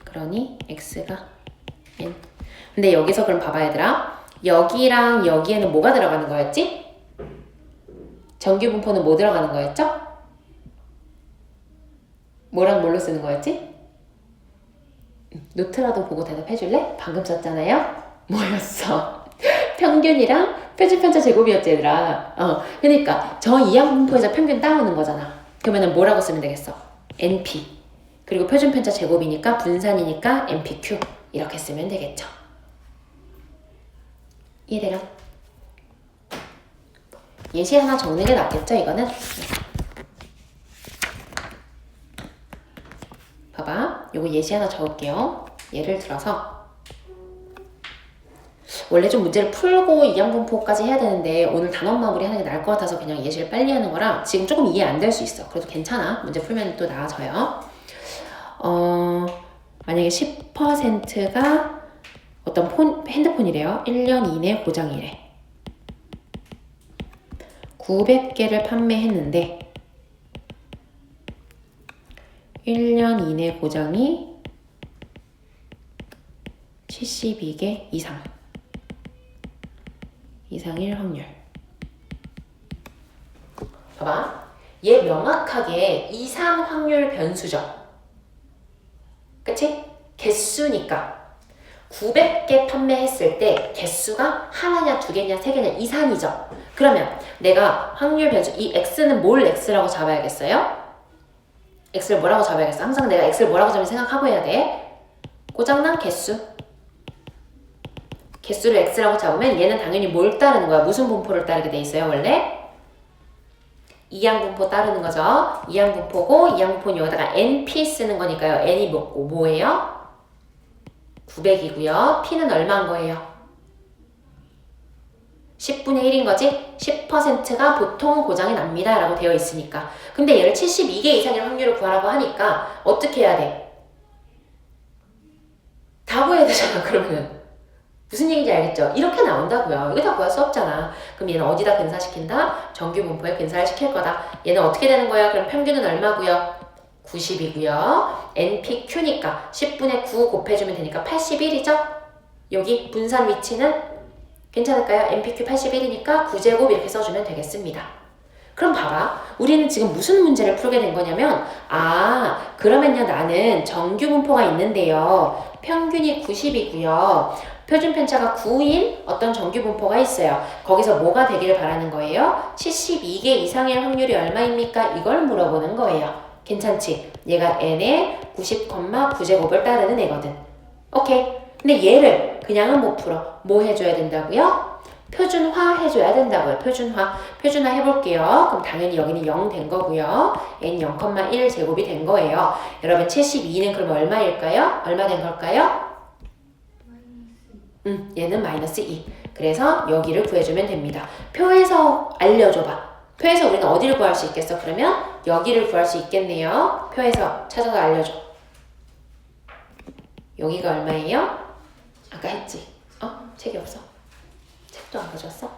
그러니 x가 n. 근데 여기서 그럼 봐봐 얘들아. 여기랑 여기에는 뭐가 들어가는 거였지? 정규 분포는 뭐 들어가는 거였죠? 뭐랑 뭘로 쓰는 거였지? 노트라도 보고 대답해 줄래? 방금 썼잖아요? 뭐였어? 평균이랑 표준편차 제곱이었지 얘들아. 그러니까 저 이항 분포에서 평균 따오는 거잖아. 그러면은 뭐라고 쓰면 되겠어? NP 그리고 표준편차 제곱이니까 분산이니까 NPQ 이렇게 쓰면 되겠죠. 이해돼요? 예시 하나 적는 게 낫겠죠 이거는? 봐봐, 요거 예시 하나 적을게요. 예를 들어서 원래 좀 문제를 풀고 이항분포까지 해야 되는데 오늘 단원 마무리 하는 게 나을 것 같아서 그냥 예시를 빨리 하는 거라 지금 조금 이해 안 될 수 있어. 그래도 괜찮아. 문제 풀면 또 나아져요. 만약에 10%가 어떤 핸드폰이래요. 1년 이내 고장이래. 900개를 판매했는데 1년 이내 고장이 72개 이상일 확률. 봐봐. 얘 명확하게 이상 확률 변수죠. 그치? 개수니까 900개 판매했을 때 개수가 하나냐 두 개냐 세 개냐 이상이죠. 그러면 내가 확률 변수 이 x는 뭘 x라고 잡아야겠어요? x를 뭐라고 잡아야겠어? 항상 내가 x를 뭐라고 잡으면 생각하고 해야 돼. 고장난 개수. 개수를 x라고 잡으면 얘는 당연히 뭘 따르는 거야? 무슨 분포를 따르게 돼 있어요 원래? 이항분포 따르는 거죠. 이항분포고 이항분포는 여기다가 np 쓰는 거니까요. n이 뭐예요? 900이고요. p는 얼마인 거예요? 10분의 1인 거지? 10%가 보통 고장이 납니다 라고 되어 있으니까. 근데 얘를 72개 이상의 확률을 구하라고 하니까 어떻게 해야 돼? 다 구해야 되잖아 그러면은. 무슨 얘기인지 알겠죠? 이렇게 나온다고요. 이거 다 구할 수 없잖아. 그럼 얘는 어디다 근사시킨다? 정규 분포에 근사를 시킬 거다. 얘는 어떻게 되는 거야? 그럼 평균은 얼마고요? 90이고요. NPQ니까 10분의 9 곱해주면 되니까 81이죠? 여기 분산 위치는 괜찮을까요? NPQ 81이니까 9제곱 이렇게 써주면 되겠습니다. 그럼 봐봐. 우리는 지금 무슨 문제를 풀게 된 거냐면 그러면요 나는 정규 분포가 있는데요. 평균이 90이고요. 표준 편차가 9인 어떤 정규 분포가 있어요. 거기서 뭐가 되기를 바라는 거예요? 72개 이상일 확률이 얼마입니까? 이걸 물어보는 거예요. 괜찮지? 얘가 n의 90,9제곱을 따르는 애거든. 오케이. 근데 얘를 그냥은 못 풀어. 뭐 해줘야 된다고요? 표준화 해줘야 된다고요. 표준화 해볼게요. 그럼 당연히 여기는 0 된 거고요. n 0,1 제곱이 된 거예요. 여러분 72는 그럼 얼마일까요? 얼마 된 걸까요? 얘는 마이너스 2. 그래서 여기를 구해주면 됩니다. 표에서 알려줘봐. 표에서 우리는 어디를 구할 수 있겠어? 그러면 여기를 구할 수 있겠네요. 표에서 찾아서 알려줘. 여기가 얼마예요? 아까 했지? 책이 없어? 책도 안 가져왔어?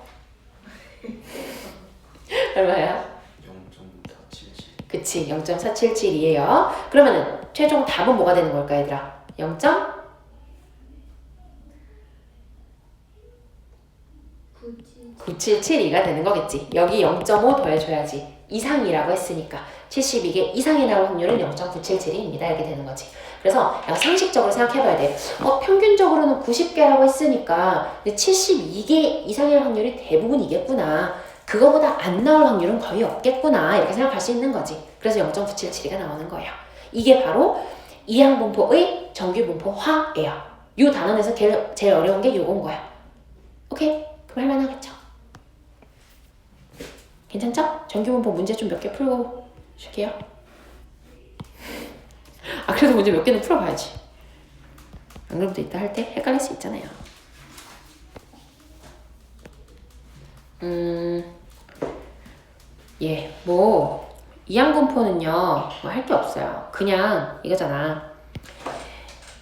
얼마야? 0.477. 그치, 0.477이에요. 그러면은 최종 답은 뭐가 되는 걸까, 얘들아? 0.977이가 되는 거겠지. 여기 0.5 더해줘야지. 이상이라고 했으니까 72개 이상이 나올 확률은 0.977입니다. 이렇게 되는 거지. 그래서 약간 상식적으로 생각해봐야 돼. 평균적으로는 90개라고 했으니까 근데 72개 이상일 확률이 대부분이겠구나. 그거보다 안 나올 확률은 거의 없겠구나. 이렇게 생각할 수 있는 거지. 그래서 0.977이 나오는 거예요. 이게 바로 이항분포의 정규분포화예요. 이 단원에서 제일 어려운 게 요건 거야. 오케이? 그럼 할만하겠죠? 괜찮죠? 정규분포 문제 좀 몇 개 풀고 쉴게요. 그래도 문제 몇 개는 풀어봐야지. 안 그러면 또 이따 할 때 헷갈릴 수 있잖아요. 이항분포는요, 뭐 할 게 없어요. 그냥 이거잖아.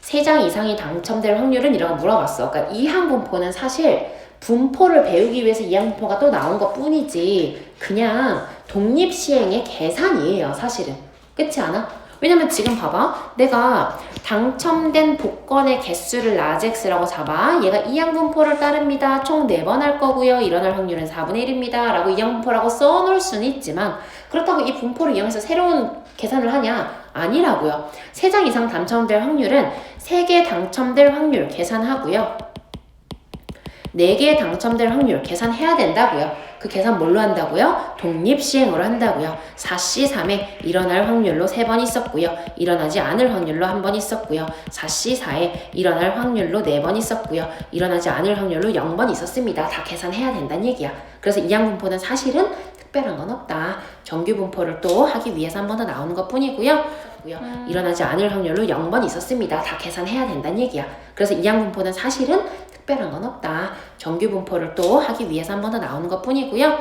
3장 이상이 당첨될 확률은 이라고 물어봤어. 그러니까 이항분포는 사실 분포를 배우기 위해서 이항분포가 또 나온 것 뿐이지 그냥 독립시행의 계산이에요, 사실은. 그렇지 않아? 왜냐면 지금 봐봐. 내가 당첨된 복권의 개수를 라젝스라고 잡아. 얘가 이항분포를 따릅니다. 총 4번 할 거고요. 일어날 확률은 4분의 1입니다. 라고 이항분포라고 써놓을 수는 있지만 그렇다고 이 분포를 이용해서 새로운 계산을 하냐? 아니라고요. 3장 이상 당첨될 확률은 3개 당첨될 확률 계산하고요. 4개 당첨될 확률 계산해야 된다고요. 그 계산 뭘로 한다고요? 독립시행으로 한다고요. 4C 3에 일어날 확률로 3번 있었고요. 일어나지 않을 확률로 1번 있었고요. 4C 4에 일어날 확률로 4번 있었고요. 일어나지 않을 확률로 0번 있었습니다. 다 계산해야 된다는 얘기야. 그래서 이항분포는 사실은 특별한 건 없다. 정규분포를 또 하기 위해서 한 번 더 나오는 것 뿐이고요. 일어나지 않을 확률로 0번 있었습니다. 다 계산해야 된다는 얘기야. 그래서 이항분포는 사실은 특별한 건 없다. 정규분포를 또 하기 위해서 한 번 더 나오는 것 뿐이고요.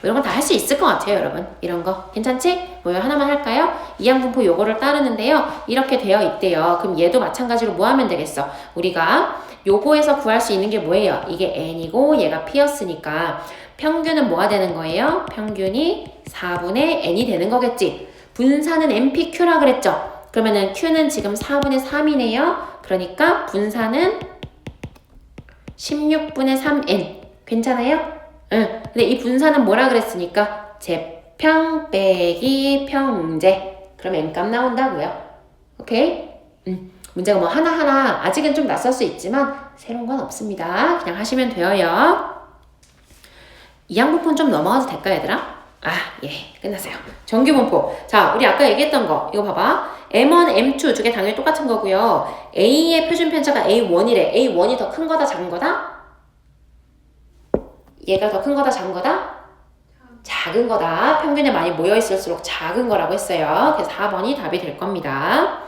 이런 건 다 할 수 있을 것 같아요, 여러분. 이런 거. 괜찮지? 뭐 하나만 할까요? 이항분포 요거를 따르는데요. 이렇게 되어 있대요. 그럼 얘도 마찬가지로 뭐 하면 되겠어? 우리가 요거에서 구할 수 있는 게 뭐예요? 이게 n이고 얘가 p였으니까 평균은 뭐가 되는 거예요? 평균이 4분의 n이 되는 거겠지. 분산은 npq라 그랬죠? 그러면은 q는 지금 4분의 3이네요. 그러니까 분산은 16분의 3n. 괜찮아요? 응. 근데 이 분산은 뭐라 그랬으니까? 제평 빼기 평제. 그럼 n값 나온다고요. 오케이? 문제가 뭐 하나하나 아직은 좀 낯설 수 있지만 새로운 건 없습니다. 그냥 하시면 돼요. 이항분포는 좀 넘어가도 될까, 얘들아? 예. 끝났어요. 정규분포. 자, 우리 아까 얘기했던 거. 이거 봐봐. M1, M2 두 개 당연히 똑같은 거고요. A의 표준 편차가 A1이래. A1이 더 큰 거다, 작은 거다? 얘가 더 큰 거다, 작은 거다? 작은 거다. 평균에 많이 모여있을수록 작은 거라고 했어요. 그래서 4번이 답이 될 겁니다.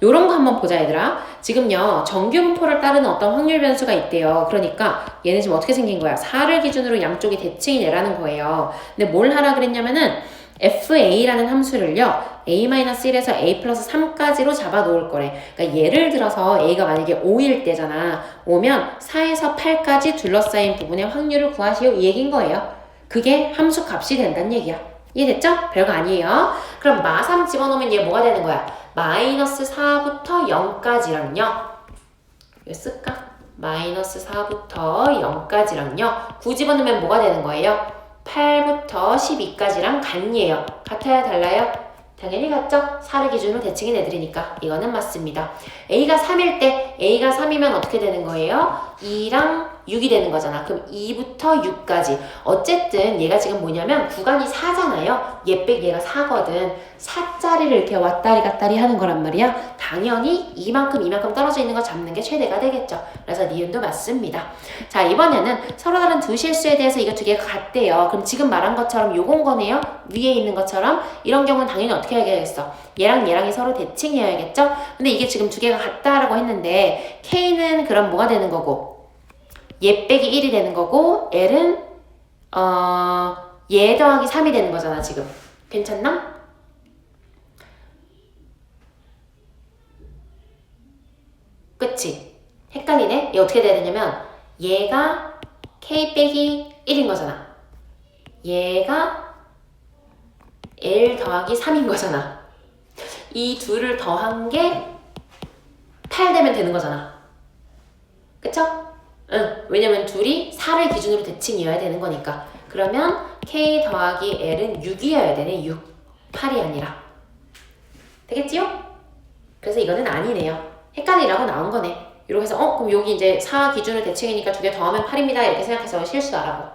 요런 거 한번 보자, 얘들아. 지금요, 정규분포를 따르는 어떤 확률 변수가 있대요. 그러니까 얘는 지금 어떻게 생긴 거야? 4를 기준으로 양쪽이 대칭이 내라는 거예요. 근데 뭘 하라 그랬냐면은 FA라는 함수를요, A-1에서 A 플러스 3까지로 잡아 놓을 거래. 그러니까 예를 들어서 A가 만약에 5일 때잖아. 5면 4에서 8까지 둘러싸인 부분의 확률을 구하시오. 이 얘기인 거예요. 그게 함수 값이 된다는 얘기야. 이해됐죠? 별거 아니에요. 그럼 마3 집어넣으면 얘 뭐가 되는 거야? 마이너스 4부터 0까지랑요. 이거 쓸까? 마이너스 4부터 0까지랑요. 9 집어넣으면 뭐가 되는 거예요? 8부터 12까지랑 같니에요. 같아요? 달라요? 당연히 같죠? 4를 기준으로 대칭이 내드리니까 이거는 맞습니다. A가 3일 때 A가 3이면 어떻게 되는 거예요? 2랑 6이 되는 거잖아. 그럼 2부터 6까지. 어쨌든 얘가 지금 뭐냐면 구간이 4잖아요. 얘 백 얘가 4거든. 4짜리를 이렇게 왔다리 갔다리 하는 거란 말이야. 당연히 이만큼 떨어져 있는 거 잡는 게 최대가 되겠죠. 그래서 니은도 맞습니다. 자, 이번에는 서로 다른 두 실수에 대해서 이거 두 개가 같대요. 그럼 지금 말한 것처럼 요건 거네요. 위에 있는 것처럼 이런 경우는 당연히 어떻게 해야겠어? 얘랑 얘랑이 서로 대칭이어야겠죠? 근데 이게 지금 두 개가 같다라고 했는데 K는 그럼 뭐가 되는 거고 얘 빼기 1이 되는 거고 L은 얘 더하기 3이 되는 거잖아 지금. 괜찮나? 그치? 헷갈리네? 얘 어떻게 돼야 되냐면 얘가 K 빼기 1인 거잖아. 얘가 L 더하기 3인 거잖아. 이 둘을 더한 게 8 되면 되는 거잖아. 그쵸? 응. 왜냐면 둘이 4를 기준으로 대칭이어야 되는 거니까. 그러면 K 더하기 L은 6이어야 되네. 6. 8이 아니라. 되겠지요? 그래서 이거는 아니네요. 헷갈리라고 나온 거네. 이렇게 해서 그럼 여기 이제 4 기준으로 대칭이니까 두 개 더하면 8입니다. 이렇게 생각해서 실수하라고.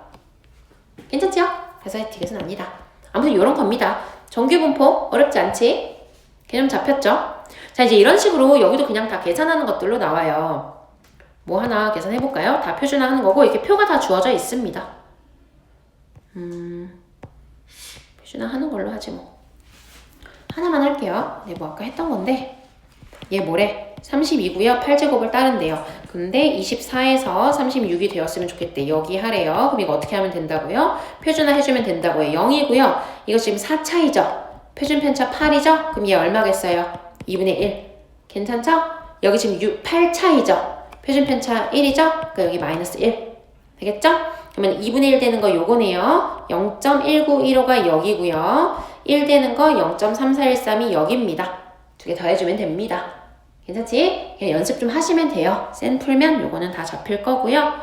괜찮죠? 그래서 디귿은 아니다. 아무튼 이런 겁니다. 정규분포 어렵지 않지? 개념 잡혔죠? 자, 이제 이런 식으로 여기도 그냥 다 계산하는 것들로 나와요. 뭐 하나 계산해볼까요? 다 표준화하는 거고 이렇게 표가 다 주어져 있습니다. 표준화하는 걸로 하지 뭐. 하나만 할게요. 네, 뭐 아까 했던 건데 얘 뭐래? 32고요. 8제곱을 따른대요. 근데 24에서 36이 되었으면 좋겠대. 여기 하래요. 그럼 이거 어떻게 하면 된다고요? 표준화 해주면 된다고요. 0이고요. 이거 지금 4 차이죠? 표준 편차 8이죠? 그럼 얘 얼마겠어요? 2분의 1. 괜찮죠? 여기 지금 8 차이죠? 표준 편차 1이죠? 그러니까 여기 마이너스 1. 되겠죠? 그러면 2분의 1 되는 거 요거네요. 0.1915가 여기고요. 1 되는 거 0.3413이 여기입니다. 두 개 더해주면 됩니다. 괜찮지? 그냥 연습 좀 하시면 돼요. 센 풀면 요거는 다 잡힐 거고요.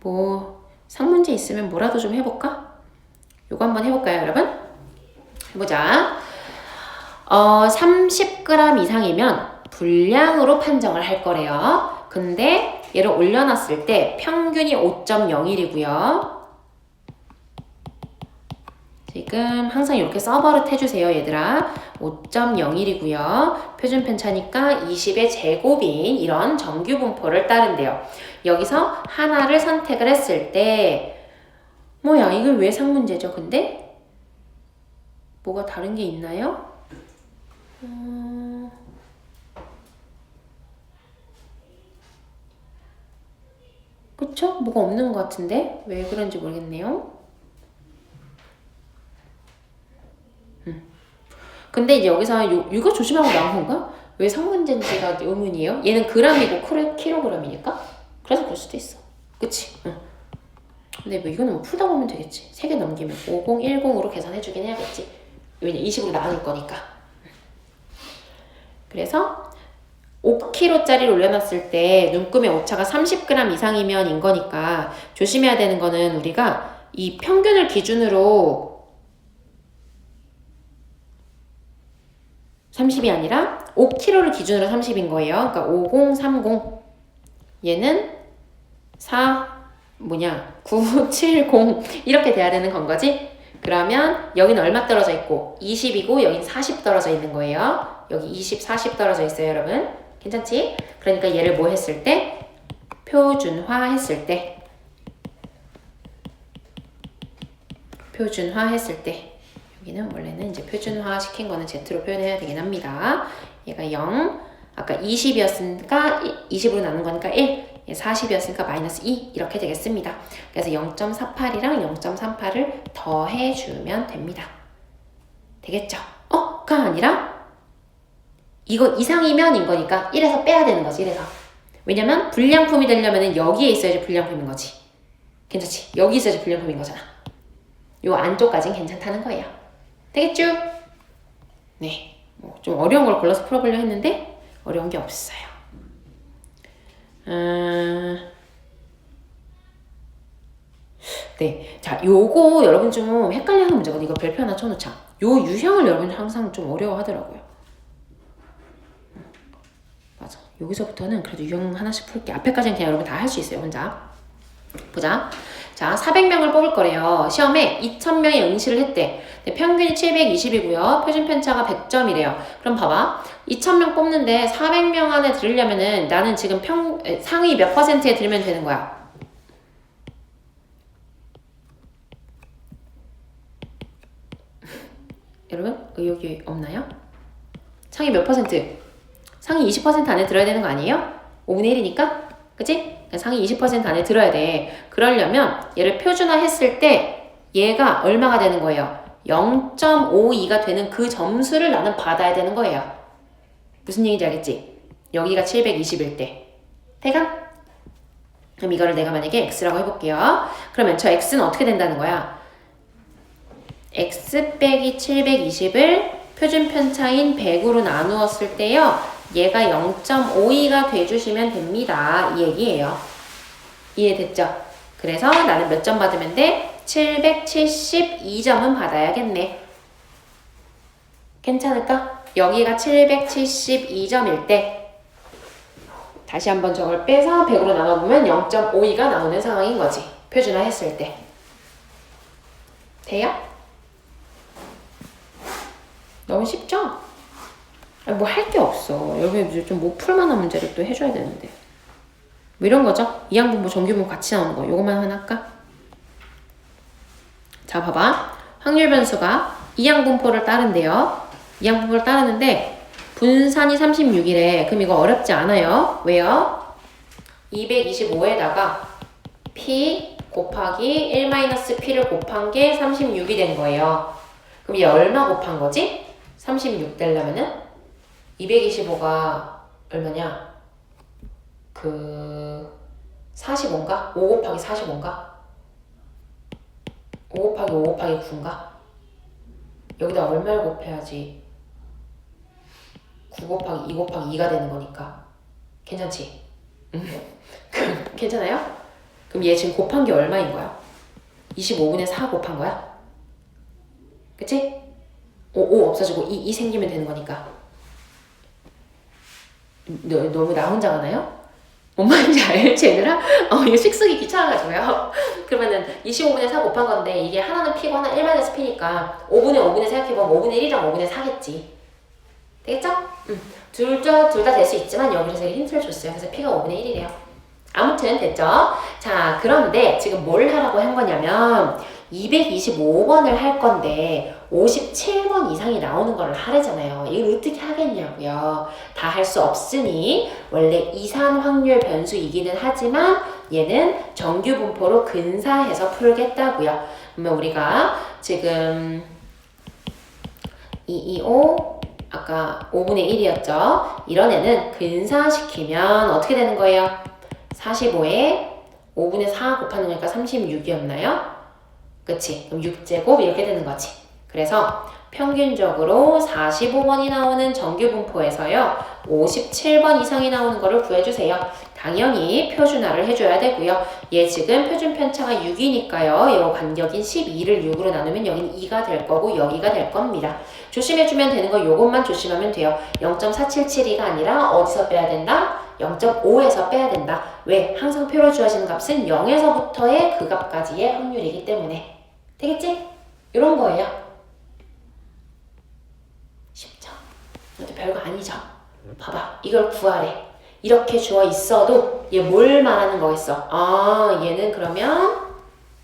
뭐 상문제 있으면 뭐라도 좀 해볼까? 요거 한번 해볼까요, 여러분? 해보자. 30g 이상이면 불량으로 판정을 할 거래요. 근데 얘를 올려놨을 때 평균이 5.01이고요. 지금 항상 이렇게 써버릇 해주세요, 얘들아. 5.01이고요. 표준 편차니까 20의 제곱인 이런 정규 분포를 따른대요. 여기서 하나를 선택을 했을 때 뭐야, 이걸 왜 상문제죠, 근데? 뭐가 다른 게 있나요? 그쵸? 뭐가 없는 것 같은데? 왜 그런지 모르겠네요. 근데 이제 여기서 이거 조심하고 나온 건가? 왜 상문제인지가 의문이에요? 얘는 그램이고 킬로그램이니까? 그래서 그럴 수도 있어. 그치? 응. 근데 뭐 이거는 뭐 풀다 보면 되겠지. 3개 넘기면 5010으로 계산해주긴 해야겠지. 왜냐 20으로 나눌 거니까. 그래서 5kg짜리를 올려놨을 때 눈금의 오차가 30g 이상이면 인 거니까 조심해야 되는 거는 우리가 이 평균을 기준으로 30이 아니라 5kg를 기준으로 30인 거예요. 그러니까 5030 얘는 970 이렇게 돼야 되는 건 거지. 그러면 여기는 얼마 떨어져 있고 20이고 여긴 40 떨어져 있는 거예요. 여기 20, 40 떨어져 있어요, 여러분. 괜찮지? 그러니까 얘를 뭐 했을 때? 표준화 했을 때 여기는 원래는 이제 표준화 시킨 거는 Z로 표현해야 되긴 합니다. 얘가 0, 아까 20이었으니까 20으로 나눈 거니까 1, 40이었으니까 마이너스 2 이렇게 되겠습니다. 그래서 0.48이랑 0.38을 더해주면 됩니다. 되겠죠? 가 아니라 이거 이상이면 인 거니까 1에서 빼야 되는 거지, 1에서. 왜냐면 불량품이 되려면 여기에 있어야지 불량품인 거지. 괜찮지? 여기 있어야지 불량품인 거잖아. 요 안쪽까지는 괜찮다는 거예요. 되겠죠? 네. 좀 어려운 걸 골라서 풀어보려 했는데 어려운 게 없어요. 네. 자, 요거 여러분 좀 헷갈려하는 문제거든요. 이거 별표 하나 쳐놓자. 요 유형을 여러분 항상 좀 어려워하더라고요. 맞아. 여기서부터는 그래도 유형 하나씩 풀게. 앞에까지는 그냥 여러분 다 할 수 있어요, 혼자. 보자. 자, 400명을 뽑을 거래요. 시험에 2000명이 응시를 했대. 근데 평균이 720이고요. 표준 편차가 100점이래요. 그럼 봐봐. 2000명 뽑는데 400명 안에 들으려면은 나는 지금 상위 몇 %에 들면 되는 거야? 여러분, 의욕이 없나요? 상위 몇 %? 상위 20% 안에 들어야 되는 거 아니에요? 5분의 1이니까? 그치? 상위 20% 안에 들어야 돼. 그러려면 얘를 표준화 했을 때 얘가 얼마가 되는 거예요? 0.52가 되는 그 점수를 나는 받아야 되는 거예요. 무슨 얘기인지 알겠지? 여기가 721 때. 대강? 그럼 이거를 내가 만약에 x라고 해볼게요. 그러면 저 x는 어떻게 된다는 거야? x 빼기 720을 표준 편차인 100으로 나누었을 때요. 얘가 0.52가 돼주시면 됩니다. 이 얘기예요. 이해됐죠? 그래서 나는 몇 점 받으면 돼? 772점은 받아야겠네. 괜찮을까? 여기가 772점일 때 다시 한번 저걸 빼서 100으로 나눠보면 0.52가 나오는 상황인 거지. 표준화 했을 때. 돼요? 너무 쉽죠? 뭐 할 게 없어. 여기 이제 좀 못 풀만한 문제를 또 해줘야 되는데. 뭐 이런 거죠? 이항분모, 정규분모 같이 나오는 거. 요것만 하나 할까? 자, 봐봐. 확률 변수가 이항분포를 따른대요. 이항분포를 따르는데 분산이 36이래. 그럼 이거 어렵지 않아요. 왜요? 225에다가 p 곱하기 1-p를 곱한 게 36이 된 거예요. 그럼 얘 얼마 곱한 거지? 36 되려면은 225가 얼마냐? 45인가? 5 곱하기 45인가? 5 곱하기 5 곱하기 9인가? 여기다 얼마를 곱해야지 9 곱하기 2 곱하기 2가 되는 거니까. 괜찮지? 괜찮아요? 그럼 얘 지금 곱한 게 얼마인 거야? 25분의 4 곱한 거야? 그치? 5 없어지고 2 생기면 되는 거니까. 너무 나 혼자 가나요? 뭔 말인지 알지 얘들아? 이거 식쓰기 귀찮아가지고요. 그러면은 25분의 4 곱한 건데 이게 하나는 P고 하나 1-P니까 5분의 5분의 생각해보면 5분의 1이랑 5분의 4겠지. 되겠죠? 둘 다 될 수 있지만 여기서 제가 힌트를 줬어요. 그래서 P가 5분의 1이래요. 아무튼 됐죠? 자, 그런데 지금 뭘 하라고 한 거냐면 225번을 할 건데 57번 이상이 나오는 거를 하래잖아요. 이걸 어떻게 하겠냐고요. 다 할 수 없으니 원래 이산 확률 변수이기는 하지만 얘는 정규 분포로 근사해서 풀겠다고요. 그러면 우리가 지금 225 아까 5분의 1이었죠. 이런 애는 근사시키면 어떻게 되는 거예요? 45에 5분의 4 곱하는 거니까 36이었나요? 그치? 그럼 6제곱 이렇게 되는 거지. 그래서 평균적으로 45번이 나오는 정규분포에서요 57번 이상이 나오는 거를 구해주세요. 당연히 표준화를 해줘야 되고요. 얘 지금 표준 편차가 6이니까요. 요 간격인 12를 6으로 나누면 여기는 2가 될 거고 여기가 될 겁니다. 조심해주면 되는 거 요것만 조심하면 돼요. 0.477이가 아니라 어디서 빼야 된다? 0.5에서 빼야 된다. 왜? 항상 표로 주어지는 값은 0에서부터의 그 값까지의 확률이기 때문에. 되겠지? 이런 거예요. 쉽죠? 근데 별거 아니죠? 봐봐. 이걸 구하래. 이렇게 주어 있어도 얘 뭘 말하는 거겠어? 아, 얘는 그러면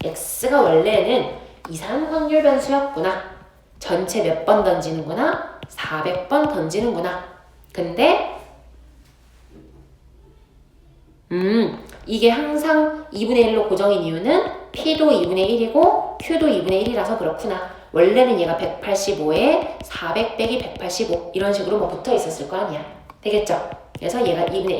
x가 원래는 이산 확률 변수였구나. 전체 몇 번 던지는구나? 400번 던지는구나. 근데 이게 항상 2분의 1로 고정인 이유는 P도 2분의 1이고 Q도 2분의 1이라서 그렇구나. 원래는 얘가 185에 400 빼기 185 이런 식으로 뭐 붙어 있었을 거 아니야. 되겠죠? 그래서 얘가 2분의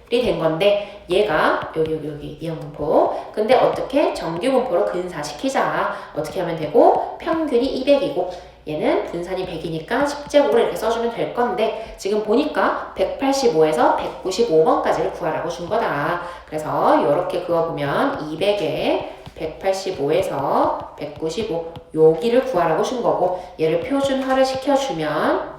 1이 된 건데 얘가 여기 이항분포. 근데 어떻게? 정규분포로 근사시키자. 어떻게 하면 되고? 평균이 200이고 얘는 분산이 100이니까 10제곱으로 이렇게 써주면 될 건데 지금 보니까 185에서 195번까지를 구하라고 준 거다. 그래서 이렇게 그어보면 200에 185에서 195 여기를 구하라고 준 거고 얘를 표준화를 시켜주면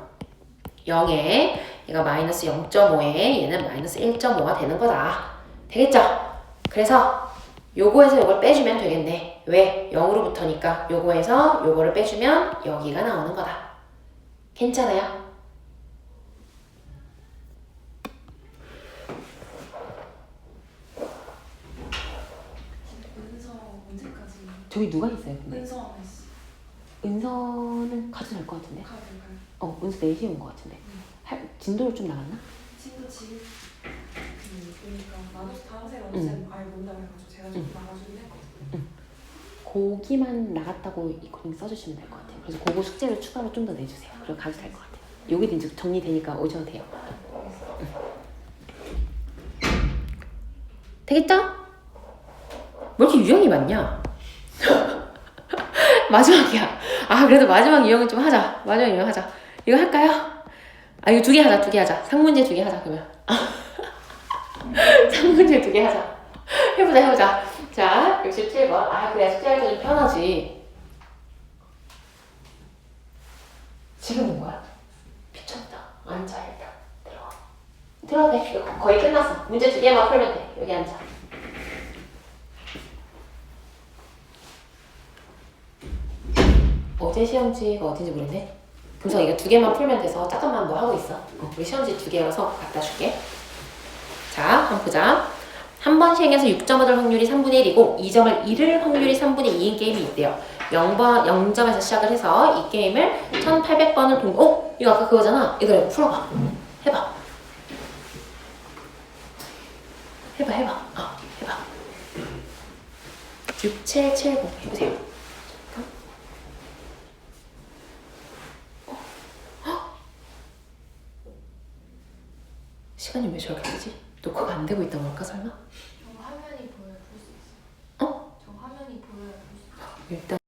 0에 얘가 마이너스 0.5에 얘는 마이너스 1.5가 되는 거다. 되겠죠? 그래서 요거에서 요걸 빼주면 되겠네. 왜? 0으로부터니까 요거에서 요거를 빼주면 여기가 나오는 거다. 괜찮아요? 은서 언제까지? 저기 누가 있어요? 근데? 은서 안 했어. 은서는 가도 될 것 같은데? 가야 될까요? 은서 4시에 온 것 같은데. 진도를 좀 나갔나? 친구 집. 그러니까 나도 다음 생에 언제 아예 못 나가가지고 제가 좀 나가주긴 했거든요. 거기만 나갔다고 이 코딩 써주시면 될 것 같아요. 그래서 그거 숙제를 추가로 좀 더 내주세요. 그리고 가도 될 것 같아요. 여기도 이제 정리되니까 오셔도 돼요. 되겠죠? 왜 이렇게 유형이 많냐? 마지막이야. 아, 그래도 마지막 유형은 좀 하자. 마지막 유형 하자. 이거 할까요? 아, 이거 2개 하자. 2개 하자. 상문제 2개 하자, 그러면. 상문제 2개 하자. 해보자. 자, 67번. 아, 그래. 숙제할 때 좀 편하지. 지금은 뭐야? 미쳤다. 앉아, 일단. 들어가 돼. 이거 거의 끝났어. 문제 2개만 풀면 돼. 여기 앉아. 어제 시험지가 어딘지 모르겠네. 금성 이거 2개만 풀면 돼서 잠깐만 뭐 하고 있어. 우리 시험지 2개여서 갖다 줄게. 자, 한번 보자. 한 번 시행해서 6점 얻을 확률이 3분의 1이고 2점을 잃을 확률이 3분의 2인 게임이 있대요. 0점에서 시작을 해서 이 게임을 1800번을 이거 아까 그거잖아. 이거 풀어봐. 해봐. 해봐. 해봐. 6770 해보세요. 시간이 왜 저렇게 되지? 녹화가 안 되고 있다고 할까 설마? 저 화면이 보여야 볼 수 있어요. 어? 저 화면이 보여야 볼 수 있어요. 일단